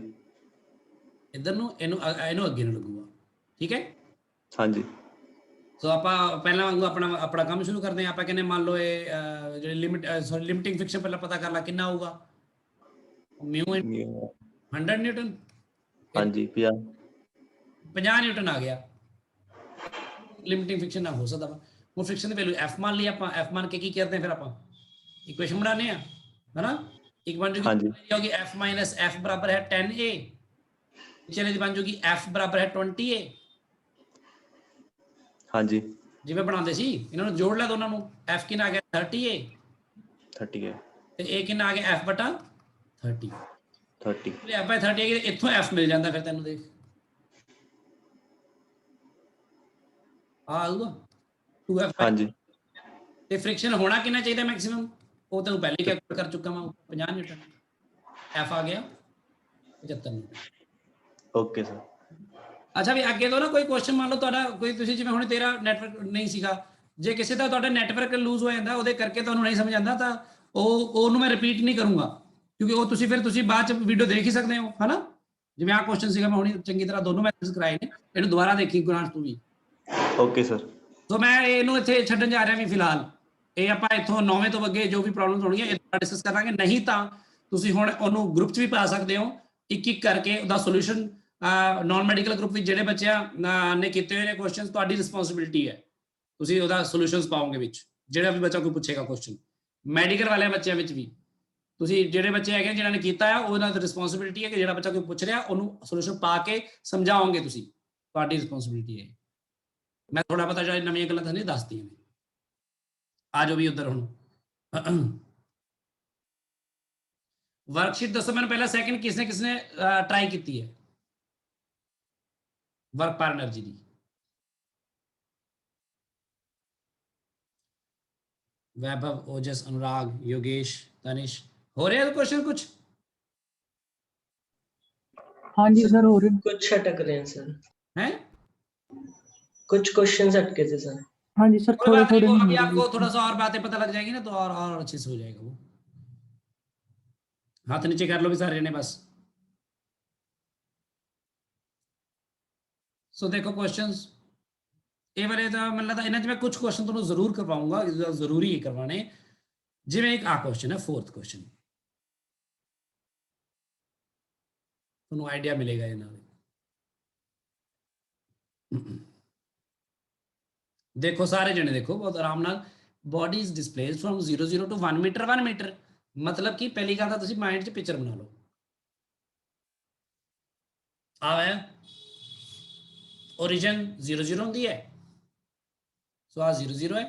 ਇੱਧਰ ਨੂੰ, ਇਹਨੂੰ ਅੱਗੇ ਨੂੰ ਲੱਗੂਗਾ, ਠੀਕ ਹੈ। ਹਾਂਜੀ ਸੋ ਆਪਾਂ ਪਹਿਲਾਂ ਵਾਂਗੂ ਆਪਣਾ ਕੰਮ ਸ਼ੁਰੂ ਕਰਦੇ ਹਾਂ। ਆਪਾਂ ਕਹਿੰਦੇ ਮੰਨ ਲਓ ਇਹ ਜਿਹੜੀ ਲਿਮਿਟਿੰਗ ਫ੍ਰਿਕਸ਼ਨ ਪਹਿਲਾਂ ਪਤਾ ਕਰ ਲਾ ਕਿੰਨਾ ਹੋਊਗਾ, ਮਿਊ 100 ਨਿਊਟਨ, ਹਾਂਜੀ 50 ਨਿਊਟਨ ਆ ਗਿਆ। ਲਿਮਿਟਿੰਗ ਫ੍ਰਿਕਸ਼ਨ ਨਾ ਹੋ ਸਕਦਾ ਵਾ। ਹੁਣ ਫ੍ਰਿਕਸ਼ਨ ਦੀ ਵੈਲਿਊ ਐਫ ਮੰਨ ਲਈ ਆਪਾਂ, ਐਫ ਮੰਨ ਕੇ ਕੀ ਕਰਦੇ ਹਾਂ ਫਿਰ ਆਪਾਂ ਇਕੁਏਸ਼ਨ ਬਣਾਉਂਦੇ ਆ, ਹੈਨਾ। ਇੱਕ ਬਣ ਜੂਗੀ ਐਫ ਮਾਈਨਸ ਐਫ ਬਰਾਬਰ ਹੈ 10a, ਚਲੇ ਦੀ ਬਣ ਜੂਗੀ ਐਫ ਬਰਾਬਰ ਹੈ 20a। ਹਾਂਜੀ ਜਿਵੇਂ ਬਣਾਉਂਦੇ ਸੀ, ਇਹਨਾਂ ਨੂੰ ਜੋੜ ਲਿਆ ਦੋਨਾਂ ਨੂੰ, ਐਫ ਕਿੰਨਾ ਆ ਗਿਆ 30a, 30 ਹੈ ਤੇ ਇਹ ਕਿੰਨਾ ਆ ਗਿਆ ਐਫ ਬਟਾ 30। 30 ਐਫ ਬਾਈ 30 ਇੱਥੋਂ ਐਫ ਮਿਲ ਜਾਂਦਾ ਫਿਰ ਤੈਨੂੰ, ਦੇਖ ਆ ਆਊਗਾ 2f। ਹਾਂਜੀ ਤੇ ਫ੍ਰਿਕਸ਼ਨ ਹੋਣਾ ਕਿੰਨਾ ਚਾਹੀਦਾ ਮੈਕਸਿਮਮ, ਉਹ ਤੈਨੂੰ ਪਹਿਲੇ ਹੀ ਕੈਲਕੂਲੇਟ ਕਰ ਚੁੱਕਾ ਮੈਂ, 50 ਨਿਊਟਨ। ਐਫ ਆ ਗਿਆ 75 ਨਿਊਟਨ। Okay sir. ਅੱਛਾ ਵੀ ਅੱਗੇ ਤੋਂ ਨਾ ਕੋਈ ਕੁਐਸਚਨ ਮੰਨ ਲਓ ਤੁਹਾਡਾ ਕੋਈ, ਤੁਸੀਂ ਜਿਵੇਂ ਹੁਣ ਤੇਰਾ ਨੈਟਵਰਕ ਨਹੀਂ ਸੀਗਾ, ਜੇ ਕਿਸੇ ਦਾ ਤੁਹਾਡਾ ਨੈਟਵਰਕ ਲੂਜ਼ ਹੋ ਜਾਂਦਾ ਉਹਦੇ ਕਰਕੇ ਤੁਹਾਨੂੰ ਨਹੀਂ ਸਮਝ ਆਉਂਦਾ, ਤਾਂ ਉਹਨੂੰ ਮੈਂ ਰਿਪੀਟ ਨਹੀਂ ਕਰੂੰਗਾ, ਕਿਉਂਕਿ ਉਹ ਤੁਸੀਂ ਬਾਅਦ ਚ ਵੀਡੀਓ ਦੇਖ ਹੀ ਸਕਦੇ ਹੋ, ਹਨਾ। ਜਿਵੇਂ ਆਹ ਕੁਐਸਚਨ ਸੀਗਾ, ਮੈਂ ਹੁਣੀ ਚੰਗੀ ਤਰ੍ਹਾਂ ਦੋਨੋਂ ਮੈਥਡਸ ਕਰਾਏ ਨੇ, ਇਹਨੂੰ ਦੁਬਾਰਾ ਦੇਖੀ ਗੁਰਾਂਸ਼ ਤੂੰ ਵੀ। Okay sir. ਸੋ ਮੈਂ ਇਹਨੂੰ ਇੱਥੇ ਛੱਡਣ ਜਾ ਰਿਹਾ ਵੀ ਫਿਲਹਾਲ, ਇਹ ਆਪਾਂ ਇੱਥੋਂ 9ਵੇਂ ਤੋਂ ਅੱਗੇ ਜੋ ਵੀ ਪ੍ਰੋਬਲਮਸ ਹੋਣਗੀਆਂ ਇਹ ਡਿਸਕਸ ਕਰਾਂਗੇ। ਨਹੀਂ ਤਾਂ ਤੁਸੀਂ ਹੁਣ ਉਹਨੂੰ ਗਰੁੱਪ 'ਚ ਵੀ ਪਾ ਸਕਦੇ ਹੋ, ਇੱਕ ਇੱਕ ਕਰਕੇ ਉਹਦਾ ਸੋਲੂਸ਼ਨ। ਨਾਨ ਮੈਡੀਕਲ ਗਰੁੱਪ ਵਿੱਚ ਜਿਹੜੇ ਬੱਚਿਆਂ ਨੇ ਕੀਤੇ ਹੋਏ ਨੇ ਕੁਐਸਚਨਸ, ਤੁਹਾਡੀ ਰਿਸਪੌਂਸਿਬਿਲਿਟੀ ਹੈ, ਤੁਸੀਂ ਉਹਦਾ ਸੋਲੂਸ਼ਨਸ ਪਾਓਗੇ ਵਿੱਚ। ਜਿਹੜਾ ਵੀ ਬੱਚਾ ਕੋਈ ਪੁੱਛੇਗਾ ਕੁਐਸਚਨ, ਮੈਡੀਕਲ ਵਾਲਿਆਂ ਬੱਚਿਆਂ ਵਿੱਚ ਵੀ ਤੁਸੀਂ ਜਿਹੜੇ ਬੱਚੇ ਹੈਗੇ ਜਿਹਨਾਂ ਨੇ ਕੀਤਾ ਆ, ਉਹਨਾਂ ਦੀ ਰਿਸਪੌਂਸਿਬਿਲਿਟੀ ਹੈ ਕਿ ਜਿਹੜਾ ਬੱਚਾ ਕੋਈ ਪੁੱਛ ਰਿਹਾ ਉਹਨੂੰ ਸੋਲੂਸ਼ਨ ਪਾ ਕੇ ਸਮਝਾਓਗੇ ਤੁਸੀਂ, ਤੁਹਾਡੀ ਰਿਸਪੌਂਸਿਬਿਲਿਟੀ ਹੈ। ਮੈਂ ਥੋੜਾ ਪਤਾ ਜਿਹੜਾ ਨਵੀਆਂ ਗੱਲਾਂ ਤੁਹਾਨੂੰ ਦੱਸਦੀਆਂ ਨੇ। ਆ ਜਾਓ ਵੀ ਉੱਧਰ ਹੁਣ ਵਰਕਸ਼ੀਟ ਦੱਸੋ ਮੈਨੂੰ ਪਹਿਲਾਂ, ਸੈਕਿੰਡ ਕਿਸਨੇ ਟਰਾਈ ਕੀਤੀ ਹੈ ਵਰਕ ਪਰ એનર્ਜੀ ਦੀ? वैभव, ओजस, अनुराग, योगेश, तनिष, हो रहे हैं क्वेश्चन कुछ? हाँ जी सर, हो रहे कुछ अटक रहे हैं सर, हैं कुछ क्वेश्चंस अटके थे सर। हाँ जी सर, कोई थोड़े बात नहीं, थोड़े वो अभी आपको थोड़ा सा और बातें पता लग जाएगी ना, तो और अच्छे से हो जाएगा वो। हाथ नीचे कर लो भी सारे ने बस। सो देखो क्वेश्चंस ਇਹ ਵਾਲੇ ਤਾਂ ਮੈਨੂੰ ਲੱਗਦਾ ਇਹਨਾਂ 'ਚ ਮੈਂ ਕੁਝ ਕੁਐਸਚਨ ਤੁਹਾਨੂੰ ਜ਼ਰੂਰ ਕਰਵਾਉਂਗਾ, ਜ਼ਰੂਰੀ ਹੈ ਕਰਵਾਉਣੇ। ਜਿਵੇਂ ਇੱਕ ਆ ਕੁਐਸਚਨ ਹੈ, 4th ਕੁਐਸਚਨ, ਤੁਹਾਨੂੰ ਆਈਡੀਆ ਮਿਲੇਗਾ ਇਹਨਾਂ ਦਾ। ਦੇਖੋ ਸਾਰੇ ਜਣੇ ਦੇਖੋ ਬਹੁਤ ਆਰਾਮ ਨਾਲ। Body is displaced from 0 to 1 metre 1 metre, ਮਤਲਬ ਕਿ ਪਹਿਲੀ ਗੱਲ ਤਾਂ ਤੁਸੀਂ ਮਾਈਂਡ 'ਚ ਪਿਕਚਰ ਬਣਾ ਲਓ। ਆ ਹੈ origin 0 ਹੁੰਦੀ ਹੈ, so ਆ 0 ਹੈ।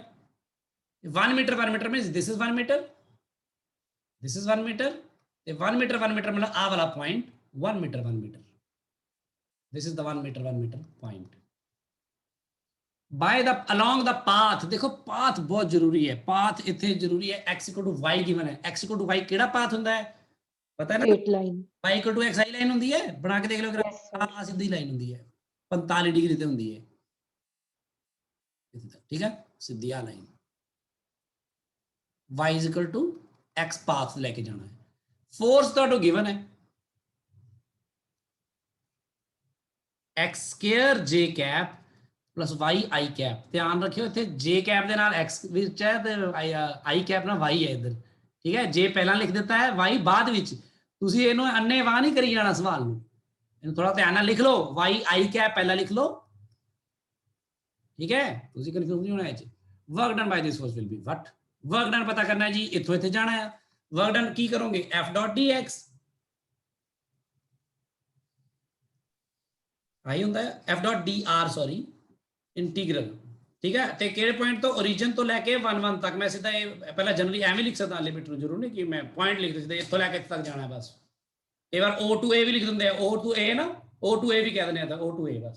1 metre means this is 1 meter, this is 1 meter, ਤੇ 1 ਮੀਟਰ ਮਤਲਬ ਆ ਵਾਲਾ point 1 metre, this is the 1 metre point by the along the path। ਦੇਖੋ ਪਾਥ ਬਹੁਤ ਜ਼ਰੂਰੀ ਹੈ, ਪਾਥ ਇੱਥੇ ਜ਼ਰੂਰੀ ਹੈ। x = y ਗਿਵਨ ਹੈ, x = y ਕਿਹੜਾ ਪਾਥ ਹੁੰਦਾ ਹੈ ਪਤਾ ਹੈ ਨਾ? Straight line. y = xi line ਹੁੰਦੀ ਹੈ, ਬਣਾ ਕੇ ਦੇਖ ਲਓ, ਆ ਸਿੱਧੀ ਲਾਈਨ ਹੁੰਦੀ ਹੈ, 45 ਡਿਗਰੀ ਤੇ ਹੁੰਦੀ ਹੈ, ਠੀਕ ਹੈ, ਸਿੱਧੀ ਆ ਲਾਈਨ। y = x ਪਾਥ ਲੈ ਕੇ ਜਾਣਾ ਹੈ। ਫੋਰਸ ਤੁਹਾਨੂੰ ਗਿਵਨ ਹੈ x² j cap plus y i cap. ਧਿਆਨ ਰੱਖਿਓ ਇੱਥੇ j ਕੈਪ ਦੇ ਨਾਲ x ਵਿੱਚ ਹੈ ਤੇ i ਕੈਪ ਨਾਲ y ਹੈ ਇੱਧਰ, ਠੀਕ ਹੈ। j ਪਹਿਲਾਂ ਲਿਖ ਦਿੱਤਾ ਹੈ, y ਬਾਅਦ ਵਿੱਚ। ਤੁਸੀਂ ਇਹਨੂੰ ਅੰਨੇ ਵਾਹ ਨਹੀਂ ਕਰੀ ਜਾਣਾ ਸਵਾਲ ਨੂੰ, ਇਹਨੂੰ ਥੋੜਾ ਧਿਆਨ ਨਾਲ ਲਿਖ ਲਓ। y i ਕੈਪ ਪਹਿਲਾਂ ਲਿਖ ਲਓ, ਠੀਕ ਹੈ, ਤੁਸੀਂ ਕਨਫਿਊਜ਼ ਨਹੀਂ ਹੋਣਾ ਇਹ 'ਚ। Work done by this force will be what, work done ਪਤਾ ਕਰਨਾ ਜੀ, ਇੱਥੋਂ ਇੱਥੇ ਜਾਣਾ ਹੈ। ਵਰਕ ਡਨ ਕੀ ਕਰੋਗੇ, F.dx ਆਈ ਹੁੰਦਾ ਹੈ, F.dr ਸੌਰੀ ਇੰਟੀਗਰਲ, ठीक है। तो किहड़े पॉइंट तो ओरिजिन तो लैके 1 1 तक मैं सीधा पहला जनरली एवं लिख सकता लिमिट नूं, जरूर नहीं कि मैं पॉइंट लिख सीधा इत्थों लैके इत्थे तक जाना है बस। कई बार O to A भी लिख दिंदे O to A ना, O to A भी कह दिंदे आ O to A बस।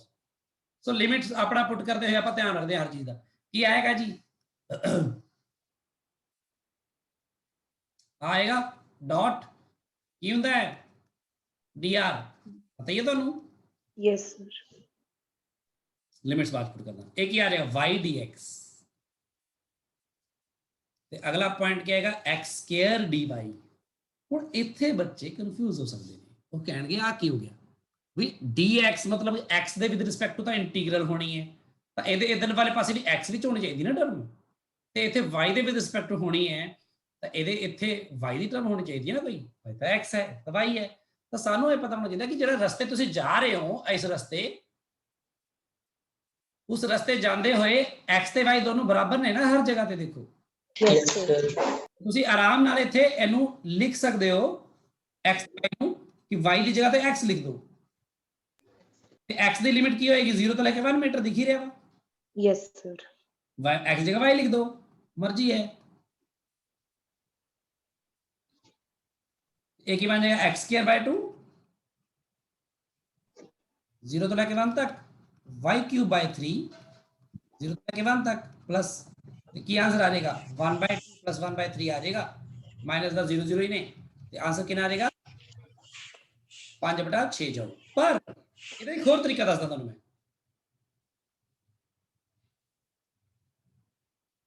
सो लिमिट्स अपना पुट करते हुए आप ध्यान रखते हैं हर चीज का। की आएगा जी आएगा डॉट की हुंदा है dr, पता ही है तुहानू? Yes sir. लिमिट्स बात पुट करना। एक ही आ रहा y dx, ते अगला पॉइंट क्या आएगा x स्क्वायर dy। हुण इत्थे बच्चे कंफ्यूज हो सकते हैं, वो कहणगे आ की हो गया भी dx मतलब x दे with respect to the integral होनी है, तो ਇਹਦੇ ਇਧਰ ਵਾਲੇ ਪਾਸੇ ਵੀ x ਵਿੱਚ ਹੋਣੀ ਚਾਹੀਦੀ ਨਾ ਟਰਮ, ਤੇ ਇੱਥੇ y ਦੇ ਵਿਦ ਰਿਸਪੈਕਟ ਹੋਣੀ ਹੈ, ਤਾਂ ਇਹਦੇ ਇੱਥੇ y ਦੀ ਟਰਮ ਹੋਣੀ ਚਾਹੀਦੀ ਹੈ ਨਾ, ਕੋਈ ਤਾਂ x ਹੈ ਤਾਂ y ਹੈ। ਤਾਂ ਸਾਨੂੰ ਇਹ ਪਤਾ ਹੋਣਾ ਚਾਹੀਦਾ ਕਿ ਜਿਹੜਾ ਰਸਤੇ ਤੁਸੀਂ ਜਾ ਰਹੇ ਹੋ ਇਸ ਰਸਤੇ, उस रस्ते जाते हुए x ਤੇ y दोनों बराबर ने ना हर जगह पे। देखो यस सर ਤੁਸੀਂ आराम नाल इत्थे ਇਹਨੂੰ लिख सकते हो x y ਨੂੰ कि y ਦੀ जगह ਤੇ x लिख दो, ਤੇ x ਦੀ लिमिट की होएगी 0 ਤੋਂ लेके 1 मीटर दिख ही रहा वा। Yes sir. y x जगह y लिख दो, मर्जी है। एक ही बन जाएगा x स्क्वायर बाय 2 0 ਤੋਂ लेके 1 तक, y क्यूब बाय 3 0 ਤੋਂ लेके 1 तक, प्लस की आंसर आ जाएगा 1/2 प्लस 1/3 आ जाएगा, माइनस का 0 0 ही ने, आंसर कितना आ जाएगा 5/6 जाओ। पर ਇਹਦਾ ਇੱਕ ਹੋਰ ਤਰੀਕਾ ਦੱਸਦਾ ਤੁਹਾਨੂੰ ਮੈਂ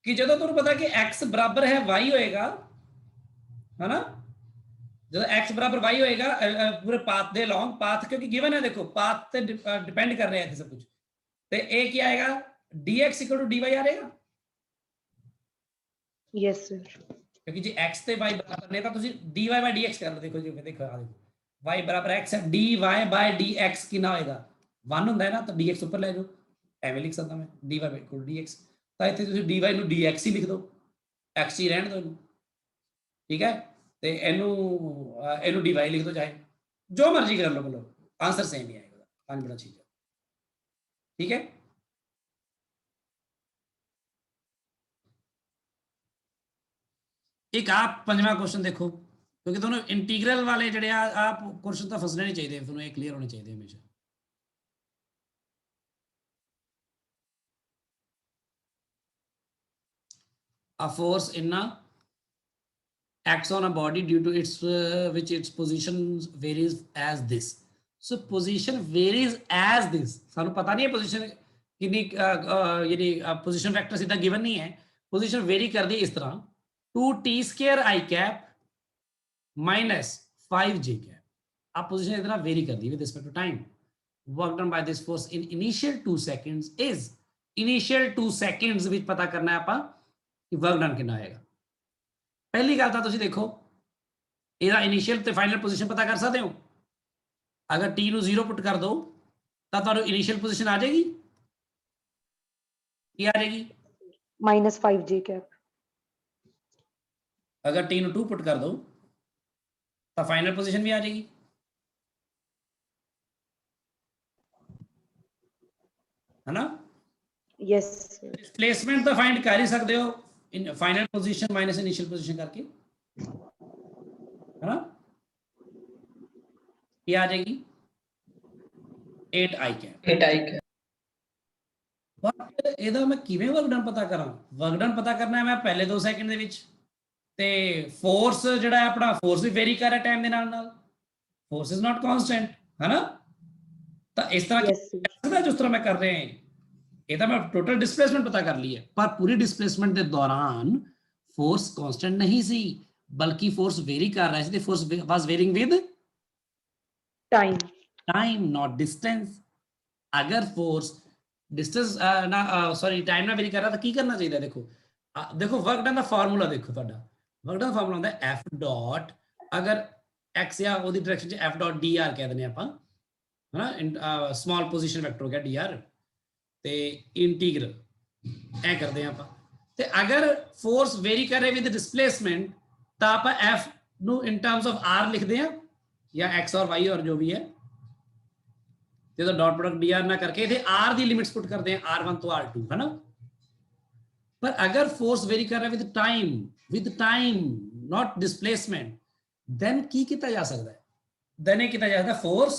ਕਿ ਜਦੋਂ ਤੁਹਾਨੂੰ ਪਤਾ ਕਿ x ਬਰਾਬਰ ਹੈ y ਹੋਏਗਾ, है ना, ਜਦੋਂ x ਬਰਾਬਰ y ਹੋਏਗਾ ਪੂਰੇ ਪਾਥ ਦੇ ਲੌਂਗ ਪਾਥ, ਕਿਉਂਕਿ ਗਿਵਨ ਹੈ ਦੇਖੋ ਪਾਥ ਤੇ डिपेंड कर रहे हैं सब कुछ, तो a क्या आएगा dx = dy आ जाएगा। Yes sir. क्योंकि जी x ਤੇ y बराबर ने ਤਾਂ ਤੁਸੀਂ dy/dx कर लो। देखो जी देखो आ देखो y बराबर x है, dy/dx कितना होएगा 1 ਹੁੰਦਾ है ना, तो dx ऊपर ले जाओ, ਐਵੇਂ ਲਿਖ ਸਕਦਾ मैं dy/dx, ਤਾਂ ਇੱਥੇ ਤੁਸੀਂ dy ਨੂੰ dx ही लिख दो, x ही रहने दो ਇਹਨੂੰ, ठीक है। ਤੇ ਇਹਨੂੰ dy लिख दो, चाहे जो मर्जी कर लो, बोलो आंसर सेम ही आएगा 5/6, ठीक है। एक आप 5वां क्वेश्चन देखो, क्योंकि दोनों इंटीग्रल वाले जड़े आप क्वेश्चन तो फसने नहीं चाहिए, दोनों एक क्लियर होने चाहिए हमेशा। A force in a acts on a body due to its which its position varies as this. So position varies as this, सानू पता नहीं है पोजीशन कितनी, यानी पोजीशन वेक्टर सीधा गिवन नहीं है, पोजीशन वेरी कर दी इस तरह 2t² i cap minus 5j cap, आप पोजीशन इतना वेरी कर दी with respect to time. Work done by this force in initial 2 seconds is, initial 2 seconds which पता करना है आपा कि वर्क डन कितना आएगा। पहली गल तो तुसीं देखो ਇਹਦਾ ਇਨੀਸ਼ੀਅਲ ਤੇ ਫਾਈਨਲ ਪੋਜੀਸ਼ਨ ਪਤਾ ਕਰ ਸਕਦੇ ਹੋ, अगर t ਨੂੰ 0 पुट कर दो तो ਤੁਹਾਨੂੰ इनिशियल पोजीशन आ जाएगी, ਕੀ आ जाएगी -5j cap। अगर t ਨੂੰ 2 पुट कर दो तो फाइनल पोजीशन भी आ जाएगी, है ना। यस। डिस्प्लेसमेंट तो फाइंड कर ही सकते हो in final position minus initial position करके, है ना, ये आ जाएगी 8i cap। 8i cap but ਇਹਦਾ ਮੈਂ ਕਿਵੇਂ ਵਰਕ ਡਨ ਪਤਾ ਕਰਾਂ? ਵਰਕ ਡਨ ਪਤਾ ਕਰਨਾ ਹੈ ਮੈਂ ਪਹਿਲੇ 2 ਸੈਕਿੰਡ ਦੇ ਵਿੱਚ, ਤੇ ਫੋਰਸ ਜਿਹੜਾ ਹੈ ਆਪਣਾ ਫੋਰਸ ਵੀ वेरी कर रहा है टाइम ਦੇ ਨਾਲ ਨਾਲ, फोर्स इज नॉट कांस्टेंट, है ना। तो इस तरह जिस तरह मैं कर रहे हैं ये तो मैं टोटल डिस्प्लेसमेंट पता कर ली है, पर पूरी डिस्प्लेसमेंट के दौरान फोर्स कांस्टेंट नहीं सी, बल्कि फोर्स वेरी कर रहा है, force was varying with time not distance. अगर फोर्स डिस्टेंस ना सॉरी टाइम ना वेरी कर रहा तो की करना चाहिए? देखो देखो वर्क डन का फार्मूला देखो, ਤੁਹਾਡਾ वर्क डन फार्मूला ਹੁੰਦਾ f डॉट, अगर x या ਉਹਦੀ डायरेक्शन ਚ f डॉट dr ਕਹਿ ਦਿੰਦੇ ਆਪਾਂ, है ना, स्मॉल पोजीशन वेक्टर हो गया dr, ਤੇ इंटीग्रल ऐ करते हैं ਆਪਾਂ। ਤੇ अगर फोर्स वेरी कर रहे विद डिस्प्लेसमेंट तो आप f ਨੂੰ इन टर्म्स ऑफ r लिखते हैं या x और y और जो भी है, तो डॉट प्रोडक्ट dr ना करके थे r दी लिमिट्स पुट करते हैं r1 तो r2, है ना। पर अगर फोर्स वेरी कर रहा है with time not displacement, then की किया जा सकता है, देन ये किया जा सकता है फोर्स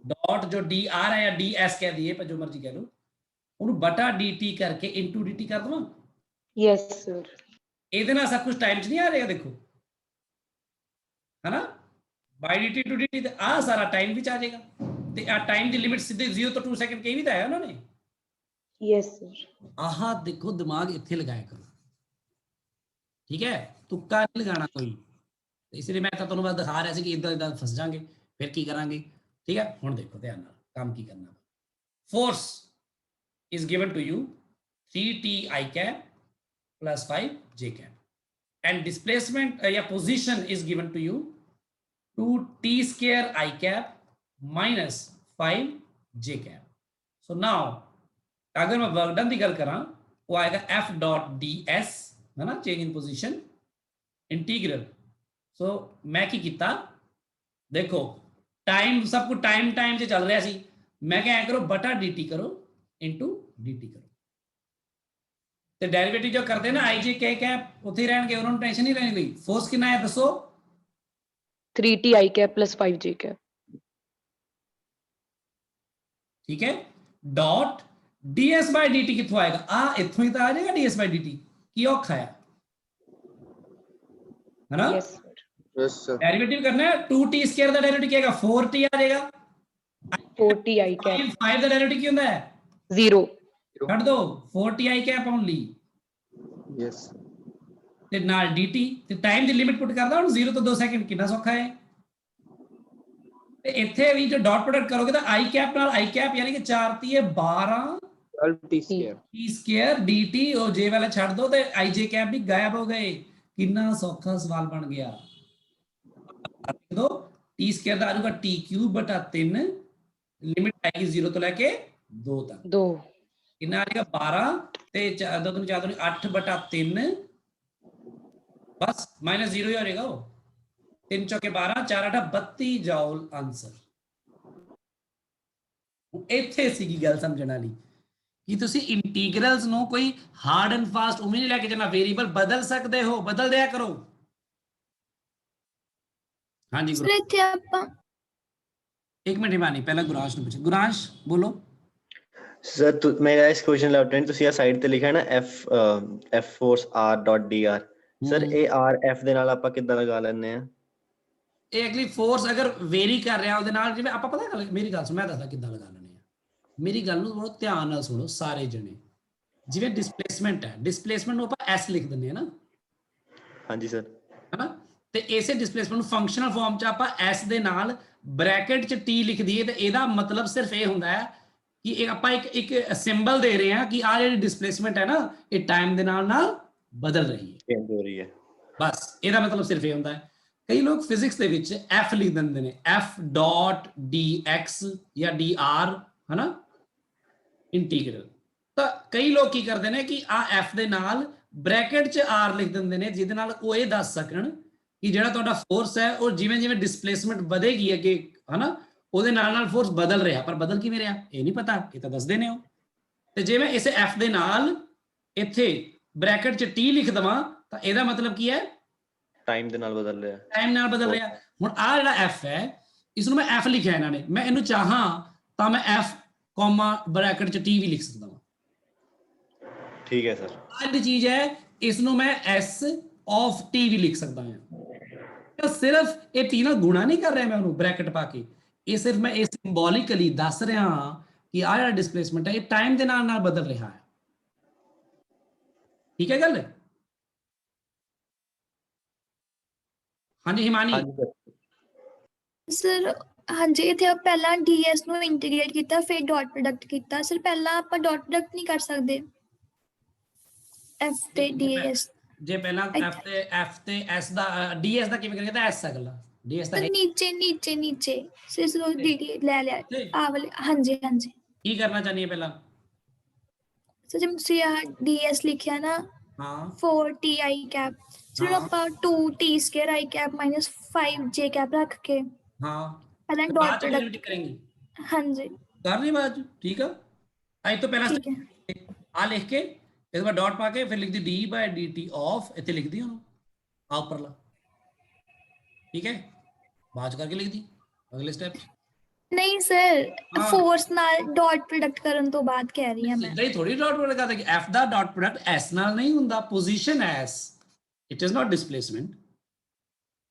डॉट जो डी आर है या डी एस कह दिए, पर जो मर्जी कह लो, उन्होंने बटा डी टी करके इंटू डी टी कर दवा। Yes sir. ਇਹਦੇ ਨਾਲ सब कुछ टाइम च नहीं आ रहेगा, देखो है ना, by D T to D T आ सारा टाइम भी आ जाएगा, ਤੇ ਆ ਟਾਈਮ ਦੀ ਲਿਮਿਟ ਸਿੱਧੇ 0 ਤੋਂ 2 ਸੈਕਿੰਡ ਕਹੀ ਵੀ ਤਾਂ ਹੈ ਉਹਨਾਂ ਨੇ। Yes sir. ਆਹ ਦੇਖੋ ਦਿਮਾਗ ਇੱਥੇ ਲਗਾਇਆ ਕਰੋ, ਠੀਕ ਹੈ, ਤੁੱਕਾ ਨਹੀਂ ਲਗਾਣਾ ਕੋਈ। ਇਸ ਲਈ ਮੈਂ ਤਾਂ ਤੁਹਾਨੂੰ ਬਸ ਦਿਖਾ ਰਿਹਾ ਸੀ ਕਿ ਇਦਾਂ ਇਦਾਂ ਫਸ ਜਾਾਂਗੇ, ਫਿਰ ਕੀ ਕਰਾਂਗੇ, ਠੀਕ ਹੈ। ਹੁਣ ਦੇਖੋ ਧਿਆਨ ਨਾਲ ਕੰਮ ਕੀ ਕਰਨਾ। Force is given to you 3t I cap plus 5 j cap, and displacement या position is given to you 2t square I cap minus 5 j cap. So now अगर मैं वर्क डन की गल करा, वो आएगा f dot ds, है ना, चेंज इन पोजीशन इंटीग्रल। सो मैं की किया, देखो टाइम सब कुछ टाइम टाइम से चल रहा सी, मैं क्या करो बटा dt करो इंटू dt करो, ਤੇ ਡੈਰੀਵੇਟਿਵ ਜੋ ਕਰਦੇ ਨਾ i j k cap ਉੱਥੇ ਹੀ ਰਹਿਣਗੇ, ਉਹਨਾਂ ਨੂੰ ਟੈਨਸ਼ਨ ਨਹੀਂ ਲੈਣੀ ਕੋਈ। ਫੋਰਸ ਕਿੰਨਾ ਹੈ ਦੱਸੋ? 3t I cap plus 5 j cap। ਠੀਕ ਹੈ, ਡਾਟ ds by dt ਕਿੱਥੋਂ ਆਏਗਾ? ਆ ਇੱਥੋਂ ਹੀ ਤਾਂ ਆ ਜਾਏਗਾ ds by dt, ਕੀ ਔਖਾ ਹੈ ਨਾ? Yes sir. Yes sir. Derivative ਕਰਨਾ ਹੈ, 2t ਸਕੁਅਰ ਦਾ ਡੈਰੀਵੇਟਿਵ ਕੀ ਆਏਗਾ? 4t ਆ ਜਾਏਗਾ। 4t I cap 5 ਦਾ ਡੈਰੀਵੇਟਿਵ ਕੀ ਹੁੰਦਾ ਹੈ? 0। ਕੱਢ ਦੋ 4t I cap only, yes ਤੇ ਨਾਲ dt, ਤੇ ਟਾਈਮ ਦੀ ਲਿਮਿਟ ਪੁੱਟ ਕਰਦਾ ਹੁਣ 0 ਤੋਂ 2 ਸੈਕਿੰਡ, ਕਿੰਨਾ ਸੌਖਾ ਹੈ। ਤੇ ਇੱਥੇ ਵੀ ਜੋ ਡਾਟ ਪ੍ਰੋਡਕਟ ਕਰੋਗੇ ਤਾਂ i cap ਨਾਲ i cap ਯਾਨੀ ਕਿ 4 ਤੀ ਹੈ 12 12t square t square dt, ਉਹ j ਵਾਲਾ ਛੱਡ ਦੋ ਤੇ i j cap ਵੀ ਗਾਇਬ ਹੋ ਗਏ। ਕਿੰਨਾ ਸੌਖਾ ਸਵਾਲ ਬਣ ਗਿਆ। ਦੋ t ਸਕੁਅਰ ਦਾ ਆ ਜਾਊਗਾ t ਕਿਊਬ ਬਟਾ 3, ਲਿਮਿਟ ਆਏਗੀ 0 ਤੋਂ ਲੈ ਕੇ 2 ਤੱਕ। 2 ਕਿੰਨਾ ਆ ਜਾਏਗਾ 12 ਤੇ 2 ਨੂੰ 4 ਨੂੰ 8 ਬਟਾ 3, ਬਸ ਮਾਈਨਸ 0 ਹੀ ਹੋ ਜਾਏਗਾ। ਉਹ 3 ਚੌਕੇ 12, 4 8 32 ਜੂਲ ਆਨਸਰ। ਇੱਥੇ ਸੀਗੀ ਗੱਲ ਸਮਝਣ ਵਾਲੀ ਕਿ ਤੁਸੀਂ ਇੰਟੀਗਰਲਸ ਨੂੰ ਕੋਈ ਹਾਰਡ ਐਂਡ ਫਾਸਟ ਉਵੇਂ ਨਹੀਂ ਲੈ ਕੇ ਜਾਣਾ, ਵੇਰੀਏਬਲ ਬਦਲ ਸਕਦੇ ਹੋ, ਬਦਲ ਦਿਆ ਕਰੋ। ਹਾਂਜੀ ਸਰ ਇੱਥੇ ਆਪਾਂ ਇੱਕ ਮਿੰਟ ਹਿਮਾਨੀ, ਪਹਿਲਾਂ ਗੁਰਾਂਸ਼ ਨੂੰ ਪੁੱਛੋ। ਗੁਰਾਂਸ਼ ਬੋਲੋ। ਸਰ ਮੇਰਾ ਇਸ ਕੁਐਸਚਨ ਲੈਫਟ ਤੁਸੀਂ ਆ ਸਾਈਡ ਤੇ ਲਿਖਿਆ ਨਾ f force r dot dr, sir ਇਹ r f ਦੇ ਨਾਲ ਆਪਾਂ ਕਿੱਦਾਂ ਲਗਾ ਲੈਂਦੇ ਆ? ਇਹ ਐਕਚੁਅਲੀ ਫੋਰਸ ਅਗਰ ਵੇਰੀ ਕਰ ਰਿਹਾ ਉਹਦੇ ਨਾਲ, ਜਿਵੇਂ ਆਪਾਂ ਪਤਾ ਗੱਲ, ਮੇਰੀ ਗੱਲ ਸੁਣ, ਮੈਂ ਦੱਸਦਾ ਕਿੱਦਾਂ ਲਗਾ ਲੈਣੇ ਆ। ਮੇਰੀ ਗੱਲ ਨੂੰ ਬਹੁਤ ਧਿਆਨ ਨਾਲ ਸੁਣੋ ਸਾਰੇ ਜਣੇ। ਜਿਵੇਂ ਡਿਸਪਲੇਸਮੈਂਟ ਹੈ, ਡਿਸਪਲੇਸਮੈਂਟ ਨੂੰ ਆਪਾਂ s ਲਿਖ ਦਿੰਦੇ ਆ ਨਾ, ਹਾਂਜੀ ਸਰ, ਹੈਨਾ, ਤੇ ਇਸੇ ਡਿਸਪਲੇਸਮੈਂਟ ਨੂੰ ਫੰਕਸ਼ਨਲ ਫਾਰਮ ਚ ਆਪਾਂ s ਦੇ ਨਾਲ ਬ੍ਰੈਕਟ ਚ t ਲਿਖ ਦਈਏ, ਤੇ ਇਹਦਾ ਮਤਲਬ ਸਿਰਫ ਇਹ ਹੁੰਦਾ ਹੈ ਕਿ ਇਹ ਆਪਾਂ ਇੱਕ ਸਿੰਬਲ ਦੇ ਰਹੇ ਹਾਂ ਕਿ ਆ ਜਿਹੜੀ ਡਿਸਪਲੇਸਮੈਂਟ ਹੈ ਨਾ, ਇਹ ਟਾਈਮ ਦੇ ਨਾਲ ਬਦਲ ਰਹੀ ਹੈ, ਚੇਂਜ ਹੋ ਰਹੀ ਹੈ। ਬਸ ਇਹਦਾ ਮਤਲਬ ਸਿਰਫ ਇਹ ਹੁੰਦਾ ਹੈ। ਕਈ ਲੋਕ ਫਿਜ਼ਿਕਸ ਦੇ ਵਿੱਚ f ਲਿਖ ਦਿੰਦੇ ਨੇ, f ਡਾਟ dx ਜਾਂ dr, ਹਨਾ, ਇੰਟੀਗਰਲ। ਤਾਂ ਕਈ ਲੋਕ ਕੀ ਕਰਦੇ ਨੇ ਕਿ ਆ f ਦੇ ਨਾਲ ਬ੍ਰੈਕਟ ਚ r ਲਿਖ ਦਿੰਦੇ ਨੇ, ਜਿਹਦੇ ਨਾਲ ਉਹ ਇਹ ਦੱਸ ਸਕਣ ਕਿ ਜਿਹੜਾ ਤੁਹਾਡਾ ਫੋਰਸ ਹੈ ਉਹ ਜਿਵੇਂ ਜਿਵੇਂ ਡਿਸਪਲੇਸਮੈਂਟ ਵਧੇਗੀ ਅੱਗੇ, ਹਨਾ, ਉਹਦੇ ਨਾਲ ਫੋਰਸ ਬਦਲ ਰਿਹਾ। ਪਰ ਬਦਲ ਕਿਵੇਂ ਰਿਹਾ ਇਹ ਨਹੀਂ ਪਤਾ, ਇਹ ਤਾਂ ਦੱਸਦੇ ਨੇ ਉਹ। ਤੇ ਜੇ ਮੈਂ ਇਸੇ f ਦੇ ਨਾਲ ਇੱਥੇ ਬ੍ਰੈਕਟ ਚ t ਲਿਖ ਦਵਾਂ ਤਾਂ ਇਹਦਾ ਮਤਲਬ ਕੀ ਹੈ? ਟਾਈਮ ਦੇ ਨਾਲ ਬਦਲ ਰਿਹਾ, ਟਾਈਮ ਨਾਲ ਬਦਲ ਰਿਹਾ। ਹੁਣ ਆ ਜਿਹੜਾ f ਹੈ, ਇਸ ਨੂੰ ਮੈਂ f ਲਿਖਿਆ ਇਹਨਾਂ ਨੇ, ਮੈਂ ਇਹਨੂੰ ਚਾਹਾਂ ਤਾਂ ਮੈਂ f ਕੋਮਾ ਬ੍ਰੈਕਟ ਚ t ਵੀ ਲਿਖ ਸਕਦਾ ਹਾਂ। ਠੀਕ ਹੈ ਸਰ। ਆਹ ਜਿਹੜੀ ਚੀਜ਼ ਹੈ, ਇਸ ਨੂੰ ਮੈਂ s of t ਵੀ ਲਿਖ ਸਕਦਾ ਹਾਂ। ਸਿਰਫ ਇਹ t ਨਾਲ ਗੁਣਾ ਨਹੀਂ ਕਰ ਰਿਹਾ ਮੈਂ ਉਹਨੂੰ ਬ੍ਰੈਕਟ ਪਾ ਕੇ, ਇਹ ਸਿਰਫ ਮੈਂ ਇਹ ਸਿੰਬੋਲਿਕਲੀ ਦੱਸ ਰਿਹਾ ਹਾਂ ਕਿ ਆਹ ਜਿਹੜਾ ਡਿਸਪਲੇਸਮੈਂਟ ਹੈ ਇਹ ਟਾਈਮ ਦੇ ਨਾਲ ਬਦਲ ਰਿਹਾ ਹੈ। ਠੀਕ ਹੈ ਗੱਲ? ਹਾਂਜੀ ਹਿਮਾਨੀ। ਸਰ ਹਾਂਜੀ, ਇੱਥੇ ਆਪਾਂ ਪਹਿਲਾਂ ds ਨੂੰ ਇੰਟੀਗ੍ਰੇਟ ਕੀਤਾ, ਫਿਰ ਡਾਟ ਪ੍ਰੋਡਕਟ ਕੀਤਾ। ਸਰ ਪਹਿਲਾਂ ਆਪਾਂ ਡਾਟ ਪ੍ਰੋਡਕਟ ਨਹੀਂ ਕਰ ਸਕਦੇ f ਤੇ ds? ਜੇ ਪਹਿਲਾਂ f ਤੇ s ਦਾ ds ਦਾ ਕਿਵੇਂ ਕਰੀਏ? ਤਾਂ s ਅਗਲਾ ds ਦਾ ਨੀਚੇ ਸਿਰਫ dt ਲੈ ਲਿਆ ਆ ਵਾਲੇ। ਹਾਂਜੀ ਹਾਂਜੀ, ਕੀ ਕਰਨਾ ਚਾਹਨੀ ਹੈ ਪਹਿਲਾਂ? ਸਰ ਜਿਵੇਂ ਤੁਸੀਂ ds ਲਿਖਿਆ ਨਾ, ਹਾਂ 4t I cap, ਫਿਰ ਆਪਾਂ 2t square I cap minus 5 j cap ਰੱਖ ਕੇ ਹਾਂ ਪਹਿਲਾਂ ਡਾਟ ਪ੍ਰੋਡਕਟ ਕਰਾਂਗੇ। ਹਾਂਜੀ ਕਰ ਲਈ ਬਾਅਦ, ਠੀਕ ਆ। ਅੱਜ ਤੋਂ ਪਹਿਲਾਂ ਠੀਕ ਹੈ। ਆ ਲਿਖ ਕੇ ਇਹਦੇ ਬਾਅਦ ਡਾਟ ਪਾ ਕੇ ਫਿਰ ਲਿਖਦੀ d/dt ਆਫ, ਇੱਥੇ ਲਿਖਦੀ ਉਹਨੂੰ ਆ ਉੱਪਰਲਾ, ਠੀਕ ਹੈ, ਬਾਅਦ 'ਚ ਕਰਕੇ ਲਿਖਦੀ ਅਗਲੇ ਸਟੈਪ 'ਚ। ਨਹੀਂ ਸਰ, ਹਾਂ। ਫੋਰਸ ਨਾਲ ਡਾਟ ਪ੍ਰੋਡਕਟ ਕਰਨ ਤੋਂ ਬਾਅਦ ਕਹਿ ਰਹੀ ਹਾਂ ਮੈਂ। ਸਿੱਧਾ ਹੀ ਥੋੜੀ ਡਾਟ ਪ੍ਰੋਡਕਟ ਕਰਦਾ ਕਿ f ਦਾ ਡਾਟ ਪ੍ਰੋਡਕਟ s ਨਾਲ ਨਹੀਂ ਹੁੰਦਾ, position s, it is not displacement,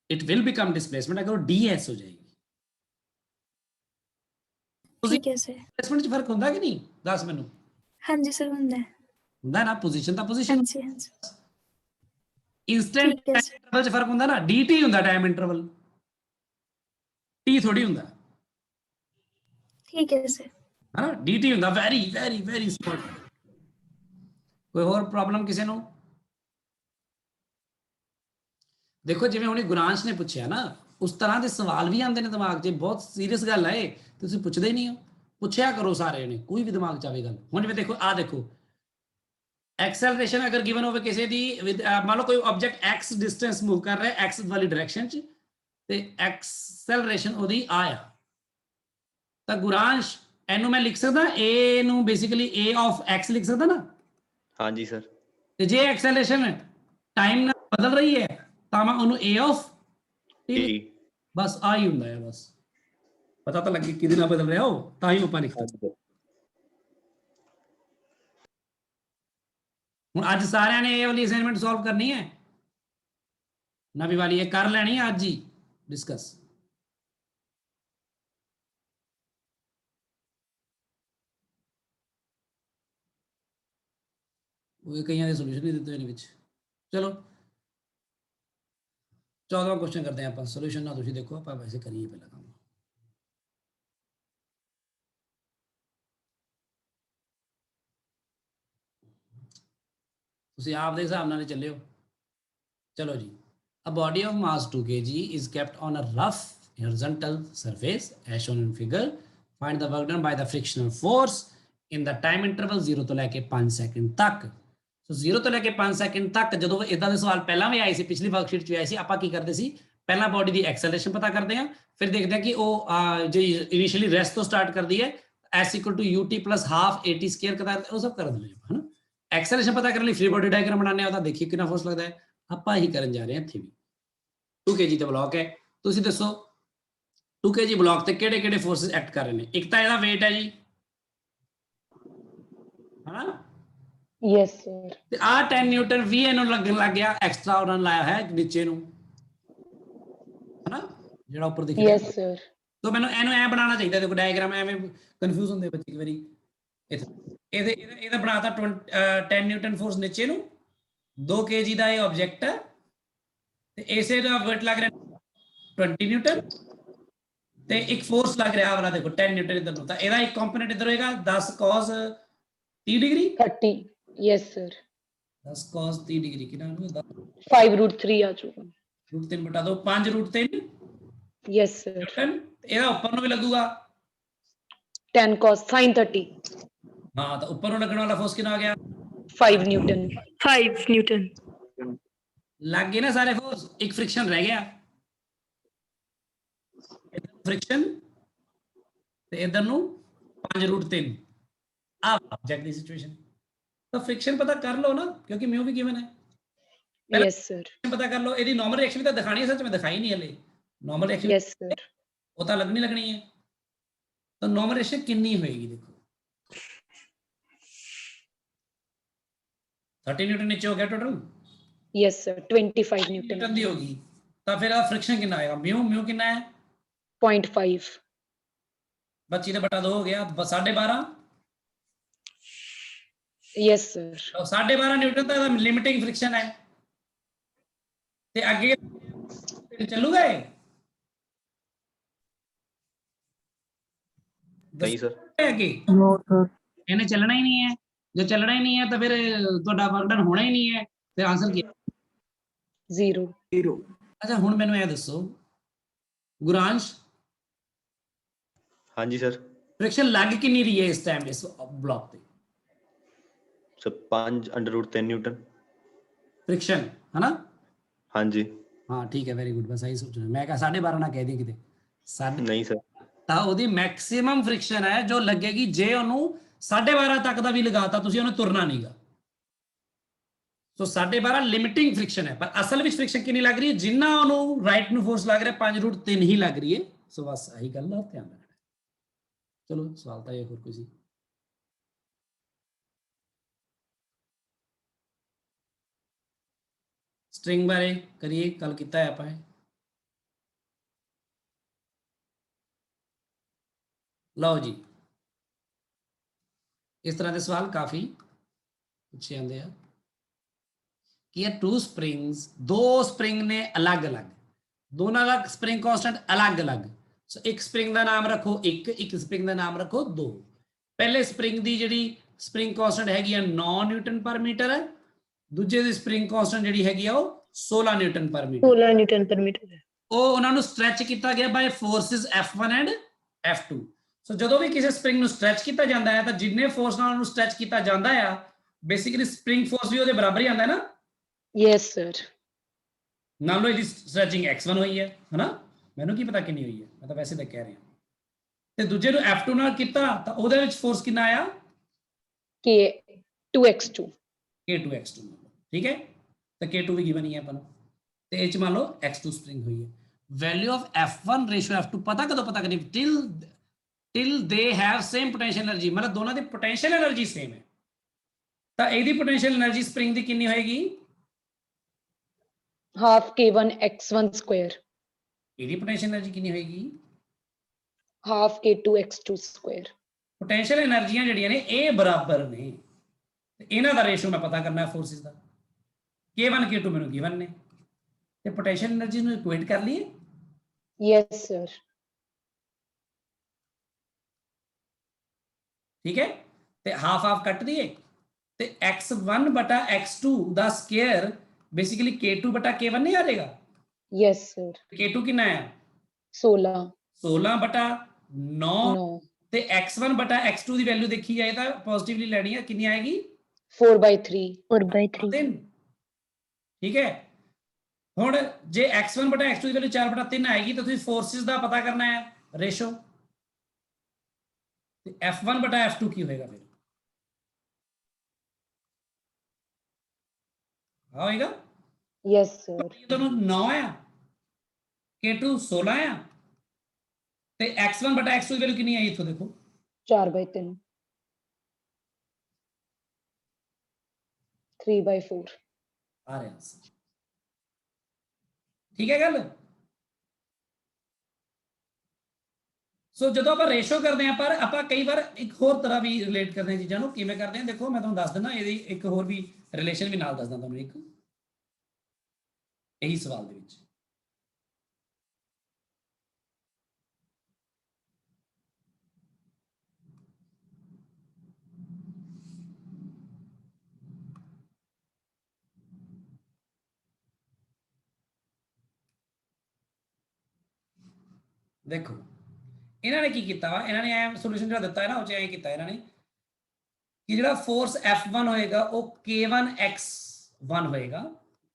it will become displacement ਅਗਰ ਉਹ ds ਹੋ ਜਾਏਗੀ। ਠੀਕ ਹੈ ਸਰ। ਡਿਸਪਲੇਸਮੈਂਟ 'ਚ ਫਰਕ ਹੁੰਦਾ ਕਿ ਨਹੀਂ, ਦੱਸ ਮੈਨੂੰ। ਹਾਂਜੀ ਸਰ, ਹੁੰਦਾ ਹੈ। ਹੁੰਦਾ ਨਾ, ਪੋਜੀਸ਼ਨ ਤਾਂ ਪੋਜੀਸ਼ਨ। ਹਾਂਜੀ ਹਾਂਜੀ ਇੰਸਟੈਂਟ ਠੀਕ ਹੈ sir। ਇੰਟਰਵਲ 'ਚ ਫਰਕ ਹੁੰਦਾ ਨਾ, dt ਹੁੰਦਾ ਟਾਈਮ ਇੰਟਰਵਲ, t ਥੋੜੀ ਹੁੰਦਾ, ਠੀਕ ਹੈ ਸਰ। ਹਾਂ dt ਹੁੰਦਾ, ਵੈਰੀ ਵੈਰੀ ਵੈਰੀ ਸਮਾਲ। ਕੋਈ ਹੋਰ ਪ੍ਰੋਬਲਮ ਕਿਸੇ ਨੂੰ? ਦੇਖੋ ਜਿਵੇਂ ਹੁਣੇ ਗੁਰਾਂਸ਼ ਨੇ ਪੁੱਛਿਆ ਨਾ, ਉਸ ਤਰ੍ਹਾਂ ਦੇ ਸਵਾਲ ਵੀ ਆਉਂਦੇ ਨੇ ਦਿਮਾਗ 'ਚ, ਬਹੁਤ ਸੀਰੀਅਸ ਗੱਲ ਹੈ, ਤੁਸੀਂ ਪੁੱਛਦੇ ਹੀ ਨਹੀਂ ਹੋ। ਪੁੱਛਿਆ ਕਰੋ ਸਾਰਿਆਂ ਨੇ, ਕੋਈ ਵੀ ਦਿਮਾਗ 'ਚ ਆਵੇ ਗੱਲ। ਹੁਣ ਜਿਵੇਂ ਦੇਖੋ ਆਹ ਦੇਖੋ, ਐਕਸੈਲਰੇਸ਼ਨ ਅਗਰ ਗਿਵਨ ਹੋਵੇ ਕਿਸੇ ਦੀ, ਮੰਨ ਲਓ ਕੋਈ ਆਬਜੈਕਟ x ਡਿਸਟੈਂਸ ਮੂਵ ਕਰ ਰਿਹਾ x ਵਾਲੀ ਡਾਇਰੈਕਸ਼ਨ 'ਚ, ਤੇ ਐਕਸੈਲਰੇਸ਼ਨ ਉਹਦੀ ਆ, ਤਾਂ ਗੁਰਾਂਸ਼ ਇਹਨੂੰ ਮੈਂ ਲਿਖ ਸਕਦਾ a ਨੂੰ ਬੇਸਿਕਲੀ a ਆਫ x ਲਿਖ ਸਕਦਾ ਨਾ। ਹਾਂਜੀ ਸਰ। ਤੇ ਜੇ ਐਕਸੈਲਰੇਸ਼ਨ ਟਾਈਮ ਨਾਲ ਬਦਲ ਰਹੀ ਹੈ ਤਾਂ ਮੈਂ ਉਹਨੂੰ a ਆਫ t, ਬਸ ਆ ਹੀ ਹੁੰਦਾ ਹੈ। ਬਸ ਪਤਾ ਤਾਂ ਲੱਗੇ ਕਿਹਦੇ ਨਾਲ ਬਦਲ ਰਿਹਾ ਹੋ, ਤਾਂ ਹੀ ਆਪਾਂ ਲਿਖਦੇ। ਹੁਣ ਅੱਜ ਸਾਰਿਆਂ ਨੇ ਇਹ ਵਾਲੀ ਅਸਾਈਨਮੈਂਟ ਸੋਲਵ ਕਰਨੀ ਹੈ, ਨਵੀਂ ਵਾਲੀ ਇਹ ਕਰ ਲੈਣੀ ਹੈ ਅੱਜ ਹੀ ਡਿਸਕਸ। ਉਹ ਕਈਆਂ ਦੇ ਸੋਲੂਸ਼ਨ ਨਹੀਂ ਦਿੱਤੇ ਇਹਦੇ ਵਿੱਚ। ਚਲੋ 14ਵਾਂ ਕੁਐਸਚਨ ਕਰਦੇ ਹਾਂ ਆਪਾਂ, ਸੋਲੂਸ਼ਨ ਨਾ ਤੁਸੀਂ ਦੇਖੋ, ਆਪਾਂ ਵੈਸੇ ਕਰੀਏ ਪਹਿਲਾਂ ਕੰਮ। ਤੁਸੀਂ ਆਪ ਦੇ ਹਿਸਾਬ ਨਾਲ ਚੱਲਿਓ। ਚਲੋ ਜੀ, a body of mass 2 kg is kept on a rough horizontal surface as shown in figure. Find the work done by the frictional force in the time interval 0 ਤੋਂ ਲੈ ਕੇ 5 ਸੈਕਿੰਡ ਤੱਕ। ਸੋ 0 ਤੋਂ ਲੈ ਕੇ 5 ਸੈਕਿੰਡ ਤੱਕ ਜਦੋਂ ਇਦਾਂ ਦੇ ਸਵਾਲ ਪਹਿਲਾਂ ਵੀ ਆਏ ਸੀ, ਪਿਛਲੀ ਵਰਕਸ਼ੀਟ 'ਚ ਵੀ ਆਏ ਸੀ, ਆਪਾਂ ਕੀ ਕਰਦੇ ਸੀ, ਪਹਿਲਾਂ ਬੋਡੀ ਦੀ ਐਕਸੈਲਰੇਸ਼ਨ ਪਤਾ ਕਰਦੇ ਹਾਂ, ਫਿਰ ਦੇਖਦੇ ਹਾਂ ਕਿ ਉਹ ਜੋ ਇਨੀਸ਼ੀਅਲੀ ਰੈਸਟ ਤੋਂ ਸਟਾਰਟ ਕਰਦੀ ਹੈ s = ut + ½ at ਸਕੁਅਰ ਕਰਦਾ, ਉਹ ਸਭ ਕਰ ਦਿੰਦੇ ਆਪਾਂ, ਹੈ ਨਾ। ਐਕਸੈਲਰੇਸ਼ਨ ਪਤਾ ਕਰਨ ਲਈ ਫ੍ਰੀ ਬੋਡੀ ਡਾਇਗਰਾਮ ਬਣਾਉਂਦੇ ਆ, ਉਹਦਾ ਦੇਖੀਏ ਕਿੰਨਾ ਫੋਰਸ ਲੱਗਦਾ ਹੈ। ਆਪਾਂ ਇਹੀ ਕਰਨ ਜਾ ਰਹੇ ਹਾਂ ਇੱਥੇ ਵੀ। 2 kg ਤੇ ਬਲੌਕ ਹੈ, ਤੁਸੀਂ ਦੱਸੋ 2 kg ਬਲੌਕ ਤੇ ਕਿਹੜੇ ਕਿਹੜੇ ਫੋਰਸਿਸ ਐਕਟ ਕਰ ਰਹੇ ਨੇ। ਇੱਕ ਤਾਂ ਇਹਦਾ weight ਹੈ ਜੀ, ਹਾਂ ਯੈਸ ਸਰ। ਤੇ ਆ 10 ਨਿਊਟਨ ਵੀ ਇਹਨੂੰ ਲੱਗਣ ਲੱਗ ਗਿਆ, ਐਕਸਟਰਾ ਉਹਨਾਂ ਲਾਇਆ ਹੈ ਨੀਚੇ ਨੂੰ, ਹਨਾ, ਜਿਹੜਾ ਉੱਪਰ ਦਿਖ ਰਿਹਾ। Yes sir. ਤਾਂ ਮੈਨੂੰ ਇਹਨੂੰ ਐ ਬਣਾਉਣਾ ਚਾਹੀਦਾ, ਦੇਖੋ ਡਾਇਗਰਾਮ ਐਵੇਂ ਕਨਫਿਊਜ਼ ਹੁੰਦੇ ਬੱਚੇ ਇੱਕ ਵਾਰੀ। ਇਹਦਾ ਬਣਾਤਾ 10 ਨਿਊਟਨ ਫੋਰਸ ਨੀਚੇ ਨੂੰ, 2 kg ਦਾ ਇਹ ਆਬਜੈਕਟ ਹੈ, ਤੇ ਇਸੇ ਦਾ weight ਲੱਗ ਰਿਹਾ 20 ਨਿਊਟਨ, ਤੇ ਇੱਕ ਫੋਰਸ ਲੱਗ ਰਿਹਾ ਵਾਲਾ ਦੇਖੋ 10 ਨਿਊਟਨ ਇਧਰ ਨੂੰ, ਤਾਂ ਇਹਦਾ ਇੱਕ ਕੰਪੋਨੈਂਟ ਇਧਰ ਹੋਏਗਾ 10 cos 30 degree. 30 yes sir. 10 cos 30 degree ਕਿੰਨਾ ਹੁੰਦਾ, 5√3 ਆ ਜਾਊਗਾ। √3 ਬਟਾ 2, 5√3 ਯੈਸ ਸਰ। ਨਿਊਟਨ। ਇਹਦਾ ਉੱਪਰ ਨੂੰ ਵੀ ਲੱਗੂਗਾ 10 cos sin 30। ਹਾਂ, ਤਾਂ ਉੱਪਰ ਨੂੰ ਲੱਗਣ ਵਾਲਾ ਫੋਰਸ ਕਿੰਨਾ ਆ ਗਿਆ, 5 ਨਿਊਟਨ। 5 ਨਿਊਟਨ ਲੱਗ ਗਏ ਨਾ ਸਾਰੇ ਫੋਰਸ, ਇੱਕ ਫ੍ਰਿਕਸ਼ਨ ਰਹਿ ਗਿਆ, ਫ੍ਰਿਕਸ਼ਨ, ਤੇ ਇਧਰ ਨੂੰ 5√3 ਆ ਆਬਜੈਕਟ ਦੀ ਸਿਚੁਏਸ਼ਨ। ਤਾਂ ਫ੍ਰਿਕਸ਼ਨ ਪਤਾ ਕਰ ਲਓ ਨਾ, ਕਿਉਂਕਿ ਮਿਊ ਵੀ ਗਿਵਨ ਹੈ। Yes sir. ਪਤਾ ਕਰ ਲਓ, ਇਹਦੀ ਨਾਰਮਲ ਰਿਐਕਸ਼ਨ ਵੀ ਤਾਂ ਦਿਖਾਣੀ ਹੈ, ਸੱਚ ਮੈਂ ਦਿਖਾਈ ਨਹੀਂ ਹਲੇ ਨਾਰਮਲ ਰਿਐਕਸ਼ਨ। Yes sir. ਉਹ ਤਾਂ ਲੱਗਣੀ ਹੈ। ਤਾਂ ਨਾਰਮਲ ਰਿਐਕਸ਼ਨ ਕਿੰਨੀ ਹੋਏਗੀ, ਦੇਖੋ 30 ਨਿਊਟਨ ਨੀਚੇ ਹੋ ਗਿਆ ਟੋਟਲ। Yes sir. 25 ਨਿਊਟਨ ਦੀ ਹੋਗੀ, ਤਾਂ ਫਿਰ ਆ ਫ੍ਰਿਕਸ਼ਨ ਕਿੰਨਾ ਆਏਗਾ, ਮਿਊ ਕਿੰਨਾ ਹੈ 0.5। 25 ਦਾ ਬਟਾ 2 ਹੋ ਗਿਆ 12.5। Yes sir. 12.5 ਨਿਊਟਨ ਤਾਂ ਲਿਮਿਟਿੰਗ ਫ੍ਰਿਕਸ਼ਨ ਹੈ, ਤੇ ਅੱਗੇ ਚੱਲੂਗਾ ਇਹ ਨਹੀਂ ਸਰ। ਅੱਗੇ ਨੋ ਸਰ। ਇਹਨੇ ਚੱਲਣਾ ਹੀ ਨਹੀਂ ਹੈ, ਜੇ ਚੱਲਣਾ ਹੀ ਨਹੀਂ ਹੈ ਤਾਂ ਫਿਰ ਤੁਹਾਡਾ ਵਰਕ ਡਨ ਹੋਣਾ ਹੀ ਨਹੀਂ ਹੈ, ਫਿਰ ਆਨਸਰ ਕੀ ਹੈ, 0। ਅੱਛਾ ਹੁਣ ਮੈਨੂੰ ਇਹ ਦੱਸੋ ਗੁਰਾਂਸ਼, ਹਾਂਜੀ ਸਰ। ਫ੍ਰਿਕਸ਼ਨ ਲੱਗ ਕਿੰਨੀ ਰਹੀ ਹੈ ਇਸ ਟਾਈਮ ਇਸ ਬਲੌਕ ਤੇ, ਸਰ 5√3 ਨਿਊਟਨ ਫ੍ਰਿਕਸ਼ਨ, ਹਨਾ। ਹਾਂਜੀ। ਹਾਂ ਠੀਕ ਹੈ, ਵੈਰੀ ਗੁੱਡ, ਬਸ ਆਹੀ ਸੋਚਣਾ ਮੈਂ ਕਿਹਾ 12.5 ਨਾ ਕਹਿ ਦੀ ਕਿਤੇ, ਨਹੀਂ ਸਰ। ਤਾਂ ਉਹਦੀ ਮੈਕਸਿਮਮ ਫ੍ਰਿਕਸ਼ਨ ਹੈ ਜੋ ਲੱਗੇਗੀ ਜੇ ਉਹਨੂੰ 12.5 ਤੱਕ ਦਾ ਵੀ ਲਗਾਤਾ ਤੁਸੀਂ, ਉਹਨੇ ਤੁਰਨਾ ਨਹੀਂਗਾ। ਸੋ 12.5 ਲਿਮਿਟਿੰਗ ਫ੍ਰਿਕਸ਼ਨ ਹੈ, ਪਰ ਅਸਲ ਵਿੱਚ ਫ੍ਰਿਕਸ਼ਨ ਕਿੰਨੀ ਲੱਗ ਰਹੀ ਹੈ? ਜਿੰਨਾ ਉਹਨੂੰ ਰਾਈਟ ਨੂੰ ਫੋਰਸ ਲੱਗ ਰਿਹਾ 5√3 ਹੀ ਲੱਗ ਰਹੀ ਹੈ। ਸੋ ਬਸ ਆਹੀ ਗੱਲ ਦਾ ਧਿਆਨ ਰੱਖਣਾ। ਚਲੋ ਸਵਾਲ ਤਾਂ ਇਹ ਹੋਰ ਕੋਈ ਸੀ? ਸਟ੍ਰਿੰਗ ਬਾਰੇ ਕਰੀਏ, ਕੱਲ ਕੀਤਾ ਹੈ ਆਪਾਂ। ਲਓ ਜੀ, ਇਸ ਤਰ੍ਹਾਂ ਦੇ ਸਵਾਲ ਕਾਫੀ ਪੁੱਛੇ ਜਾਂਦੇ ਆ ਕਿ ਇਹ ਟੂ ਸਪ੍ਰਿੰਗਸ, ਦੋ ਸਪ੍ਰਿੰਗ ਨੇ ਅਲੱਗ-ਅਲੱਗ, ਦੋਨਾਂ ਦਾ ਸਪ੍ਰਿੰਗ ਕਾਂਸਟੈਂਟ ਅਲੱਗ-ਅਲੱਗ। ਸੋ ਇੱਕ ਸਪ੍ਰਿੰਗ ਦਾ ਨਾਮ ਰੱਖੋ 1, ਇੱਕ ਸਪ੍ਰਿੰਗ ਦਾ ਨਾਮ ਰੱਖੋ 2। ਪਹਿਲੇ ਸਪ੍ਰਿੰਗ ਦੀ ਜਿਹੜੀ ਸਪ੍ਰਿੰਗ ਕਾਂਸਟੈਂਟ ਹੈਗੀ ਆ 9 ਨਿਊਟਨ ਪਰ ਮੀਟਰ ਹੈ, ਦੂਜੇ ਦੀ ਸਪ੍ਰਿੰਗ ਕਾਂਸਟੈਂਟ ਜਿਹੜੀ ਹੈਗੀ ਆ ਉਹ 16 ਨਿਊਟਨ ਪਰ ਮੀਟਰ। 16 ਨਿਊਟਨ ਪਰ ਮੀਟਰ। ਉਹ ਉਹਨਾਂ ਨੂੰ ਸਟ੍ਰੈਚ ਕੀਤਾ ਗਿਆ ਬਾਈ ਫੋਰਸਿਸ F1 ਐਂਡ F2। ਸੋ ਜਦੋਂ ਵੀ ਕਿਸੇ ਸਪ੍ਰਿੰਗ ਨੂੰ ਸਟ੍ਰੈਚ ਕੀਤਾ ਜਾਂਦਾ ਹੈ ਤਾਂ ਜਿੰਨੇ ਫੋਰਸ ਨਾਲ ਉਹਨੂੰ ਸਟ੍ਰੈਚ ਕੀਤਾ ਜਾਂਦਾ ਆ, ਬੇਸਿਕਲੀ ਸਪ੍ਰਿੰਗ ਫੋਰਸ ਵੀ ਉਹਦੇ ਬਰਾਬਰ ਹੀ ਆਉਂਦਾ ਹੈ ਨਾ। Yes sir. ਮੰਨ ਲਓ ਇਹਦੀ ਸਟ੍ਰੈਚਿੰਗ X1 ਹੋਈ ਹੈ ਹਨਾ, ਮੈਨੂੰ ਕੀ ਪਤਾ ਕਿੰਨੀ ਹੋਈ ਹੈ, ਮੈਂ ਤਾਂ ਵੈਸੇ ਤਾਂ ਕਹਿ ਰਿਹਾ। ਤੇ ਦੂਜੇ ਨੂੰ F2 ਨਾਲ ਕੀਤਾ ਤਾਂ ਉਹਦੇ ਵਿੱਚ ਫੋਰਸ ਕਿੰਨਾ ਆਇਆ? K2X2। K2X2, ਠੀਕ ਹੈ। ਤਾਂ K2 ਵੀ ਗਿਵਨ ਹੀ ਹੈ ਆਪਾਂ ਨੂੰ, ਤੇ ਇਹ ਚ ਮੰਨ ਲਓ X2 ਸਪ੍ਰਿੰਗ ਹੋਈ ਹੈ। Value of F1 ratio F2 ਪਤਾ ਕਦੋਂ ਪਤਾ ਕਰਨੀ? till they have same potential energy, ਮਤਲਬ ਦੋਨਾਂ ਦੀ potential energy same ਹੈ। ਤਾਂ ਇਹਦੀ potential energy ਸਪ੍ਰਿੰਗ ਦੀ ਕਿੰਨੀ ਹੋਏਗੀ? Half K1X1 Square. ਇਹਦੀ potential energy ਕਿੰਨੀ ਹੋਏਗੀ? Half K2X2 Square. potential એનર્ਜੀਆਂ ਜਿਹੜੀਆਂ ਨੇ ਇਹ ਬਰਾਬਰ ਨੇ, ਤੇ ਇਹਨਾਂ ਦਾ ਰੇਸ਼ੋ ਮੈਂ ਪਤਾ ਕਰਨਾ ਫੋਰਸਿਸ ਦਾ। K1 K2 ਮੈਨੂੰ ਗਿਵਨ ਨੇ, ਤੇ potential એનર્ਜੀ ਨੂੰ ਇਕੁਏਟ ਕਰ ਲਈਏ। Yes sir. ਠੀਕ ਹੈ, ਤੇ ਹਾਫ ਕੱਟ ਦਈਏ, ਤੇ x1 ਬਟਾ x2 ਦਾ ਸਕੁਅਰ ਬੇਸਿਕਲੀ K2 ਬਟਾ K1 ਨਹੀਂ ਆ ਜਾਏਗਾ? Yes sir. K2 ਕਿੰਨਾ ਆ? 16 ਬਟਾ 9, ਤੇ x1 ਬਟਾ x2 ਦੀ ਵੈਲਿਊ ਦੇਖੀ ਜਾਏ ਤਾਂ ਪੋਜ਼ਿਟਿਵਲੀ ਲੈਣੀ ਹੈ, ਕਿੰਨੀ ਆਏਗੀ? 4/3। 3। ਠੀਕ ਹੈ, ਹੁਣ ਜੇ x1 ਬਟਾ x2 ਦੀ ਵੈਲਿਊ 4/3 ਆਏਗੀ ਤਾਂ ਤੁਸੀਂ ਫੋਰਸਿਸ ਦਾ ਪਤਾ ਕਰਨਾ ਹੈ ਰੇਸ਼ੋ, ਤੇ F1 ਬਟਾ F2 ਕੀ ਹੋਏਗਾ ਫਿਰ? ਹੋਏਗਾ ਯੈਸ ਸਰ। ਤੁਹਾਨੂੰ 9 ਆ, K2 16 ਆ, ਤੇ x1 ਬਟਾ x2 ਦੀ ਵੈਲਿਊ ਕਿੰਨੀ ਆਈ ਇੱਥੋਂ ਦੇਖੋ? 4/3। 3/4 ਆ ਰਿਹਾ। ਠੀਕ ਹੈ ਗੱਲ। ਸੋ ਜਦੋਂ ਆਪਾਂ ਰੇਸ਼ੋ ਕਰਦੇ ਹਾਂ, ਪਰ ਆਪਾਂ ਕਈ ਵਾਰ ਇੱਕ ਹੋਰ ਤਰ੍ਹਾਂ ਵੀ ਰਿਲੇਟ ਕਰਦੇ ਹਾਂ ਚੀਜ਼ਾਂ ਨੂੰ। ਕਿਵੇਂ ਕਰਦੇ ਹਾਂ ਦੇਖੋ, ਮੈਂ ਤੁਹਾਨੂੰ ਦੱਸ ਦਿੰਦਾ, ਇਹਦੀ ਇੱਕ ਹੋਰ ਵੀ ਰਿਲੇਸ਼ਨ ਵੀ ਨਾਲ ਦੱਸਦਾ ਤੁਹਾਨੂੰ, ਇੱਕ ਇਹੀ ਸਵਾਲ ਦੇ ਵਿੱਚ। ਦੇਖੋ ਇਹਨਾਂ ਨੇ ਕੀ ਕੀਤਾ ਵਾ, ਇਹਨਾਂ ਨੇ ਐ ਸੋਲੂਸ਼ਨ ਜਿਹੜਾ ਦਿੱਤਾ ਹੈ ਨਾ, ਉਹ ਚ ਐ ਕੀਤਾ ਇਹਨਾਂ ਨੇ ਕਿ ਜਿਹੜਾ ਫੋਰਸ F1 ਹੋਏਗਾ ਉਹ K1X1 ਹੋਏਗਾ,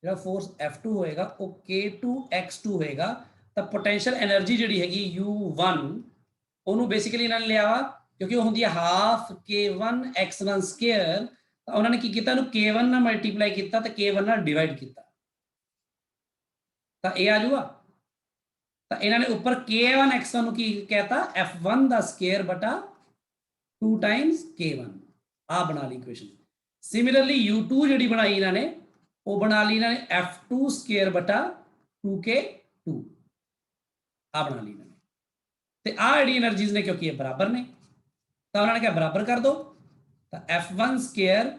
ਜਿਹੜਾ ਫੋਰਸ F2 ਹੋਏਗਾ ਉਹ K2X2 ਹੋਏਗਾ। ਤਾਂ ਪੋਟੈਂਸ਼ੀਅਲ એનર્ਜੀ ਜਿਹੜੀ ਹੈਗੀ U1, ਉਹਨੂੰ ਬੇਸਿਕਲੀ ਇਹਨਾਂ ਨੇ ਲਿਆ ਵਾ, ਕਿਉਂਕਿ ਉਹ ਹੁੰਦੀ ਹੈ ਹਾਫ K1X1 ਸਕੁਅਰ। ਤਾਂ ਉਹਨਾਂ ਨੇ ਕੀ ਕੀਤਾ, ਇਹਨੂੰ K1 ਨਾਲ ਮਲਟੀਪਲਾਈ ਕੀਤਾ ਤੇ K1 ਨਾਲ ਡਿਵਾਈਡ ਕੀਤਾ, ਤਾਂ ਇਹ ਆ ਜਾਊਗਾ। ਤਾਂ ਇਹਨਾਂ ਨੇ ਉੱਪਰ K1X1 ਨੂੰ ਕੀ ਕਹਿਤਾ? F1 ਦਾ ਸਕੁਅਰ ਬਟਾ 2 ਟਾਈਮਸ K1, ਆ ਬਣਾ ਲਈ ਇਕੁਏਸ਼ਨ। ਸਿਮਿਲਰਲੀ U2 ਜਿਹੜੀ ਬਣਾਈ ਇਹਨਾਂ ਨੇ, ਉਹ ਬਣਾ ਲਈ ਇਹਨਾਂ ਨੇ F2 ਸਕੁਅਰ ਬਟਾ 2K2, ਆ ਬਣਾ ਲਈ ਇਹਨਾਂ ਨੇ। ਤੇ ਆ ਜਿਹੜੀ એનર્ਜੀਜ਼ ਨੇ, ਕਿਉਂਕਿ ਇਹ ਬਰਾਬਰ ਨੇ, ਤਾਂ ਉਹਨਾਂ ਨੇ ਕਿਹਾ ਬਰਾਬਰ ਕਰ ਦੋ। ਤਾਂ F1 ਸਕੁਅਰ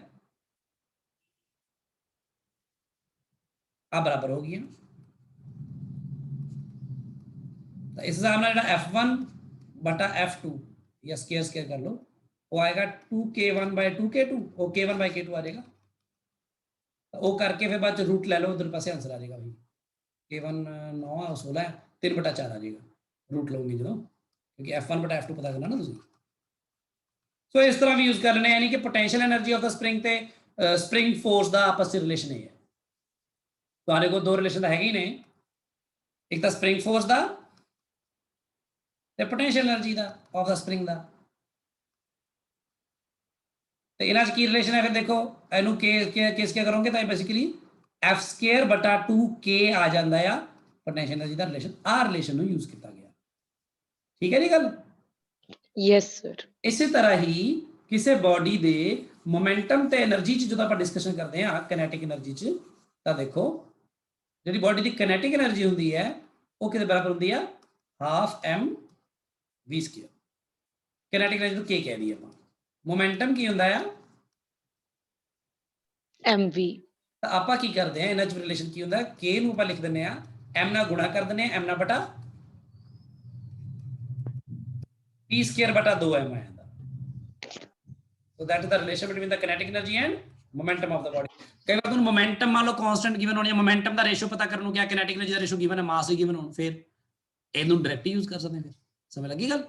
ਆ ਬਰਾਬਰ ਹੋ ਗਈ। ਤਾਂ ਇਸ ਹਿਸਾਬ ਨਾਲ ਜਿਹੜਾ F1 ਬਟਾ F2 ਜਾਂ ਸਕੁਅਰ ਕਰ ਲਓ, ਉਹ ਆਏਗਾ 2K1/2K2, ਉਹ K1/K2 ਆ ਜਾਏਗਾ। ਉਹ ਕਰਕੇ ਫਿਰ ਬਾਅਦ ਚ रूट ਲੈ ਲਓ, ਉਧਰ ਪਾਸੇ ਆंसर ਆ ਜਾਏਗਾ भाई। K1 9 ਆ, 16 ਹੈ, 3/4 ਆ ਜਾਏਗਾ रूट ਲਓਗੇ ਜਦੋਂ, क्योंकि F1 बटा F2 पता करना ना ਤੁਸੀਂ। ਸੋ ਇਸ ਤਰ੍ਹਾਂ ਵੀ ਯੂਜ਼ ਕਰ ਲੈਣੇ, ਯਾਨੀ ਕਿ ਪੋਟੈਂਸ਼ੀਅਲ એનર્ਜੀ ਆਫ ਦਾ ਸਪ੍ਰਿੰਗ ਤੇ ਸਪ੍ਰਿੰਗ ਫੋਰਸ ਦਾ ਆਪਸ ਵਿੱਚ ਰਿਲੇਸ਼ਨ ਹੈ। ਤੁਹਾਡੇ ਕੋਲ ਦੋ ਰਿਲੇਸ਼ਨ ਤਾਂ ਹੈਗੇ ਹੀ ਨੇ, ਇੱਕ ਤਾਂ ਸਪ੍ਰਿੰਗ ਫੋਰਸ ਦਾ ਤੇ ਪੋਟੈਂਸ਼ੀਅਲ એનર્ਜੀ ਦਾ ਆਫ ਦਾ ਸਪ੍ਰਿੰਗ ਦਾ। ਤੇ ਇਹਨਾਂ 'ਚ ਕੀ ਰਿਲੇਸ਼ਨ ਹੈ? ਫਿਰ ਦੇਖੋ ਇਹਨੂੰ ਕਿਸ ਕੇ ਕਰੋਗੇ ਤਾਂ ਬੇਸਿਕਲੀ f² ਬਟਾ 2k ਆ ਜਾਂਦਾ ਆ ਪੋਟੈਂਸ਼ੀਅਲ એનર્ਜੀ ਦਾ ਰਿਲੇਸ਼ਨ। ਆਹ ਰਿਲੇਸ਼ਨ ਨੂੰ ਯੂਜ਼ ਕੀਤਾ ਗਿਆ। ਠੀਕ ਹੈ ਜੀ ਗੱਲ? Yes sir. ਇਸੇ ਤਰ੍ਹਾਂ ਹੀ ਕਿਸੇ ਬਾਡੀ ਦੇ ਮੋਮੈਂਟਮ ਤੇ એનર્ਜੀ 'ਚ ਜਦੋਂ ਆਪਾਂ ਡਿਸਕਸ਼ਨ ਕਰਦੇ ਹਾਂ ਕਿਨੈਟਿਕ એનર્ਜੀ 'ਚ, ਤਾਂ ਦੇਖੋ ਜਿਹੜੀ ਬਾਡੀ ਦੀ ਕਿਨੈਟਿਕ એનર્ਜੀ ਹੁੰਦੀ ਹੈ ਉਹ ਕਿਹਦੇ ਬਰਾਬਰ ਹੁੰਦੀ ਆ? Half mv²। ਕਿਨੈਟਿਕ એનર્ਜੀ ਨੂੰ k ਕਹਿ ਦਈਏ ਆਪਾਂ। ਮੋਮੈਂਟਮ ਕੀ ਹੁੰਦਾ ਆ? mv। ਤਾਂ ਆਪਾਂ ਕੀ ਕਰਦੇ ਆ ਇਹਨਾਂ 'ਚ ਰਿਲੇਸ਼ਨ ਕੀ ਹੁੰਦਾ? k ਨੂੰ ਆਪਾਂ ਲਿਖ ਦਿੰਦੇ ਆ m ਨਾਲ ਗੁਣਾ ਕਰ ਦਿੰਦੇ ਆ, m ਨਾਲ ਬਟਾ p² ਬਟਾ 2m ਆ ਜਾਂਦਾ। So that is the relation between the kinetic energy and momentum of the body. ਕਈ ਵਾਰ ਤੁਹਾਨੂੰ ਮੋਮੈਂਟਮ ਮੰਨ ਲਓ ਕਾਂਸਟੈਂਟ ਗਿਵਨ ਹੋਣੀ ਹੈ, ਮੋਮੈਂਟਮ ਦਾ ਰੇਸ਼ੋ ਪਤਾ ਕਰਨ ਨੂੰ ਕਿਹਾ ਕਿਨੈਟਿਕ એનર્ਜੀ ਦਾ ਰੇਸ਼ੋ ਗਿਵਨ ਹੈ, ਮਾਸ ਵੀ ਗਿਵਨ ਹੋਣ, ਫਿਰ ਇਹਨੂੰ ਡਾਇਰੈਕਟ ਯੂਜ਼ ਕਰ ਸਕਦੇ ਹਾਂ। ਫਿਰ ਸਮਝ ਲੱਗੀ ਗੱਲ?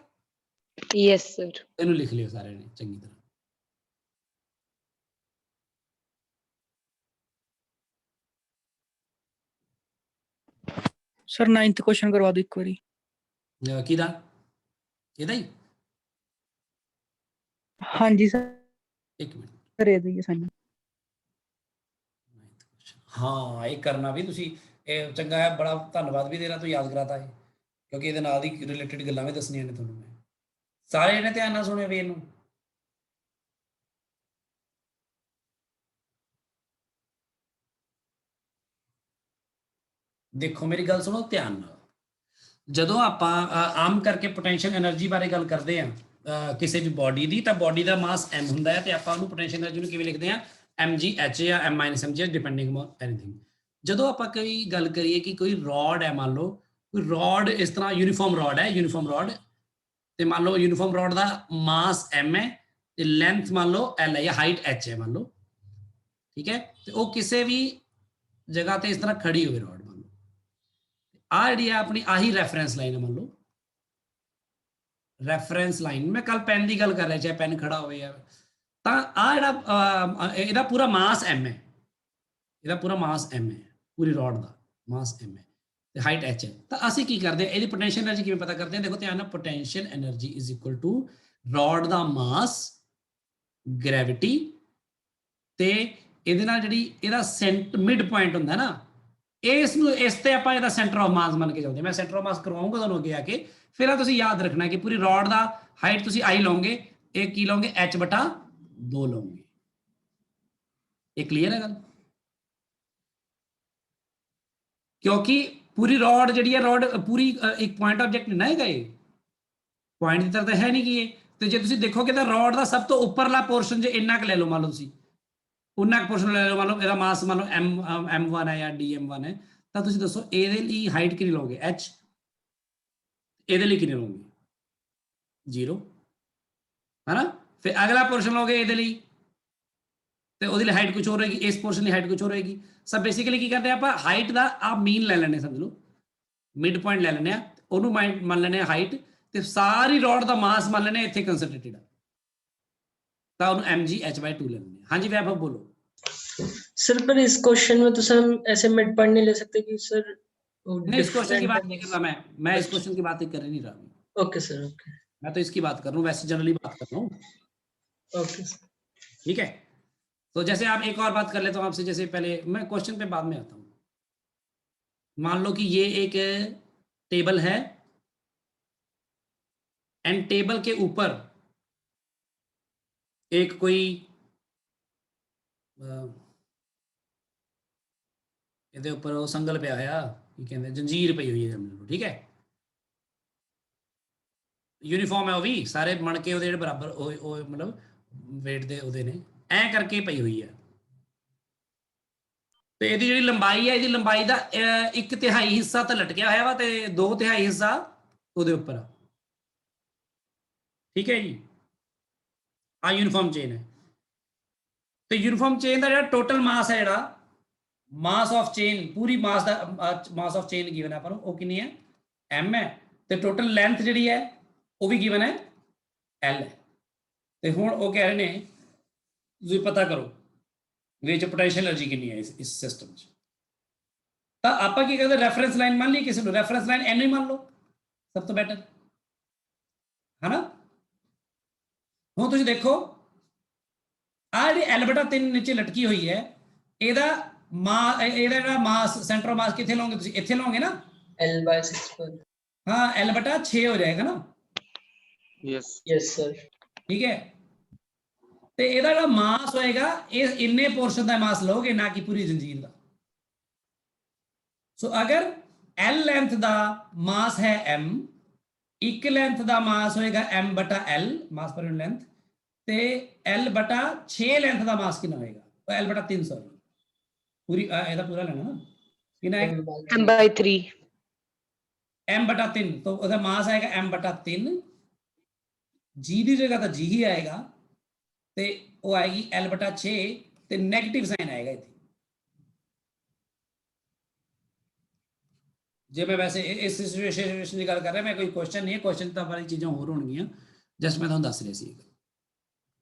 Yes sir. ਇਹਨੂੰ ਲਿਖ ਲਿਓ ਸਾਰਿਆਂ ਨੇ ਚੰਗੀ ਤਰ੍ਹਾਂ। ਸਰ 9th ਕੁਐਸਚਨ ਕਰਵਾ ਦਿਓ ਇੱਕ ਵਾਰੀ। ਕਿਹਦਾ? ਇਹਦਾ ਹੀ? ਹਾਂਜੀ ਸਰ। ਇੱਕ ਮਿੰਟ ਸਰ ਇਹ ਦਈਏ ਸਾਨੂੰ। ਹਾਂ ਇਹ ਕਰਨਾ ਵੀ ਤੁਸੀਂ, ਇਹ ਚੰਗਾ ਹੈ, ਬੜਾ ਧੰਨਵਾਦ ਵੀ ਤੇਰਾ, ਤੂੰ ਯਾਦ ਕਰਾਤਾ ਹੈ, ਕਿਉਂਕਿ ਇਹਦੇ ਨਾਲ ਦੀ ਰਿਲੇਟਡ ਗੱਲਾਂ ਵੀ ਦੱਸਣੀਆਂ ਨੇ ਤੁਹਾਨੂੰ। ਮੈਂ ਸਾਰੇ ਇਹਨੇ ਧਿਆਨ ਨਾਲ ਸੁਣਿਓ ਵੀ ਇਹਨੂੰ। ਦੇਖੋ ਮੇਰੀ ਗੱਲ ਸੁਣੋ ਧਿਆਨ ਨਾਲ। ਜਦੋਂ ਆਪਾਂ ਆਮ ਕਰਕੇ ਪੋਟੈਂਸ਼ੀਅਲ એનર્ਜੀ ਬਾਰੇ ਗੱਲ ਕਰਦੇ ਆ ਕਿਸੇ ਵੀ ਬਾਡੀ ਦੀ, ਤਾਂ ਬਾਡੀ ਦਾ ਮਾਸ m ਹੁੰਦਾ ਹੈ ਤੇ ਆਪਾਂ ਉਹਨੂੰ ਪੋਟੈਂਸ਼ੀਅਲ એનર્ਜੀ ਨੂੰ ਕਿਵੇਂ ਲਿਖਦੇ ਆ? mgh ਜਾਂ m-mg ਡਿਪੈਂਡਿੰਗ ਔਨ ਐਨੀਥਿੰਗ। ਜਦੋਂ ਆਪਾਂ ਕੋਈ ਗੱਲ ਕਰੀਏ ਕਿ ਕੋਈ ਰੋਡ ਹੈ, ਮੰਨ ਲਓ ਕੋਈ ਰੋਡ ਇਸ ਤਰ੍ਹਾਂ ਯੂਨੀਫਾਰਮ ਰੋਡ ਹੈ, ਯੂਨੀਫਾਰਮ ਰੋਡ, ਤੇ ਮੰਨ ਲਓ ਯੂਨੀਫਾਰਮ ਰੋਡ ਦਾ ਮਾਸ m ਹੈ ਤੇ ਲੈਂਥ ਮੰਨ ਲਓ l ਹੈ ਜਾਂ ਹਾਈਟ h ਹੈ ਮੰਨ ਲਓ, ਠੀਕ ਹੈ, ਤੇ ਉਹ ਕਿਸੇ ਵੀ ਜਗ੍ਹਾ ਤੇ ਇਸ ਤਰ੍ਹਾਂ ਖੜੀ ਹੋਵੇ ਰੋਡ। ਮੰਨ ਲਓ ਆਹ ਜਿਹੜੀ ਆ ਆਪਣੀ ਆਹੀ ਰੈਫਰੈਂਸ ਲਾਈਨ ਹੈ, ਮੰਨ ਲਓ ਰੈਫਰੈਂਸ ਲਾਈਨ। ਮੈਂ ਕੱਲ ਪੈਨ ਦੀ ਗੱਲ ਕਰ ਰਿਹਾ, ਚਾਹੇ ਪੈਨ ਖੜਾ ਹੋਵੇ ਯਾਰ, ਤਾਂ ਆਹ ਜਿਹੜਾ ਇਹਦਾ ਪੂਰਾ ਮਾਸ m ਹੈ, ਇਹਦਾ ਪੂਰਾ ਮਾਸ m ਹੈ, ਪੂਰੀ ਰੋਡ ਦਾ ਮਾਸ m ਹੈ ਤੇ ਹਾਈਟ h ਹੈ। ਤਾਂ ਅਸੀਂ ਕੀ ਕਰਦੇ ਹਾਂ, ਇਹਦੀ ਪੋਟੈਂਸ਼ੀਅਲ એનર્ਜੀ ਕਿਵੇਂ ਪਤਾ ਕਰਦੇ ਹਾਂ? ਦੇਖੋ ਧਿਆਨ ਨਾਲ, potential energy is equal to rod ਦਾ ਮਾਸ, ਗ੍ਰੈਵਿਟੀ, ਤੇ ਇਹਦੇ ਨਾਲ ਜਿਹੜੀ ਇਹਦਾ ਮਿਡ ਪੁਆਇੰਟ ਹੁੰਦਾ ਨਾ, ਇਸ ਤੇ ਆਪਾਂ ਇਹਦਾ ਸੈਂਟਰ ਆਫ ਮਾਸ ਮੰਨ ਕੇ ਚੱਲਦੇ। ਮੈਂ ਸੈਂਟਰ ਆਫ ਮਾਸ ਕਰਵਾਉਂਗਾ ਤੁਹਾਨੂੰ ਅੱਗੇ ਆ ਕੇ। ਫਿਰ ਆ ਤੁਸੀਂ ਯਾਦ ਰੱਖਣਾ ਕਿ ਪੂਰੀ ਰੋਡ ਦਾ ਹਾਈਟ ਤੁਸੀਂ i ਲਓਗੇ, ਇਹ ਕੀ ਲਓਗੇ? h ਬਟਾ 2 ਲਓਗੇ। ਇਹ ਕਲੀਅਰ ਹੈ ਗੱਲ? ਕਿਉਂਕਿ ਪੂਰੀ ਰੋਡ ਜਿਹੜੀ ਹੈ, ਰੋਡ ਪੂਰੀ ਇੱਕ ਪੁਆਇੰਟ ਆਬਜੈਕਟ ਨਹੀਂ ਨਾ ਹੈਗਾ, ਇਹ ਪੁਆਇੰਟ ਦੀ ਤਰ੍ਹਾਂ ਤਾਂ ਹੈ ਨਹੀਂ ਕਿ ਇਹ। ਤੇ ਜੇ ਤੁਸੀਂ ਦੇਖੋਗੇ ਤਾਂ ਰੋਡ ਦਾ ਸਭ ਤੋਂ ਉੱਪਰਲਾ ਪੋਰਸ਼ਨ ਜੇ ਇੰਨਾ ਕੁ ਲੈ ਲਓ, ਮੰਨ ਲਓ ਤੁਸੀਂ ਉਨਾ ਕੁ ਪੋਰਸ਼ਨ ਲੈ ਲਓ, ਮੰਨ ਲਓ ਇਹਦਾ ਮਾਸ ਮੰਨ ਲਓ m1 ਹੈ ਜਾਂ dm1 ਹੈ, ਤਾਂ ਤੁਸੀਂ ਦੱਸੋ ਇਹਦੇ ਲਈ ਹਾਈਟ ਕਿੰਨੀ ਲਓਗੇ? h। ਇਹਦੇ ਲਈ ਕਿੰਨੀ ਲਓਗੇ? 0 ਹੈ ਨਾ। ਫਿਰ ਅਗਲਾ ਪੋਰਸ਼ਨ ਲਓਗੇ ਇਹਦੇ ਲਈ, ਤੇ ਉਹਦੀ ਲਈ ਹਾਈਟ ਕੁਝ ਹੋਰ ਹੋਏਗੀ, ਇਸ ਪੋਰਸ਼ਨ ਦੀ ਹਾਈਟ ਕੁਝ ਹੋਰ ਹੋਏਗੀ। ਸਭ ਬੇਸਿਕਲੀ ਕੀ ਕਰਦੇ ਆਪਾਂ? ਹਾਈਟ ਦਾ ਆਪ ਮੀਨ ਲੈ ਲੈਣੇ, ਸਮਝ ਲਓ ਮਿਡ ਪੁਆਇੰਟ ਲੈ ਲੈਣੇ ਆ, ਉਹਨੂੰ ਮੰਨ ਲੈਣੇ ਆ ਹਾਈਟ, ਤੇ ਸਾਰੀ ਰੋਡ ਦਾ ਮਾਸ ਮੰਨ ਲੈਣੇ ਇੱਥੇ ਕੰਸੈਂਟਰੇਟਡ ਆ, ਤਾਂ ਉਹਨੂੰ mgh/2 ਲੈ ਲੈਣੇ। ਹਾਂਜੀ ਵੈਭਵ बोलो। सर पर इस क्वेश्चन में तो सर हम ऐसे मिड पॉइंट नहीं ले सकते कि सर नहीं, इस क्वेश्चन की बात नहीं कर रहा मैं इस क्वेश्चन की बात कर ही नहीं रहा हूँ। ओके सर, ओके, मैं तो इसकी बात कर रहा हूँ, वैसे जनरली बात कर रहा हूँ। ओके सर, ठीक है, तो जैसे आप एक और बात कर लेता हूँ आपसे, जैसे पहले मैं क्वेश्चन पे बाद में आता हूँ। मान लो कि ये एक टेबल है एंड टेबल के ऊपर एक कोई ਇਹਦੇ ਉੱਪਰ ਉਹ ਸੰਗਲ ਪਿਆ ਹੋਇਆ, ਕੀ ਕਹਿੰਦੇ, ਜੰਜੀਰ ਪਈ ਹੋਈ ਹੈ, ਠੀਕ ਹੈ, ਯੂਨੀਫਾਰਮ ਹੈ ਉਹ ਵੀ, ਸਾਰੇ ਮਣ ਕੇ ਉਹਦੇ ਜਿਹੜੇ ਬਰਾਬਰ ਉਹ ਮਤਲਬ weight ਦੇ ਉਹਦੇ ਨੇ, ਐ ਕਰਕੇ ਪਈ ਹੋਈ ਹੈ। ਤੇ ਇਹਦੀ ਜਿਹੜੀ ਲੰਬਾਈ ਹੈ, ਇਹਦੀ ਲੰਬਾਈ ਦਾ 1/3 ਹਿੱਸਾ ਤਾਂ ਲਟਕਿਆ ਹੋਇਆ ਵਾ ਤੇ 2/3 ਹਿੱਸਾ ਉਹਦੇ ਉੱਪਰ ਆ, ਠੀਕ ਹੈ ਜੀ। ਆ ਯੂਨੀਫਾਰਮ ਚੇਨ ਹੈ, ਤੇ ਯੂਨੀਫਾਰਮ ਚੇਨ ਦਾ ਜਿਹੜਾ ਟੋਟਲ ਮਾਸ ਹੈ, ਜਿਹੜਾ ਮਾਸ of chain, Puri mass the mass of chain given ਹੈ ਆਪਾਂ ਨੂੰ, ਉਹ ਕਿੰਨੀ ਹੈ? m ਹੈ, ਤੇ ਟੋਟਲ ਲੈਂਥ ਜਿਹੜੀ ਹੈ ਉਹ ਵੀ ਗਿਵਨ ਹੈ l ਹੈ। ਤੇ ਹੁਣ ਉਹ ਕਹਿ ਰਹੇ ਨੇ ਤੁਸੀਂ ਪਤਾ ਕਰੋ ਵਿੱਚ ਪੋਟੈਂਸ਼ੀਅਲ એનર્ਜੀ ਕਿੰਨੀ ਹੈ ਇਸ ਸਿਸਟਮ 'ਚ। ਤਾਂ ਆਪਾਂ ਕੀ ਕਰਦੇ? ਰੈਫਰੈਂਸ ਲਾਈਨ ਮੰਨ ਲਈ ਕਿਸੇ ਨੂੰ, ਰੈਫਰੈਂਸ ਲਾਈਨ n ਹੀ ਮੰਨ ਲਓ, ਸਭ ਤੋਂ ਬੈਟਰ ਹੈ ਨਾ। ਹੁਣ ਤੁਸੀਂ ਦੇਖੋ ਆ ਜਿਹੜੀ L ਬਟਾ 3 ਨੀਚੇ ਲਟਕੀ ਹੋਈ ਹੈ, ਇਹਦਾ ਇਹਦਾ ਜਿਹੜਾ ਮਾਸ, ਸੈਂਟਰ ਆਫ ਮਾਸ ਕਿੱਥੇ ਲਓਗੇ ਤੁਸੀਂ? ਇੱਥੇ ਲਓਗੇ ਨਾ? L/6 पर। हाँ, L बटा 6 हो जाएगा ना। Yes sir. ठीक है, ਤੇ ਇਹਦਾ ਜਿਹੜਾ ਮਾਸ ਹੋਏਗਾ ਇਹ ਇੰਨੇ ਪੋਰਸ਼ਨ ਦਾ ਮਾਸ ਲਓਗੇ, ਨਾ ਕਿ ਪੂਰੀ ਜੰਜੀਰ ਦਾ। ਸੋ ਅਗਰ L ਲੈਂਥ ਦਾ ਮਾਸ ਹੈ m, ਇੱਕ ਲੈਂਥ ਦਾ ਮਾਸ ਹੋਏਗਾ m ਬਟਾ l, ਮਾਸ ਪਰ ਯੂਨਿਟ ਲੈਂਥ, ਤੇ L ਬਟਾ 6 ਲੈਂਥ ਦਾ ਮਾਸ ਕਿੰਨਾ ਹੋਏਗਾ? L ਬਟਾ 3 ਸੌਰੀ, ਪੂਰੀ ਇਹਦਾ ਪੂਰਾ ਲੈਣਾ ਨਾ, ਕਿੰਨਾ ਹੈ? m/3 m बटा 3, तो उसका मास आएगा m बटा 3, g की जगह तो g ही आएगा, ते वो आएगी l बटा 6, ते नेगेटिव साइन आएगा इतनी। जे मैं वैसे इस सिचुएशन की गल कर रहा, मैं कोई क्वेश्चन नहीं है, क्वेश्चन तो वाली चीज़ें होर होणगियां, जस्ट मैं तुहानूं दस रही सी।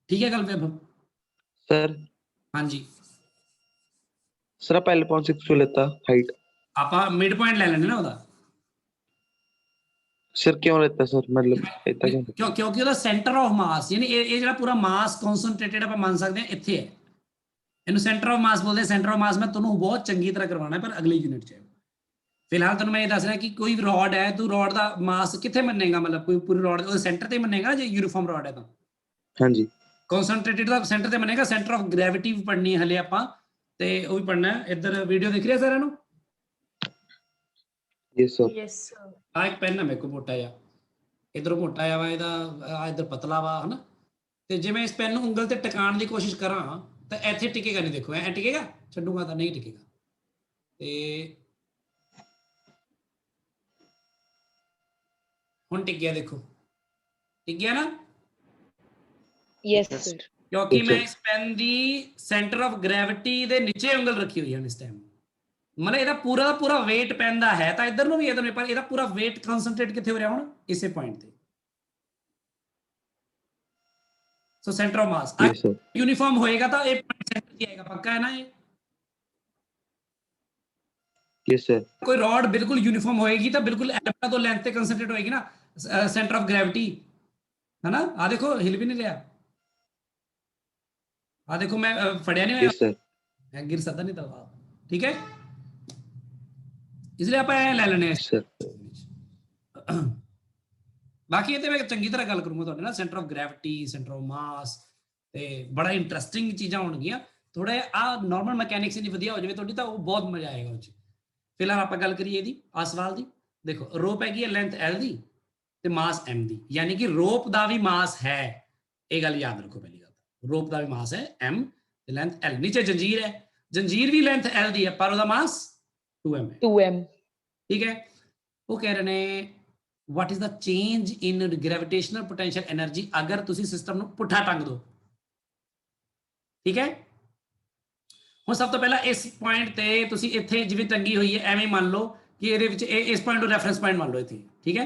ठीक है गल वैभव? सर हाँ जी सर, आप L.6 क्यों लेता हाइट? आपां मिड पॉइंट ले लेने ना ਉਹਦਾ। सर क्यों लेता सर, मतलब इतना क्यों? क्योंकि ਉਹਦਾ ਸੈਂਟਰ ਆਫ ਮਾਸ, ਯਾਨੀ ਇਹ ਜਿਹੜਾ ਪੂਰਾ ਮਾਸ ਕਨਸੈਂਟਰੇਟਡ ਆਪਾਂ ਮੰਨ ਸਕਦੇ ਹਾਂ ਇੱਥੇ ਹੈ, ਇਹਨੂੰ ਸੈਂਟਰ ਆਫ ਮਾਸ ਬੋਲਦੇ। ਸੈਂਟਰ ਆਫ ਮਾਸ ਮੈਂ ਤੁਹਾਨੂੰ ਬਹੁਤ ਚੰਗੀ ਤਰ੍ਹਾਂ ਕਰਵਾਉਣਾ ਪਰ ਅਗਲੀ ਯੂਨਿਟ 'ਚ। ਫਿਲਹਾਲ ਤੁਹਾਨੂੰ ਮੈਂ ਇਹ ਦੱਸ ਰਿਹਾ ਕਿ ਕੋਈ ਰੋਡ ਹੈ, ਤੂੰ ਰੋਡ ਦਾ ਮਾਸ ਕਿੱਥੇ ਮੰਨੇਗਾ? ਮਤਲਬ ਕੋਈ ਪੂਰੀ ਰੋਡ ਉਹਦੇ ਸੈਂਟਰ ਤੇ ਮੰਨੇਗਾ, ਜੇ ਯੂਨੀਫਾਰਮ ਰੋਡ ਹੈ ਤਾਂ? ਹਾਂਜੀ, ਕਨਸੈਂਟਰੇਟਡ ਦਾ ਸੈਂਟਰ ਤੇ ਮੰਨੇਗਾ। ਸੈਂਟਰ ਆਫ ਗ੍ਰੈਵਿਟੀ ਵੀ ਪੜ੍ਹਨੀ ਹੈ ਹਲੇ ਆਪਾਂ, ਤੇ ਉਹ ਵੀ ਪੜ੍ਹਨਾ ਹੈ। ਇੱਧਰ ਵੀਡੀਓ ਦਿਖ ਰਿਹਾ ਸਾਰਿਆਂ ਨੂੰ? Yes sir. ਆ ਇੱਕ ਪੈਨ ਹੈ ਮੇਰੇ ਕੋਲ ਮੋਟਾ ਜਿਹਾ, ਇਧਰੋਂ ਮੋਟਾ ਆ ਵਾ ਇਹਦਾ, ਆ ਇਧਰ ਪਤਲਾ ਵਾ, ਹਨਾ? ਤੇ ਜੇ ਮੈਂ ਇਸ ਪੈਨ ਨੂੰ ਉਂਗਲ ਤੇ ਟਿਕਾਉਣ ਦੀ ਕੋਸ਼ਿਸ਼ ਕਰਾਂ ਤਾਂ ਇੱਥੇ ਟਿਕੇਗਾ ਨਹੀਂ। ਦੇਖੋ ਐ ਟਿਕੇਗਾ, ਛੱਡੂਗਾ ਤਾਂ ਨਹੀਂ ਟਿਕੇਗਾ। ਤੇ ਹੁਣ ਟਿਕ ਗਿਆ, ਦੇਖੋ ਟਿਕ ਗਿਆ ਨਾ? Yes sir. ਕਿਉਂਕਿ ਮੈਂ ਇਸ PAN the centre of gravity ਦੇ ਨੀਚੇ ਉਂਗਲ ਰੱਖੀ ਹੋਈ ਹੈ ਇਸ ਟਾਈਮ। ਮਤਲਬ ਇਹਦਾ ਪੂਰਾ ਦਾ ਪੂਰਾ weight ਪੈਨ ਦਾ ਹੈ ਤਾਂ ਇੱਧਰ ਨੂੰ ਵੀ ਇੱਧਰ ਨੂੰ, ਪਰ ਇਹਦਾ ਪੂਰਾ weight ਕਨਸੈਂਟਰੇਟ ਕਿੱਥੇ ਹੋ ਰਿਹਾ ਹੁਣ? ਇਸੇ ਪੁਆਇੰਟ ਤੇ। ਸੋ ਸੈਂਟਰ ਆਫ ਮਾਸ यूनिफॉर्म ਹੋਏਗਾ ਤਾਂ ਇਹ ਪੁਆਇੰਟ ਸੈਂਟਰ ਤੇ ਆਏਗਾ, ਪੱਕਾ ਹੈ ਨਾ ਇਹ? Yes sir. ਕੋਈ ਰੋਡ ਬਿਲਕੁਲ यूनिफॉर्म ਹੋਏਗੀ ਤਾਂ ਬਿਲਕੁਲ ਐਲਫਾ ਤੋਂ ਲੈਂਥ ਤੇ ਕਨਸੈਂਟਰੇਟ ਹੋਏਗੀ ਨਾ, ਸੈਂਟਰ ਆਫ ਗ੍ਰੈਵਿਟੀ, ਹੈ ਨਾ? ਆ ਦੇਖੋ ਹਿਲ ਵੀ ਨਹੀਂ ਰਿਹਾ, ਆ ਦੇਖੋ ਮੈਂ ਫੜਿਆ ਨਹੀਂ ਹੋਇਆ, ਮੈਂ ਗਿਰ ਸਕਦਾ ਨਹੀਂ ਤਾਂ। ਠੀਕ ਹੈ, इसलिए ਆਪਾਂ ਇਹ ਲੈ ਲੈਣੇ ਆ। ਬਾਕੀ ਇਹ ਤੇ ਮੈਂ ਚੰਗੀ ਤਰ੍ਹਾਂ ਗੱਲ ਕਰੂੰਗਾ ਤੁਹਾਡੇ ਨਾਲ, centre of gravity, centre of ਮਾਸ, ਤੇ ਬੜਾ ਇੰਟਰਸਟਿੰਗ ਚੀਜ਼ਾਂ ਹੋਣਗੀਆਂ। ਥੋੜਾ ਆ ਨਾਰਮਲ ਮਕੈਨਿਕਸ ਇੰਨੀ ਵਧੀਆ ਹੋ ਜਾਵੇ ਤੁਹਾਡੀ ਤਾਂ ਉਹ ਬਹੁਤ ਮਜ਼ਾ ਆਏਗਾ ਉਹ 'ਚ। ਫਿਲਹਾਲ ਆਪਾਂ ਗੱਲ ਕਰੀਏ ਇਹਦੀ, ਆ ਸਵਾਲ ਦੀ। ਦੇਖੋ ਰੋਪ ਹੈਗੀ ਹੈ ਲੈਂਥ L ਦੀ ਤੇ ਮਾਸ M ਦੀ, ਯਾਨੀ ਕਿ ਰੋਪ ਦਾ ਵੀ ਮਾਸ ਹੈ, ਇਹ ਗੱਲ ਯਾਦ ਰੱਖੋ। ਪਹਿਲੀ ਗੱਲ, ਰੋਪ ਦਾ ਵੀ ਮਾਸ ਹੈ M ਤੇ ਲੈਂਥ L। ਨੀਚੇ ਜੰਜੀਰ ਹੈ, ਜੰਜੀਰ ਵੀ ਲੈਂਥ L ਦੀ ਹੈ ਪਰ ਉਹਦਾ ਮਾਸ 2m ਹੈ। 2m ठीक है। वो कह रहे हैं what is the change in gravitational potential energy अगर तुसी सिस्टम ਨੂੰ ਪੁੱਠਾ ਟੰਗ ਦੋ। ਠੀਕ ਹੈ, ਹੁਣ ਸਭ ਤੋਂ ਪਹਿਲਾਂ ਇਸ ਪੁਆਇੰਟ ਤੇ ਤੁਸੀਂ ਇੱਥੇ ਜਿਵੇਂ ਟੰਗੀ ਹੋਈ ਹੈ ਐਵੇਂ ਮੰਨ ਲਓ ਕਿ ਇਹਦੇ ਵਿੱਚ ਇਹ ਇਸ ਪੁਆਇੰਟ ਨੂੰ ਰੈਫਰੈਂਸ ਪੁਆਇੰਟ ਮੰਨ ਲਓ ਇੱਥੇ। ਠੀਕ ਹੈ,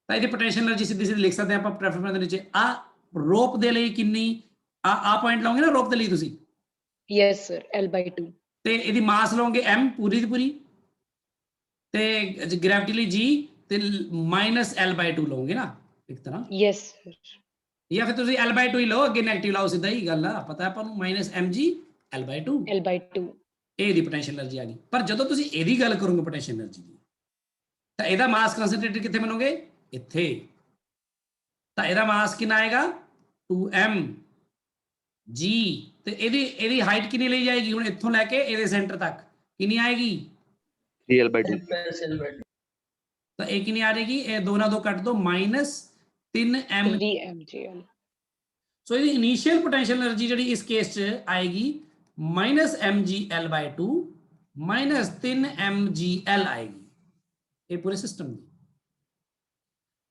ਤਾਂ ਇਹਦੀ ਪੋਟੈਂਸ਼ੀਅਲ એનર્ਜੀ ਸਿੱਧੀ ਸਿੱਧੀ ਲਿਖ ਸਕਦੇ ਆਪਾਂ ਰੈਫਰੈਂਸ ਪੁਆਇੰਟ ਦੇ ਨੀਚੇ। ਆ ਰੋਪ ਦੇ ਲਈ ਕਿੰਨੀ, ਆ ਪੁਆਇੰਟ ਲਾਓਗੇ ਨਾ ਰੋਪ ਦੇ ਲਈ ਤੁਸੀਂ? Yes sir, L/2। ਤੇ ਇਹਦੀ ਮਾਸ ਲਓਗੇ m ਪੂਰੀ ਦੀ ਪੂਰੀ, ਤੇ ਗ੍ਰੈਵਿਟੀ ਲਈ g ਤੇ -L/2 ਲਓਗੇ ਨਾ ਇੱਕ ਤਰ੍ਹਾਂ। Yes sir. ਜਾਂ ਫਿਰ ਤੁਸੀਂ L/2 ਹੀ ਲਓ, ਅੱਗੇ ਨੈਗੇਟਿਵ ਲਾਓ, ਸਿੱਧਾ ਹੀ ਗੱਲ ਆ, ਪਤਾ ਆਪਾਂ ਨੂੰ -mg L/2। ਇਹ ਦੀ ਪੋਟੈਂਸ਼ੀਅਲ એનર્ਜੀ ਆ ਗਈ। ਪਰ ਜਦੋਂ ਤੁਸੀਂ ਇਹਦੀ ਗੱਲ ਕਰੋਗੇ ਪੋਟੈਂਸ਼ੀਅਲ એનર્ਜੀ ਦੀ, ਤਾਂ ਇਹਦਾ ਮਾਸ ਕਨਸੈਂਟਰੇਟਡ ਕਿੱਥੇ ਮੰਨੋਗੇ? ਇੱਥੇ। ਤਾਂ ਇਹਦਾ ਮਾਸ ਕਿੰਨਾ ਆਏਗਾ? 2m g, ਤੇ ਇਹਦੀ ਹਾਈਟ ਕਿੰਨੀ ਲਈ ਜਾਏਗੀ ਹੁਣ ਇੱਥੋਂ ਲੈ ਕੇ ਇਹਦੇ ਸੈਂਟਰ ਤੱਕ? ਕਿੰਨੀ ਆਏਗੀ? L/2। ਤਾਂ ਇਹ ਕਿੰਨੀ ਆ ਜਾਏਗੀ? ਇਹ 2 ਨਾਲ 2 ਕੱਟ ਦੋ, -3mgl। ਸੋ ਇਹਦੀ ਇਨੀਸ਼ੀਅਲ ਪੋਟੈਂਸ਼ੀਅਲ એનર્ਜੀ ਜਿਹੜੀ ਇਸ ਕੇਸ 'ਚ ਆਏਗੀ -mgl/2 -3mgl ਆਏਗੀ, ਇਹ ਪੂਰੇ ਸਿਸਟਮ ਦੀ।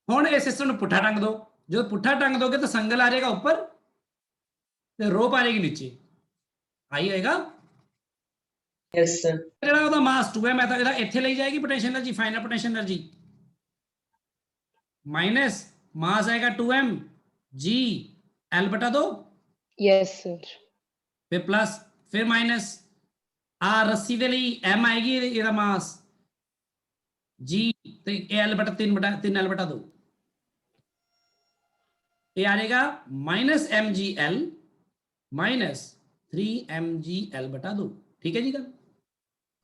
ਹੁਣ ਇਹ ਸਿਸਟਮ ਨੂੰ ਪੁੱਠਾ ਟੰਗ ਦੋ। ਜਦੋਂ ਪੁੱਠਾ ਟੰਗ ਦੋਗੇ ਤਾਂ ਸੰਗਲ ਆ ਜਾਏਗਾ ਉੱਪਰ ਤੇ ਰੋਪ ਆ ਜਾਏਗੀ ਨੀਚੇ, ਆਈ ਹੋਏਗਾ। Yes sir. ਜਿਹੜਾ ਉਹਦਾ ਮਾਸ 2m ਹੈ ਤਾਂ ਇਹਦਾ ਇੱਥੇ ਲਈ ਜਾਏਗੀ potential energy, final potential energy, minus mass ਆਏਗਾ 2m g L/2। Yes sir. ਫਿਰ ਪਲੱਸ, ਫਿਰ ਮਾਈਨਸ, ਆ ਰੱਸੀ ਦੇ ਲਈ m ਆਏਗੀ ਇਹਦਾ ਮਾਸ g ਤੇ L/3 L/2, ਇਹ ਆ ਜਾਏਗਾ -mgl माइनस 3mgl बटा 2। ठीक है जी गल?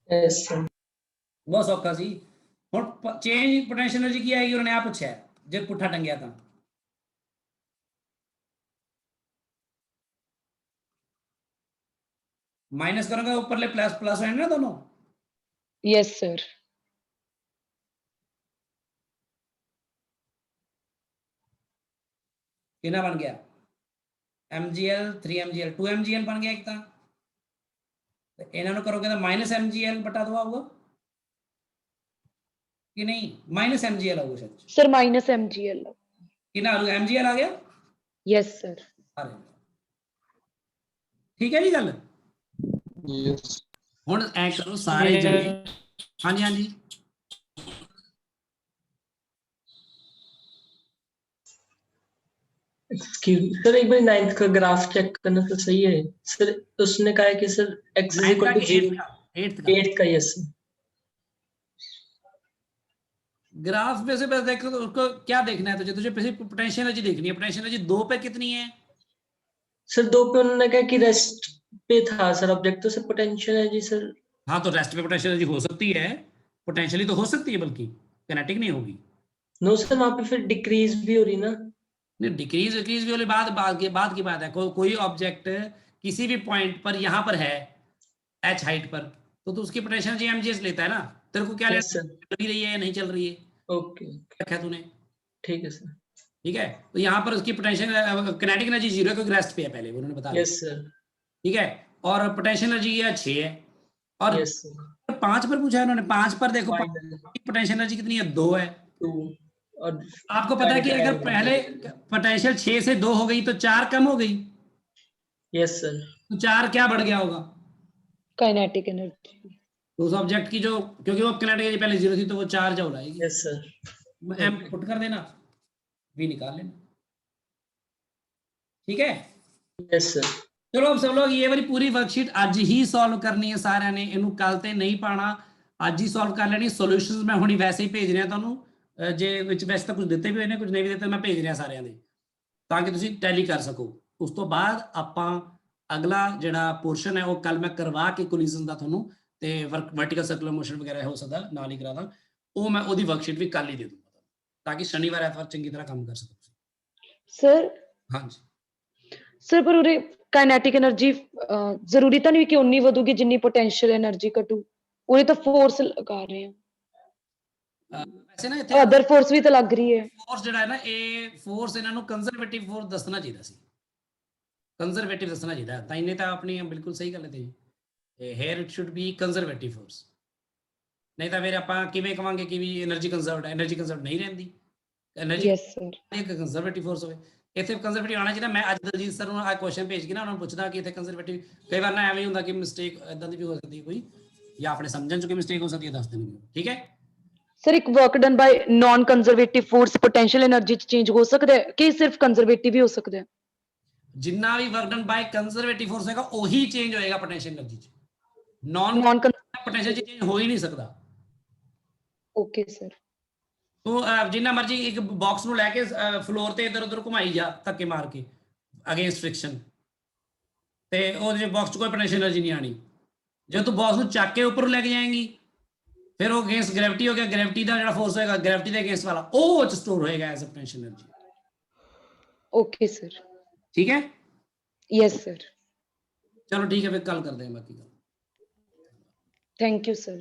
Yes sir. बहुत सौखा सी। हुण चेंज पोटेंशियल एनर्जी की आएगी उन्होंने आ पूछा है जे पुट्ठा टंगिया था। माइनस करोगे ऊपरले प्लस प्लस होने ना दोनों। Yes sir. कितना बन गया? mgl 3mgl 2mgl बन गया एक था। तो इन्होंने करोगे तो माइनस mgl बटा 2 आऊगा कि नहीं? माइनस mgl आऊगा शायद। Sir minus mgl। कितना mgl आ गया? Yes sir. अरे ठीक है जी गल। यस हुण ऐ करो सारे जने। हाँ जी हाँ जी। सर एक बार 9th का ग्राफ चेक करना तो सही है सर। उसने कहा है कि sir x is equal to 0 8 का। Yes sir. ग्राफ में से बस देखो तो उसको क्या देखना है तुझे पोटेंशियल एनर्जी देखनी है। पोटेंशियल एनर्जी 2 पे कितनी है? सर 2 पे उन्होंने कहा कि रेस्ट पे था सर ऑब्जेक्ट, तो सर पोटेंशियल एनर्जी सर। हाँ तो रेस्ट पे पोटेंशियल एनर्जी हो सकती है, पोटेंशियली तो हो सकती है, बल्कि किनेटिक नहीं होगी। नो सर वहां पे फिर डिक्रीज भी हो रही ना। नहीं डिक्रीज डिक्रीज भी वाली बात की बात है। कोई ऑब्जेक्ट किसी भी पॉइंट पर यहाँ पर है h हाइट पर, तो उसकी पोटेंशियल एनर्जी mgs लेता है ना। तेरे को क्या लेना, चल रही है या नहीं चल रही है? ओके रखा है तूने। ठीक है सर। ठीक है, तो यहाँ पर उसकी पोटेंशियल किनेटिक एनर्जी 0 है क्योंकि रेस्ट पे है, पहले उन्होंने बता दिया। Yes sir. ठीक है, और पोटेंशियल एनर्जी ये 6 है। और यस सर। 5 पर पूछा है उन्होंने। 5 पर देखो पोटेंशियल एनर्जी कितनी है? 2 है। 2 और आपको पता है कि अगर पहले पोटेंशियल 6 से 2 हो गई तो 4 कम हो गई। Yes sir. तो 4 क्या बढ़ गया होगा? Kinetic energy. तो उस ऑब्जेक्ट की जो, क्योंकि वो किनेटिक एनर्जी पहले 0 थी तो वो 4 जो लाएगी। Yes sir. m पुट कर देना, v निकाल लेना। ठीक है। Yes sir. चलो अब सब लोग ये वाली पूरी वर्कशीट आज ही सॉल्व करनी है सारे ने, इनू कल ते नहीं पाना, आज ही सॉल्व कर लेनी। सॉल्यूशंस मैं हुणी वैसे ही भेज रहा ਤੁਹਾਨੂੰ जे विच वैसे तो कुछ ਦਿੱਤੇ भी होने कुछ नहीं भी ਦਿੱਤੇ, मैं भेज रहा ਸਾਰਿਆਂ ਦੇ ਤਾਂ ਕਿ ਤੁਸੀਂ ਟੈਲੀ ਕਰ ਸਕੋ। ਉਸ ਤੋਂ ਬਾਅਦ ਆਪਾਂ ਅਗਲਾ ਜਿਹੜਾ ਪੋਰਸ਼ਨ ਹੈ ਉਹ ਕੱਲ ਮੈਂ ਕਰਵਾ ਕੇ ਕੋਲੀਜ਼ਨ ਦਾ ਤੁਹਾਨੂੰ ਤੇ ਵਰਟੀਕਲ ਸਰਕੂਲਰ ਮੋਸ਼ਨ ਵਗੈਰਾ ਹੋ ਸਕਦਾ ਨਾਲ ਹੀ ਕਰਾ ਦਾਂ, ਉਹ ਮੈਂ ਉਹਦੀ ਵਰਕਸ਼ੀਟ ਵੀ ਕੱਲ ਹੀ ਦੇ ਦੂੰਗਾ ਤਾਂ ਕਿ ਸ਼ਨੀਵਾਰ ਐਤਵਾਰ ਚੰਗੀ ਤਰ੍ਹਾਂ ਕੰਮ ਕਰ ਸਕੋ ਤੁਸੀਂ। सर ਹਾਂਜੀ सर पर उरे काइनेटिक एनर्जी जरूरी तो नहीं कि उन्नी ਵਧੂਗੀ जिन्नी पोटेंशियल एनर्जी घटू। उरे तो फोर्स लगा रहे हैं, ਵੈਸੇ ਨਾ ਇੱਥੇ अदर फोर्स भी तो लग रही है। ਫੋਰਸ ਜਿਹੜਾ ਹੈ ਨਾ, ਇਹ ਫੋਰਸ ਇਹਨਾਂ ਨੂੰ ਕੰਜ਼ਰਵੇਟਿਵ ਫੋਰਸ ਦੱਸਣਾ ਚਾਹੀਦਾ ਸੀ, ਕੰਜ਼ਰਵੇਟਿਵ ਦੱਸਣਾ ਚਾਹੀਦਾ ਤਾਂ ਇਹਨੇ ਤਾਂ ਆਪਣੀ ਬਿਲਕੁਲ ਸਹੀ ਗੱਲ ਹੈ ਤੇ here it should be conservative force. ਨਹੀਂ ਤਾਂ ਫਿਰ ਆਪਾਂ ਕਿਵੇਂ ਕਵਾਂਗੇ ਕਿ ਵੀ એનર્ਜੀ ਕੰਜ਼ਰਵਡ ਹੈ? એનર્ਜੀ ਕੰਜ਼ਰਵਡ ਨਹੀਂ ਰਹਿੰਦੀ। Energy yes sir. ਇੱਕ ਕੰਜ਼ਰਵੇਟਿਵ ਫੋਰਸ ਹੋਵੇ, ਇੱਥੇ ਕੰਜ਼ਰਵੇਟਿਵ ਆਣਾ ਚਾਹੀਦਾ। ਮੈਂ ਅੱਜ ਦਲਜੀਤ ਸਰ ਨੂੰ ਆ ਕੁਐਸਚਨ ਭੇਜ ਕੇ ਨਾ ਉਹਨਾਂ ਨੂੰ ਪੁੱਛਦਾ ਕਿ ਇੱਥੇ ਕੰਜ਼ਰਵੇਟਿਵ, ਕਈ ਵਾਰ ਨਾ ਐਵੇਂ ਹੁੰਦਾ ਕਿ ਮਿਸਟੇਕ ਇਦਾਂ ਦੀ ਵੀ ਹੋ ਸਕਦੀ ਹੈ ਕੋਈ, ਜਾਂ ਆਪਣੇ ਸਮਝਣ ਚ ਕੋਈ ਮਿਸਟੇਕ ਹੋ ਸਕਦੀ ਹੈ, ਦੱਸ ਦੇਣਗੇ। ਠੀਕ ਹੈ सर एक work done bye non conservative force potential energy change हो सकता है कि सिर्फ कंजर्वेटिव ही हो सकता है? ਜਿੰਨਾ ਵੀ work done by conservative force ਹੋਏਗਾ ਉਹੀ ਚੇਂਜ ਹੋਏਗਾ पोटेंशियल एनर्जी ਚ। नॉन पोटेंशियल चेंज हो ही नहीं सकता। Okay sir. तो जिन्ना मर्जी एक बॉक्स ਨੂੰ ਲੈ ਕੇ ਫਲੋਰ ਤੇ ਇਧਰ ਉਧਰ ਘੁਮਾਈ ਜਾ ਧੱਕੇ ਮਾਰ ਕੇ ਅਗੇਂਸਟ ਫ੍ਰਿਕਸ਼ਨ, ਤੇ ਉਹਦੇ ਬਾਕਸ 'ਚ ਕੋਈ ਪੋਟੈਂਸ਼ੀਅਲ એનર્ਜੀ ਨਹੀਂ ਆਣੀ। ਜਦ ਤੂੰ ਬਾਕਸ ਨੂੰ ਚੱਕ ਕੇ ਉੱਪਰ ਲੈ ਕੇ ਜਾਏਂਗੀ ਫਿਰ ਉਹ ਅਗੇਂਸਟ ਗ੍ਰੈਵਿਟੀ ਹੋ ਗਿਆ, ਗ੍ਰੈਵਿਟੀ ਦਾ ਜਿਹੜਾ ਫੋਰਸ ਹੋਏਗਾ ਗ੍ਰੈਵਿਟੀ ਦੇ ਅਗੇਂਸਟ ਵਾਲਾ ਉਹ ਚ ਸਟੋਰ ਹੋਏਗਾ as a potential energy. Okay sir. ठीक है यस सर। चलो ठीक है, फिर कल करते हैं बाकी का। Thank you sir.